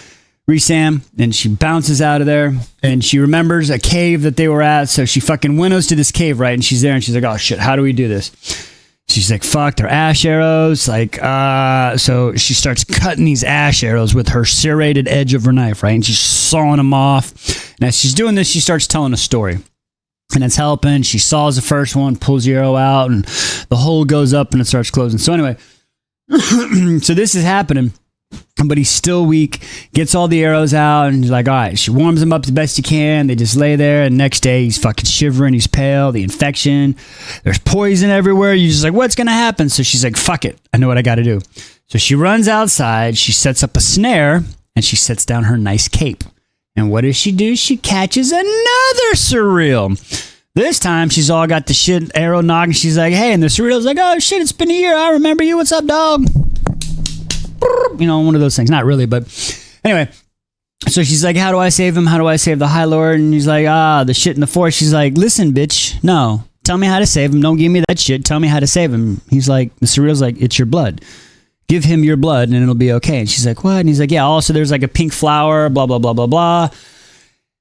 Rhysand and she bounces out of there, and she remembers a cave that they were at, so she fucking winnows to this cave, right? And she's there and she's like, oh shit, how do we do this? She's like, fuck, they're ash arrows. Like, so she starts cutting these ash arrows with her serrated edge of her knife, right? And she's sawing them off. And as she's doing this, she starts telling a story. And it's helping. She saws the first one, pulls the arrow out, and the hole goes up and it starts closing. So anyway, so this is happening. But he's still weak, gets all the arrows out, and he's like, all right. She warms him up the best he can. They just lay there, and next day he's fucking shivering, he's pale, the infection, there's poison everywhere. You're just like, what's gonna happen? So she's like, fuck it, I know what I gotta do. So she runs outside, she sets up a snare, and she sets down her nice cape. And what does she do? She catches another surreal. This time she's all got the shit arrow noggin. She's like, hey, and the surreal's like, oh shit, it's been a year, I remember you, what's up, dog? one of those things. Not really, but anyway. So she's like, how do I save him? How do I save the High Lord? And he's like, the shit in the forest. She's like, listen, bitch, no. Tell me how to save him. Don't give me that shit. Tell me how to save him. He's like, the surreal's like, it's your blood. Give him your blood and it'll be okay. And she's like, what? And he's like, yeah, also there's like a pink flower, blah, blah, blah, blah, blah.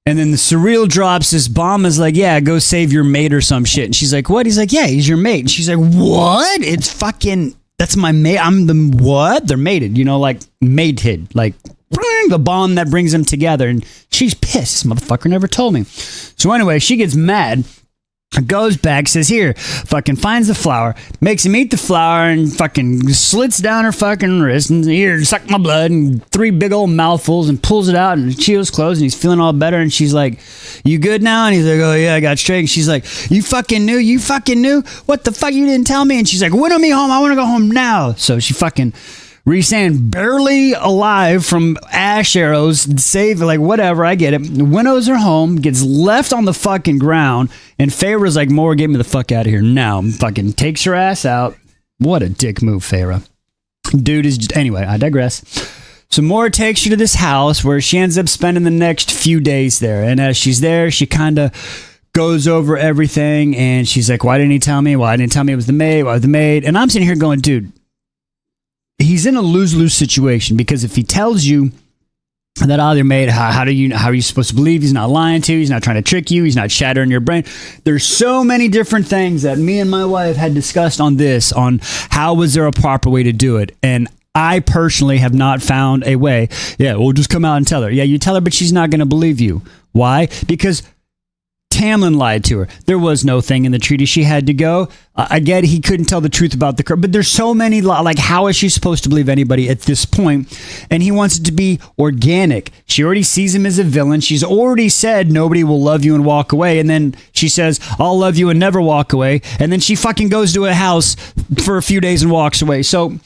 And then the surreal drops this bomb is like, yeah, go save your mate or some shit. And she's like, what? He's like, yeah, he's your mate. And she's like, what? It's fucking, that's my mate. I'm the what? They're mated, like mated, like the bond that brings them together. And she's pissed. This motherfucker never told me. So anyway, she gets mad, goes back, says, here, fucking finds the flower, makes him eat the flower and fucking slits down her fucking wrist and here, suck my blood, and 3 big old mouthfuls and pulls it out and Chio's closed and he's feeling all better. And she's like, you good now? And he's like, oh yeah, I got straight. And she's like, you fucking knew? What the fuck? You didn't tell me? And she's like, winnow me home. I want to go home now. So she fucking Rhysand, barely alive from ash arrows, save, like, whatever, I get it. Winnows her home, gets left on the fucking ground, and Feyre's like, Mora, get me the fuck out of here now. Fucking takes her ass out. What a dick move, Feyre. Dude is just, anyway, I digress. So Mora takes her to this house where she ends up spending the next few days there. And as she's there, she kind of goes over everything, and she's like, why didn't he tell me? Why didn't he tell me it was the maid? Why was the maid? And I'm sitting here going, dude, he's in a lose-lose situation, because if he tells you that either made, how are you supposed to believe? He's not lying to you. He's not trying to trick you. He's not shattering your brain. There's so many different things that me and my wife had discussed on how was there a proper way to do it. And I personally have not found a way. Yeah, we'll just come out and tell her. Yeah, you tell her, but she's not going to believe you. Why? Because Tamlin lied to her. There was no thing in the treaty. She had to go. I get he couldn't tell the truth about the curse, but there's so many, like, how is she supposed to believe anybody at this point? And he wants it to be organic. She already sees him as a villain. She's already said nobody will love you and walk away. And then she says, I'll love you and never walk away. And then she fucking goes to a house for a few days and walks away. So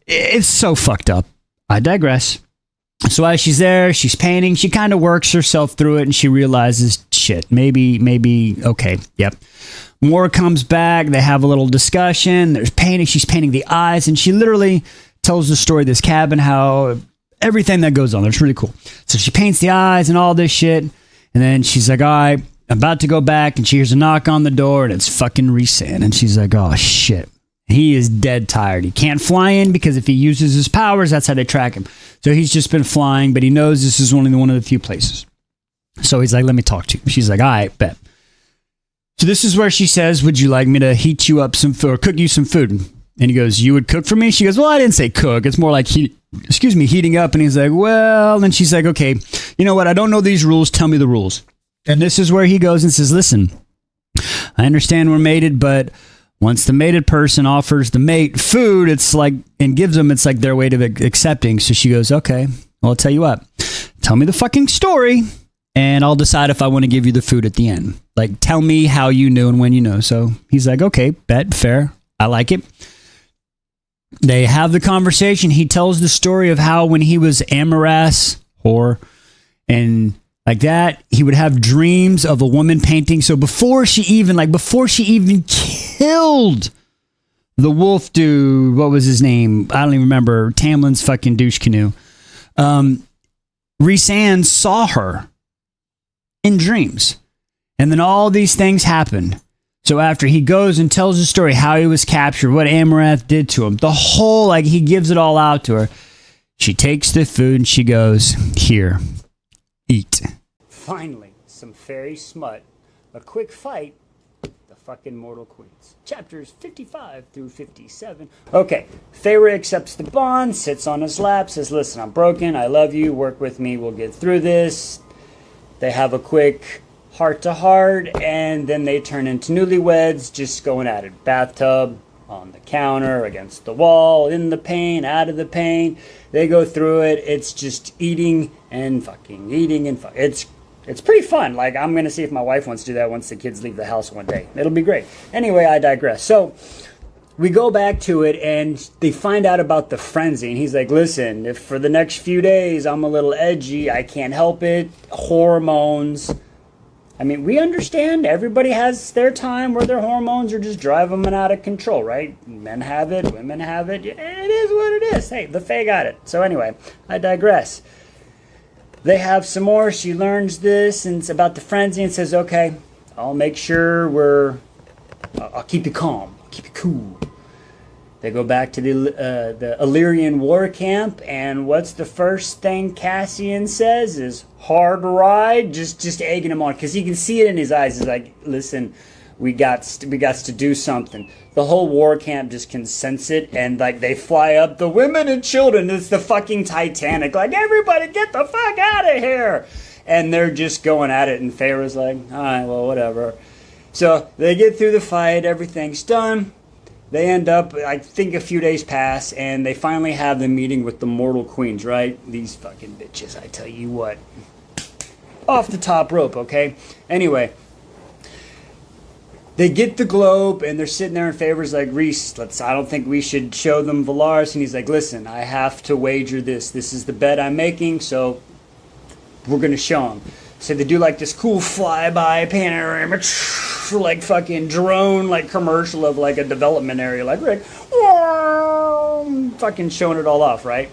it's so fucked up. I digress. So as she's there, she's painting. She kind of works herself through it, and she realizes, shit, maybe, okay, yep. Mora comes back. They have a little discussion. There's painting. She's painting the eyes, and she literally tells the story of this cabin, how everything that goes on. It's really cool. So she paints the eyes and all this shit, and then she's like, all right, I'm about to go back, and she hears a knock on the door, and it's fucking Rhysand, and she's like, oh, shit. He is dead tired. He can't fly in because if he uses his powers, that's how they track him. So he's just been flying, but he knows this is only one of the few places. So he's like, let me talk to you. She's like, all right, bet. So this is where she says, would you like me to heat you up some food or cook you some food? And he goes, you would cook for me? She goes, well, I didn't say cook. It's more like heating up. And he's like, well, and she's like, okay, you know what? I don't know these rules. Tell me the rules. And this is where he goes and says, listen, I understand we're mated, but once the mated person offers the mate food, it's like, and gives them, it's like their way of accepting. So she goes, okay, well, I'll tell you what, tell me the fucking story and I'll decide if I want to give you the food at the end. Like, tell me how you knew and when you know. So he's like, okay, bet, fair. I like it. They have the conversation. He tells the story of how when he was Amaras, whore, and like that, he would have dreams of a woman painting. So before she even killed the wolf dude, what was his name? I don't even remember. Tamlin's fucking douche canoe. Rhysand saw her in dreams. And then all these things happened. So after he goes and tells the story, how he was captured, what Amarath did to him, the whole, like, he gives it all out to her. She takes the food and she goes, here, eat. Finally, some fairy smut. A quick fight. The fucking mortal queens. Chapters 55 through 57. Okay, Feyre accepts the bond, sits on his lap, says, listen, I'm broken, I love you, work with me, we'll get through this. They have a quick heart-to-heart, and then they turn into newlyweds, just going at it. Bathtub, on the counter, against the wall, in the pain, out of the pain. They go through it. It's just eating and fucking, eating and fucking. It's pretty fun. Like, I'm going to see if my wife wants to do that once the kids leave the house one day. It'll be great. Anyway, I digress. So we go back to it, and they find out about the frenzy. And he's like, listen, if for the next few days I'm a little edgy, I can't help it. Hormones. I mean, we understand everybody has their time where their hormones are just driving them out of control, right? Men have it, women have it. It is what it is. Hey, the Fae got it. So anyway, I digress. They have some more. She learns this, and it's about the frenzy, and says, okay, I'll make sure I'll keep you calm, keep you cool. They go back to the Illyrian war camp, and what's the first thing Cassian says is, hard ride, just egging him on, because he can see it in his eyes. He's like, listen, we got to do something. The whole war camp just can sense it, and like they fly up, the women and children, it's the fucking Titanic, like, everybody get the fuck out of here, and they're just going at it, and Feyre's like, alright, well, whatever. So they get through the fight, everything's done. They end up, I think a few days pass, and they finally have the meeting with the mortal queens, right? These fucking bitches, I tell you what. Off the top rope, okay? Anyway, they get the globe, and they're sitting there, and Feyre's like, Rhys, I don't think we should show them Valaris. And he's like, listen, I have to wager this. This is the bet I'm making, so we're going to show them. So they do like this cool flyby panoramic, like fucking drone, like commercial of like a development area, like fucking showing it all off, right?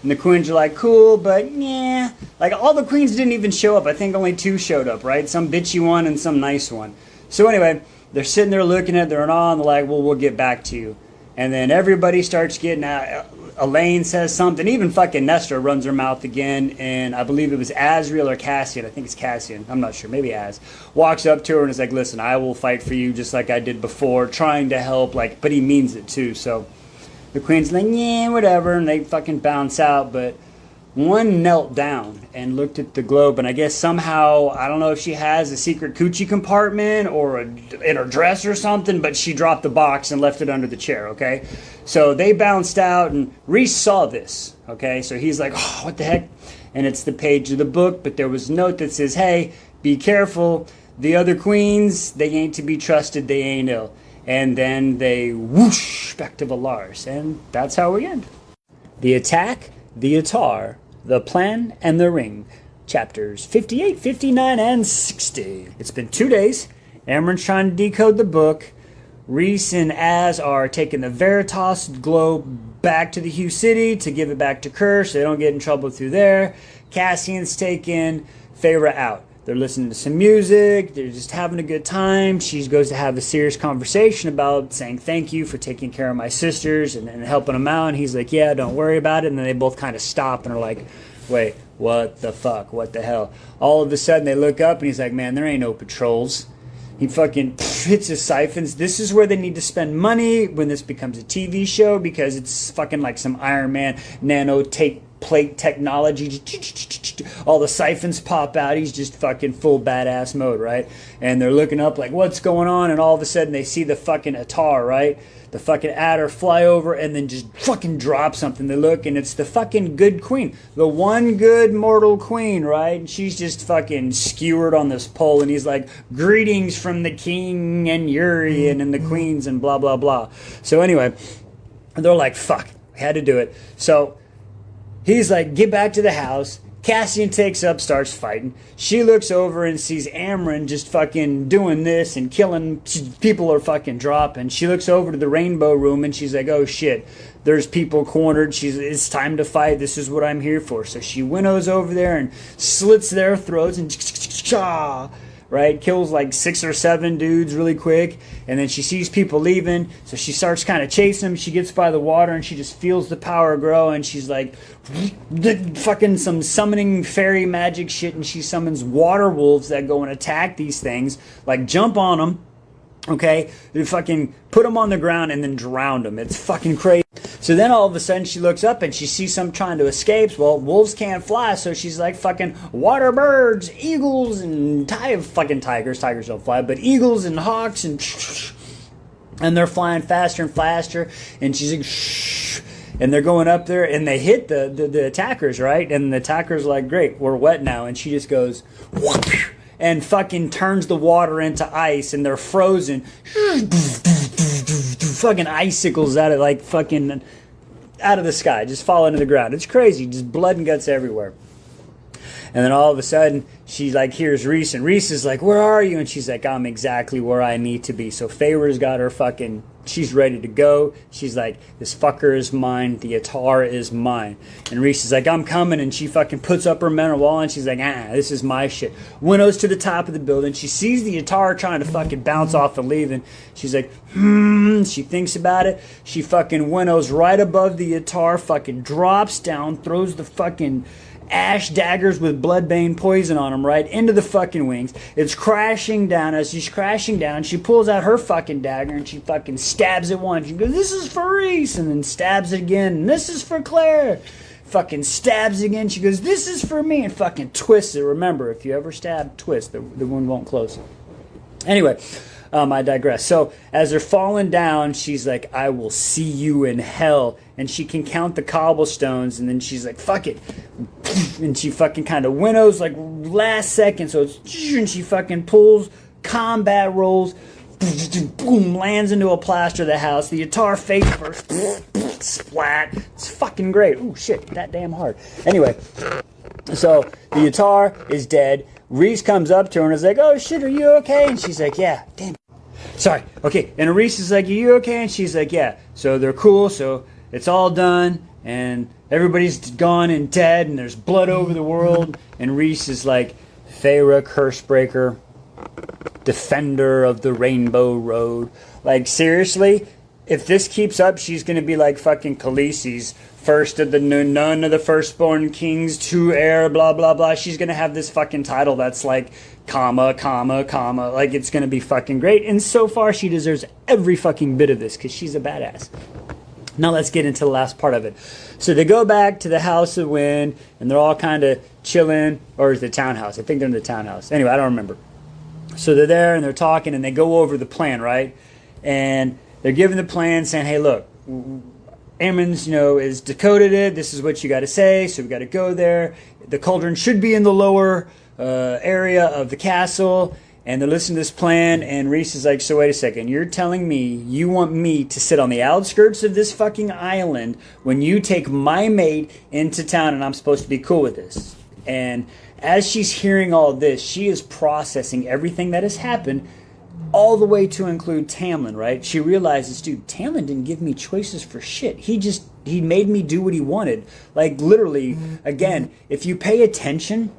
And the queens are like, cool, but yeah, like all the queens didn't even show up. I think only 2 showed up, right? Some bitchy one and some nice one. So anyway, they're sitting there looking at it, they're in awe, and they're like, well, we'll get back to you. And then everybody starts getting out. Elaine says something. Even fucking Nestor runs her mouth again. And I believe it was Azriel or Cassian. I think it's Cassian. I'm not sure. Maybe Az. Walks up to her and is like, listen, I will fight for you just like I did before. Trying to help. Like, but he means it too. So the queen's like, yeah, whatever. And they fucking bounce out. But one knelt down and looked at the globe, and I guess somehow, I don't know if she has a secret coochie compartment or in her dress or something, but she dropped the box and left it under the chair, okay? So they bounced out, and Rhys saw this, okay? So he's like, oh, what the heck? And it's the page of the book, but there was a note that says, hey, be careful. The other queens, they ain't to be trusted, they ain't ill. And then they whoosh back to Valaris, and that's how we end. The Attack, the Attar, the Plan, and the Ring. Chapters 58, 59, and 60. It's been 2 days. Amren's trying to decode the book. Rhys and Az are taking the Veritas globe back to the Hue City to give it back to Kerr so they don't get in trouble through there. Cassian's taking Feyre out. They're listening to some music. They're just having a good time. She goes to have a serious conversation about saying thank you for taking care of my sisters and helping them out. And he's like, yeah, don't worry about it. And then they both kind of stop and are like, wait, what the fuck? What the hell? All of a sudden they look up and he's like, man, there ain't no patrols. He fucking hits his siphons. This is where they need to spend money when this becomes a TV show, because it's fucking like some Iron Man nano tape plate technology. All the siphons pop out. He's just fucking full badass mode, right? And they're looking up like, what's going on? And all of a sudden they see the fucking Attar, right? The fucking adder fly over and then just fucking drop something. They look, and it's the fucking good queen. The one good mortal queen, right? And she's just fucking skewered on this pole, and he's like, greetings from the king and Urian and the queens and blah, blah, blah. So anyway, they're like, fuck, we had to do it. So he's like, get back to the house. Cassian takes up, starts fighting. She looks over and sees Amren just fucking doing this and killing. People are fucking dropping. She looks over to the rainbow room and she's like, oh shit, there's people cornered. It's time to fight. This is what I'm here for. So she winnows over there and slits their throats and right? Kills like 6 or 7 dudes really quick. And then she sees people leaving. So she starts kind of chasing them. She gets by the water and she just feels the power grow. And she's like, fucking some summoning fairy magic shit. And she summons water wolves that go and attack these things. Like jump on them. Okay? They fucking put them on the ground and then drown them. It's fucking crazy. So then all of a sudden she looks up and she sees some trying to escape. Well, wolves can't fly, so she's like fucking water birds, eagles, and fucking tigers. Tigers don't fly, but eagles and hawks and they're flying faster and faster. And she's like, shh. And they're going up there and they hit the attackers, right? And the attackers are like, great, we're wet now. And she just goes, whoop, and fucking turns the water into ice, and they're frozen. Fucking icicles out of like fucking out of the sky, just fall into the ground. It's crazy, just blood and guts everywhere. And then all of a sudden, she like hears Rhys, and Rhys is like, where are you? And she's like, I'm exactly where I need to be. So Feyre's got her fucking, she's ready to go. She's like, this fucker is mine. The Atar is mine. And Rhys is like, I'm coming. And she fucking puts up her mental wall, and she's like, this is my shit. Winnows to the top of the building. She sees the Atar trying to fucking bounce off and leave. And she's like, She thinks about it. She fucking winnows right above the Atar, fucking drops down, throws the fucking ash daggers with bloodbane poison on them right into the fucking wings. It's crashing down. As she's crashing down, she pulls out her fucking dagger and she fucking stabs it once. She goes, this is for Rhys, and then stabs it again. And this is for Claire. Fucking stabs again. She goes, this is for me, and fucking twists it. Remember, if you ever stab, twist. The wound won't close. Anyway, I digress. So as they're falling down, she's like, I will see you in hell. And she can count the cobblestones, and then she's like, fuck it. And she fucking kind of winnows like last second. So it's, and she fucking pulls, combat rolls, boom, lands into a plaster of the house. The Atar face first, splat. It's fucking great. Ooh, shit, that damn hard. Anyway, so the Atar is dead. Rhys comes up to her and is like, oh shit, are you okay? And she's like, yeah, damn. Sorry, okay. And Rhys is like, are you okay? And she's like, yeah. So they're cool, so it's all done, and everybody's gone and dead, and there's blood over the world. And Rhys is like, Feyre, Cursebreaker, defender of the Rainbow Road. Like, seriously, if this keeps up, she's going to be like fucking Khaleesi's, first of the none of the firstborn kings to heir, blah, blah, blah. She's going to have this fucking title that's like, comma, comma, comma. Like, it's going to be fucking great. And so far, she deserves every fucking bit of this because she's a badass. Now let's get into the last part of it. So they go back to the House of Wind, and they're all kind of chilling, or is it the townhouse? I think they're in the townhouse. Anyway, I don't remember. So they're there, and they're talking, and they go over the plan, right? And they're giving the plan, saying, hey, look, Aemond's, is decoded it. This is what you got to say, so we got to go there. The cauldron should be in the lower area of the castle. And they're listening to this plan, and Rhys is like, so wait a second, you're telling me you want me to sit on the outskirts of this fucking island when you take my mate into town, and I'm supposed to be cool with this? And as she's hearing all this, she is processing everything that has happened, all the way to include Tamlin, right? She realizes, dude, Tamlin didn't give me choices for shit. He made me do what he wanted. Like, literally, again, if you pay attention,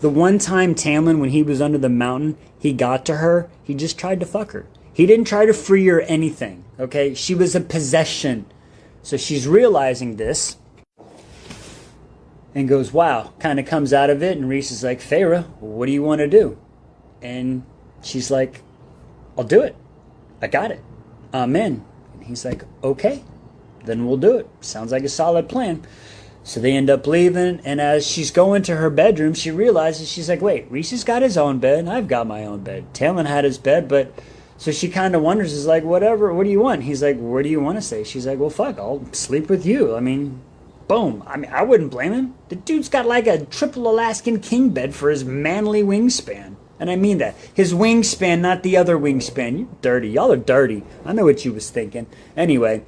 the one time Tamlin, when he was under the mountain, he got to her, he just tried to fuck her. He didn't try to free her anything, okay? She was a possession. So she's realizing this and goes, wow, kind of comes out of it. And Rhys is like, Feyre, what do you want to do? And she's like, I'll do it. I got it. I'm in. And he's like, okay, then we'll do it. Sounds like a solid plan. So they end up leaving, and as she's going to her bedroom, she realizes, she's like, wait, Rhys has got his own bed, and I've got my own bed. Tamlin had his bed, but... So she kind of wonders, is like, whatever, what do you want? He's like, where do you want to stay? She's like, well, fuck, I'll sleep with you. I mean, boom. I mean, I wouldn't blame him. The dude's got like a triple Alaskan king bed for his manly wingspan. And I mean that. His wingspan, not the other wingspan. You're dirty. Y'all are dirty. I know what you was thinking. Anyway...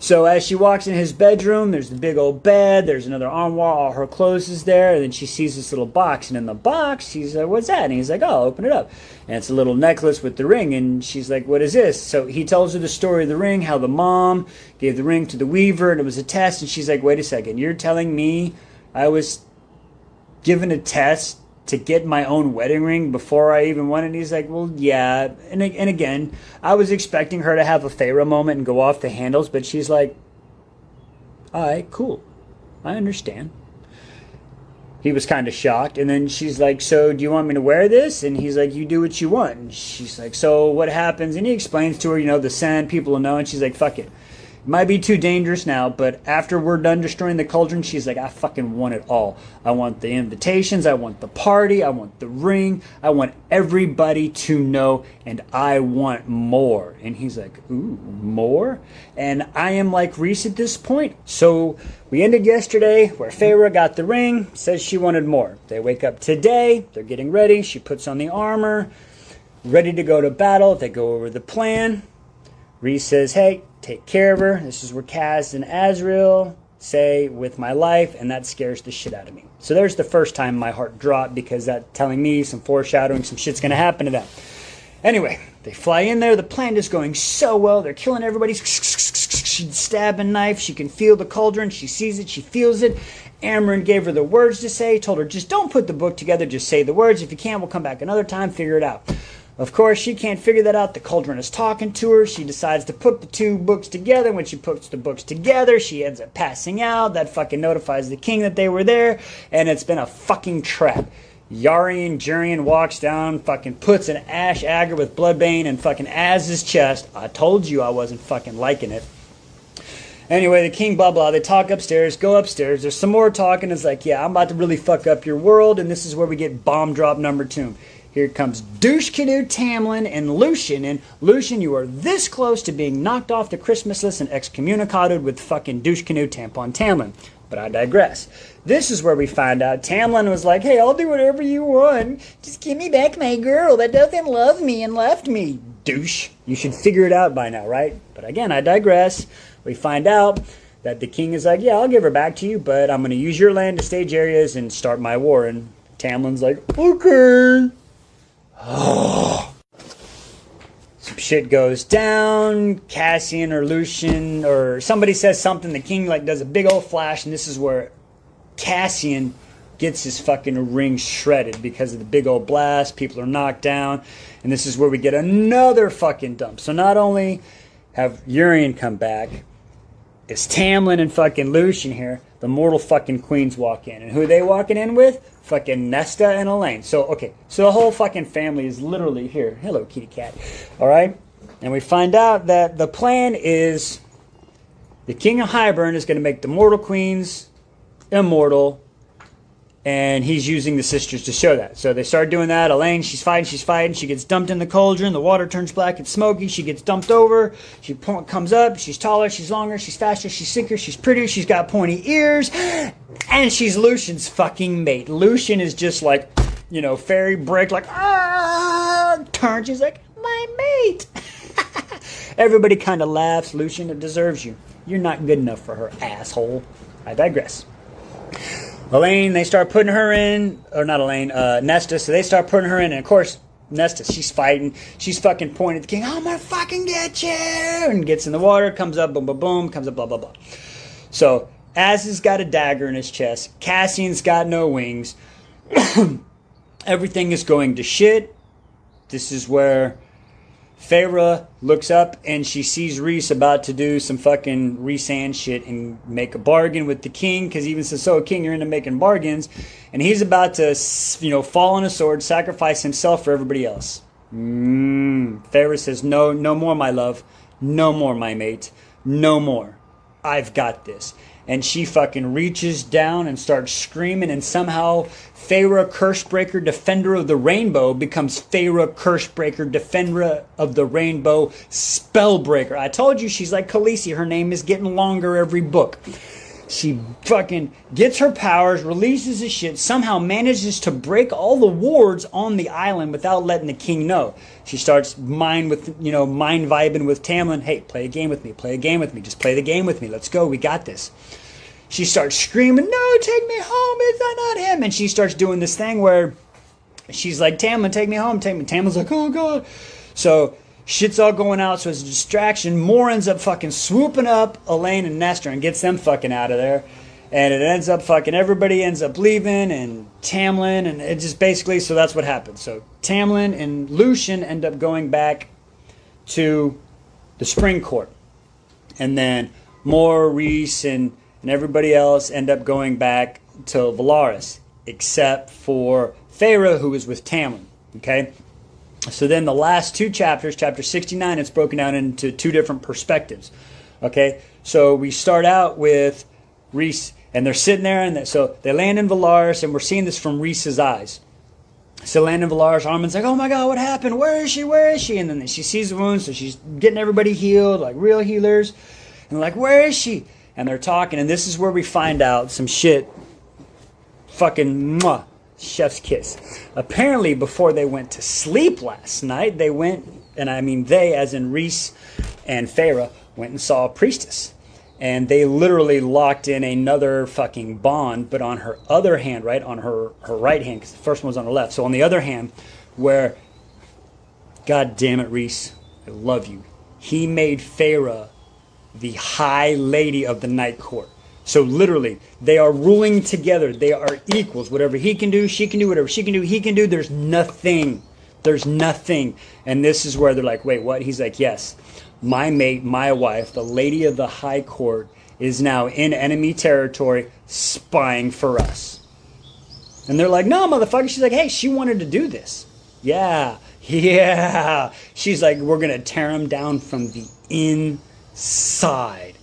So as she walks in his bedroom, there's the big old bed, there's another armoire, all her clothes is there, and then she sees this little box, and in the box, she's like, what's that? And he's like, oh, I'll open it up. And it's a little necklace with the ring, and she's like, what is this? So he tells her the story of the ring, how the mom gave the ring to the weaver, and it was a test, and she's like, wait a second, you're telling me I was given a test to get my own wedding ring before I even won it? And he's like, well, yeah. And again, I was expecting her to have a Feyre moment and go off the handles, but she's like, all right, cool. I understand. He was kind of shocked. And then she's like, so do you want me to wear this? And he's like, you do what you want. And she's like, so what happens? And he explains to her, the Sand, people will know. And she's like, fuck it. It might be too dangerous now, but after we're done destroying the cauldron, she's like, I fucking want it all. I want the invitations, I want the party, I want the ring, I want everybody to know, and I want more. And he's like, ooh, more? And I am like Rhys at this point. So we ended yesterday where Feyre got the ring, says she wanted more. They wake up today, they're getting ready, she puts on the armor, ready to go to battle. They go over the plan. Rhys says, hey, take care of her. This is where Kaz and Azriel say with my life, and that scares the shit out of me. So there's the first time my heart dropped, because that's telling me some foreshadowing, some shit's going to happen to them. Anyway, they fly in there. The plan is going so well. They're killing everybody. She's stabbing knife. She can feel the cauldron. She sees it. She feels it. Amren gave her the words to say. Told her, just don't put the book together. Just say the words. If you can't, we'll come back another time. Figure it out. Of course, she can't figure that out. The cauldron is talking to her. She decides to put the two books together. When she puts the books together, she ends up passing out. That fucking notifies the king that they were there. And it's been a fucking trap. Jurian walks down, fucking puts an ash agate with bloodbane and fucking Az's chest. I told you I wasn't fucking liking it. Anyway, the king, blah, blah, they talk upstairs, go upstairs. There's some more talking. It's like, yeah, I'm about to really fuck up your world. And this is where we get bomb drop number 2. Here comes Douche Canoe, Tamlin, and Lucian. And Lucian, you are this close to being knocked off the Christmas list and excommunicated with fucking Douche Canoe Tampon Tamlin. But I digress. This is where we find out Tamlin was like, hey, I'll do whatever you want. Just give me back my girl that doesn't love me and left me. Douche. You should figure it out by now, right? But again, I digress. We find out that the king is like, yeah, I'll give her back to you, but I'm going to use your land to stage areas and start my war. And Tamlin's like, okay. Some shit goes down. Cassian or Lucian or somebody says something. The king like does a big old flash, and this is where Cassian gets his fucking ring shredded because of the big old blast. People are knocked down, and this is where we get another fucking dump. So not only have Urian come back, it's Tamlin and fucking Lucian here. The mortal fucking queens walk in, and who are they walking in with? Fucking Nesta and Elaine. So, okay. So the whole fucking family is literally here. Hello, kitty cat. All right? And we find out that the plan is the King of Hybern is going to make the mortal queens immortal. And he's using the sisters to show that. So they start doing that. Elaine, she's fighting. She gets dumped in the cauldron. The water turns black. It's smoky. She gets dumped over. She comes up. She's taller. She's longer. She's faster. She's sicker. She's prettier. She's got pointy ears. And she's Lucian's fucking mate. Lucian is just like, you know, fairy brick, like, turns. She's like, my mate. Everybody kind of laughs. Lucian, it deserves you. You're not good enough for her, asshole. I digress. Elaine, they start putting her in, or not Elaine, Nesta, so they start putting her in, and of course, Nesta, she's fighting, she's fucking pointing at the king, I'm gonna fucking get you, and gets in the water, comes up, boom, boom, boom, comes up, blah, blah, blah. So, Az has got a dagger in his chest, Cassian's got no wings, everything is going to shit. This is where Feyre looks up and she sees Rhys about to do some fucking Rhysand shit and make a bargain with the king, because even says, so king, you're into making bargains, and he's about to, you know, fall on a sword, sacrifice himself for everybody else. Feyre says, no more, my love, no more, my mate, no more. I've got this. And she fucking reaches down and starts screaming, and somehow Feyre, Cursebreaker, Defender of the Rainbow, becomes Feyre, Cursebreaker, Defender of the Rainbow, Spellbreaker. I told you she's like Khaleesi. Her name is getting longer every book. She fucking gets her powers, releases the shit, somehow manages to break all the wards on the island without letting the king know. She starts mind vibing with Tamlin. Hey, play a game with me, just play the game with me, let's go, we got this. She starts screaming, no, take me home, it's not him. And she starts doing this thing where she's like, Tamlin, take me home, Tamlin's like, oh god. So shit's all going out, so as a distraction, Mor ends up fucking swooping up Elaine and Nestor and gets them fucking out of there. And it ends up fucking, everybody ends up leaving, and Tamlin, and it just basically, so that's what happens. So Tamlin and Lucian end up going back to the Spring Court. And then Mor, Rhys, and everybody else end up going back to Valaris, except for Feyre, who is with Tamlin. Okay? So then the last two chapters, chapter 69, it's broken down into two different perspectives. Okay? So we start out with Rhys, and they're sitting there, and so they land in Valaris, and we're seeing this from Rhys's eyes. So land in Valaris, Armin's like, oh my god, what happened? Where is she? And then she sees the wounds, so she's getting everybody healed, like real healers. And like, where is she? And they're talking, and this is where we find out some shit. Fucking mwah. Chef's kiss. Apparently, before they went to sleep last night, they, as in Rhys and Feyre, went and saw a priestess. And they literally locked in another fucking bond, but on her other hand, right, on her right hand, because the first one was on her left. So on the other hand, where, God damn it, Rhys, I love you. He made Feyre the high lady of the night court. So literally, they are ruling together. They are equals. Whatever he can do, she can do. Whatever she can do, he can do. There's nothing. There's nothing. And this is where they're like, wait, what? He's like, yes. My mate, my wife, the lady of the high court, is now in enemy territory spying for us. And they're like, no, motherfucker. She's like, hey, she wanted to do this. Yeah. She's like, we're going to tear him down from the inside.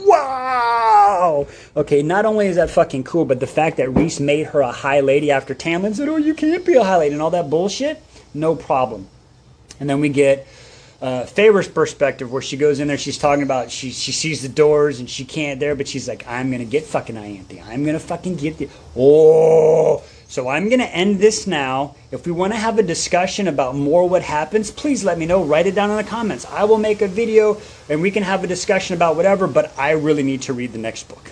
Wow. Okay, not only is that fucking cool, but the fact that Rhys made her a high lady after Tamlin said, oh, you can't be a high lady and all that bullshit, no problem. And then we get Feyre's perspective where she goes in there, she's talking about, she sees the doors and she can't there, but she's like, I'm going to get fucking Ianthe. I'm going to fucking get the... Oh... So I'm going to end this now. If we want to have a discussion about more what happens, please let me know. Write it down in the comments. I will make a video and we can have a discussion about whatever, but I really need to read the next book.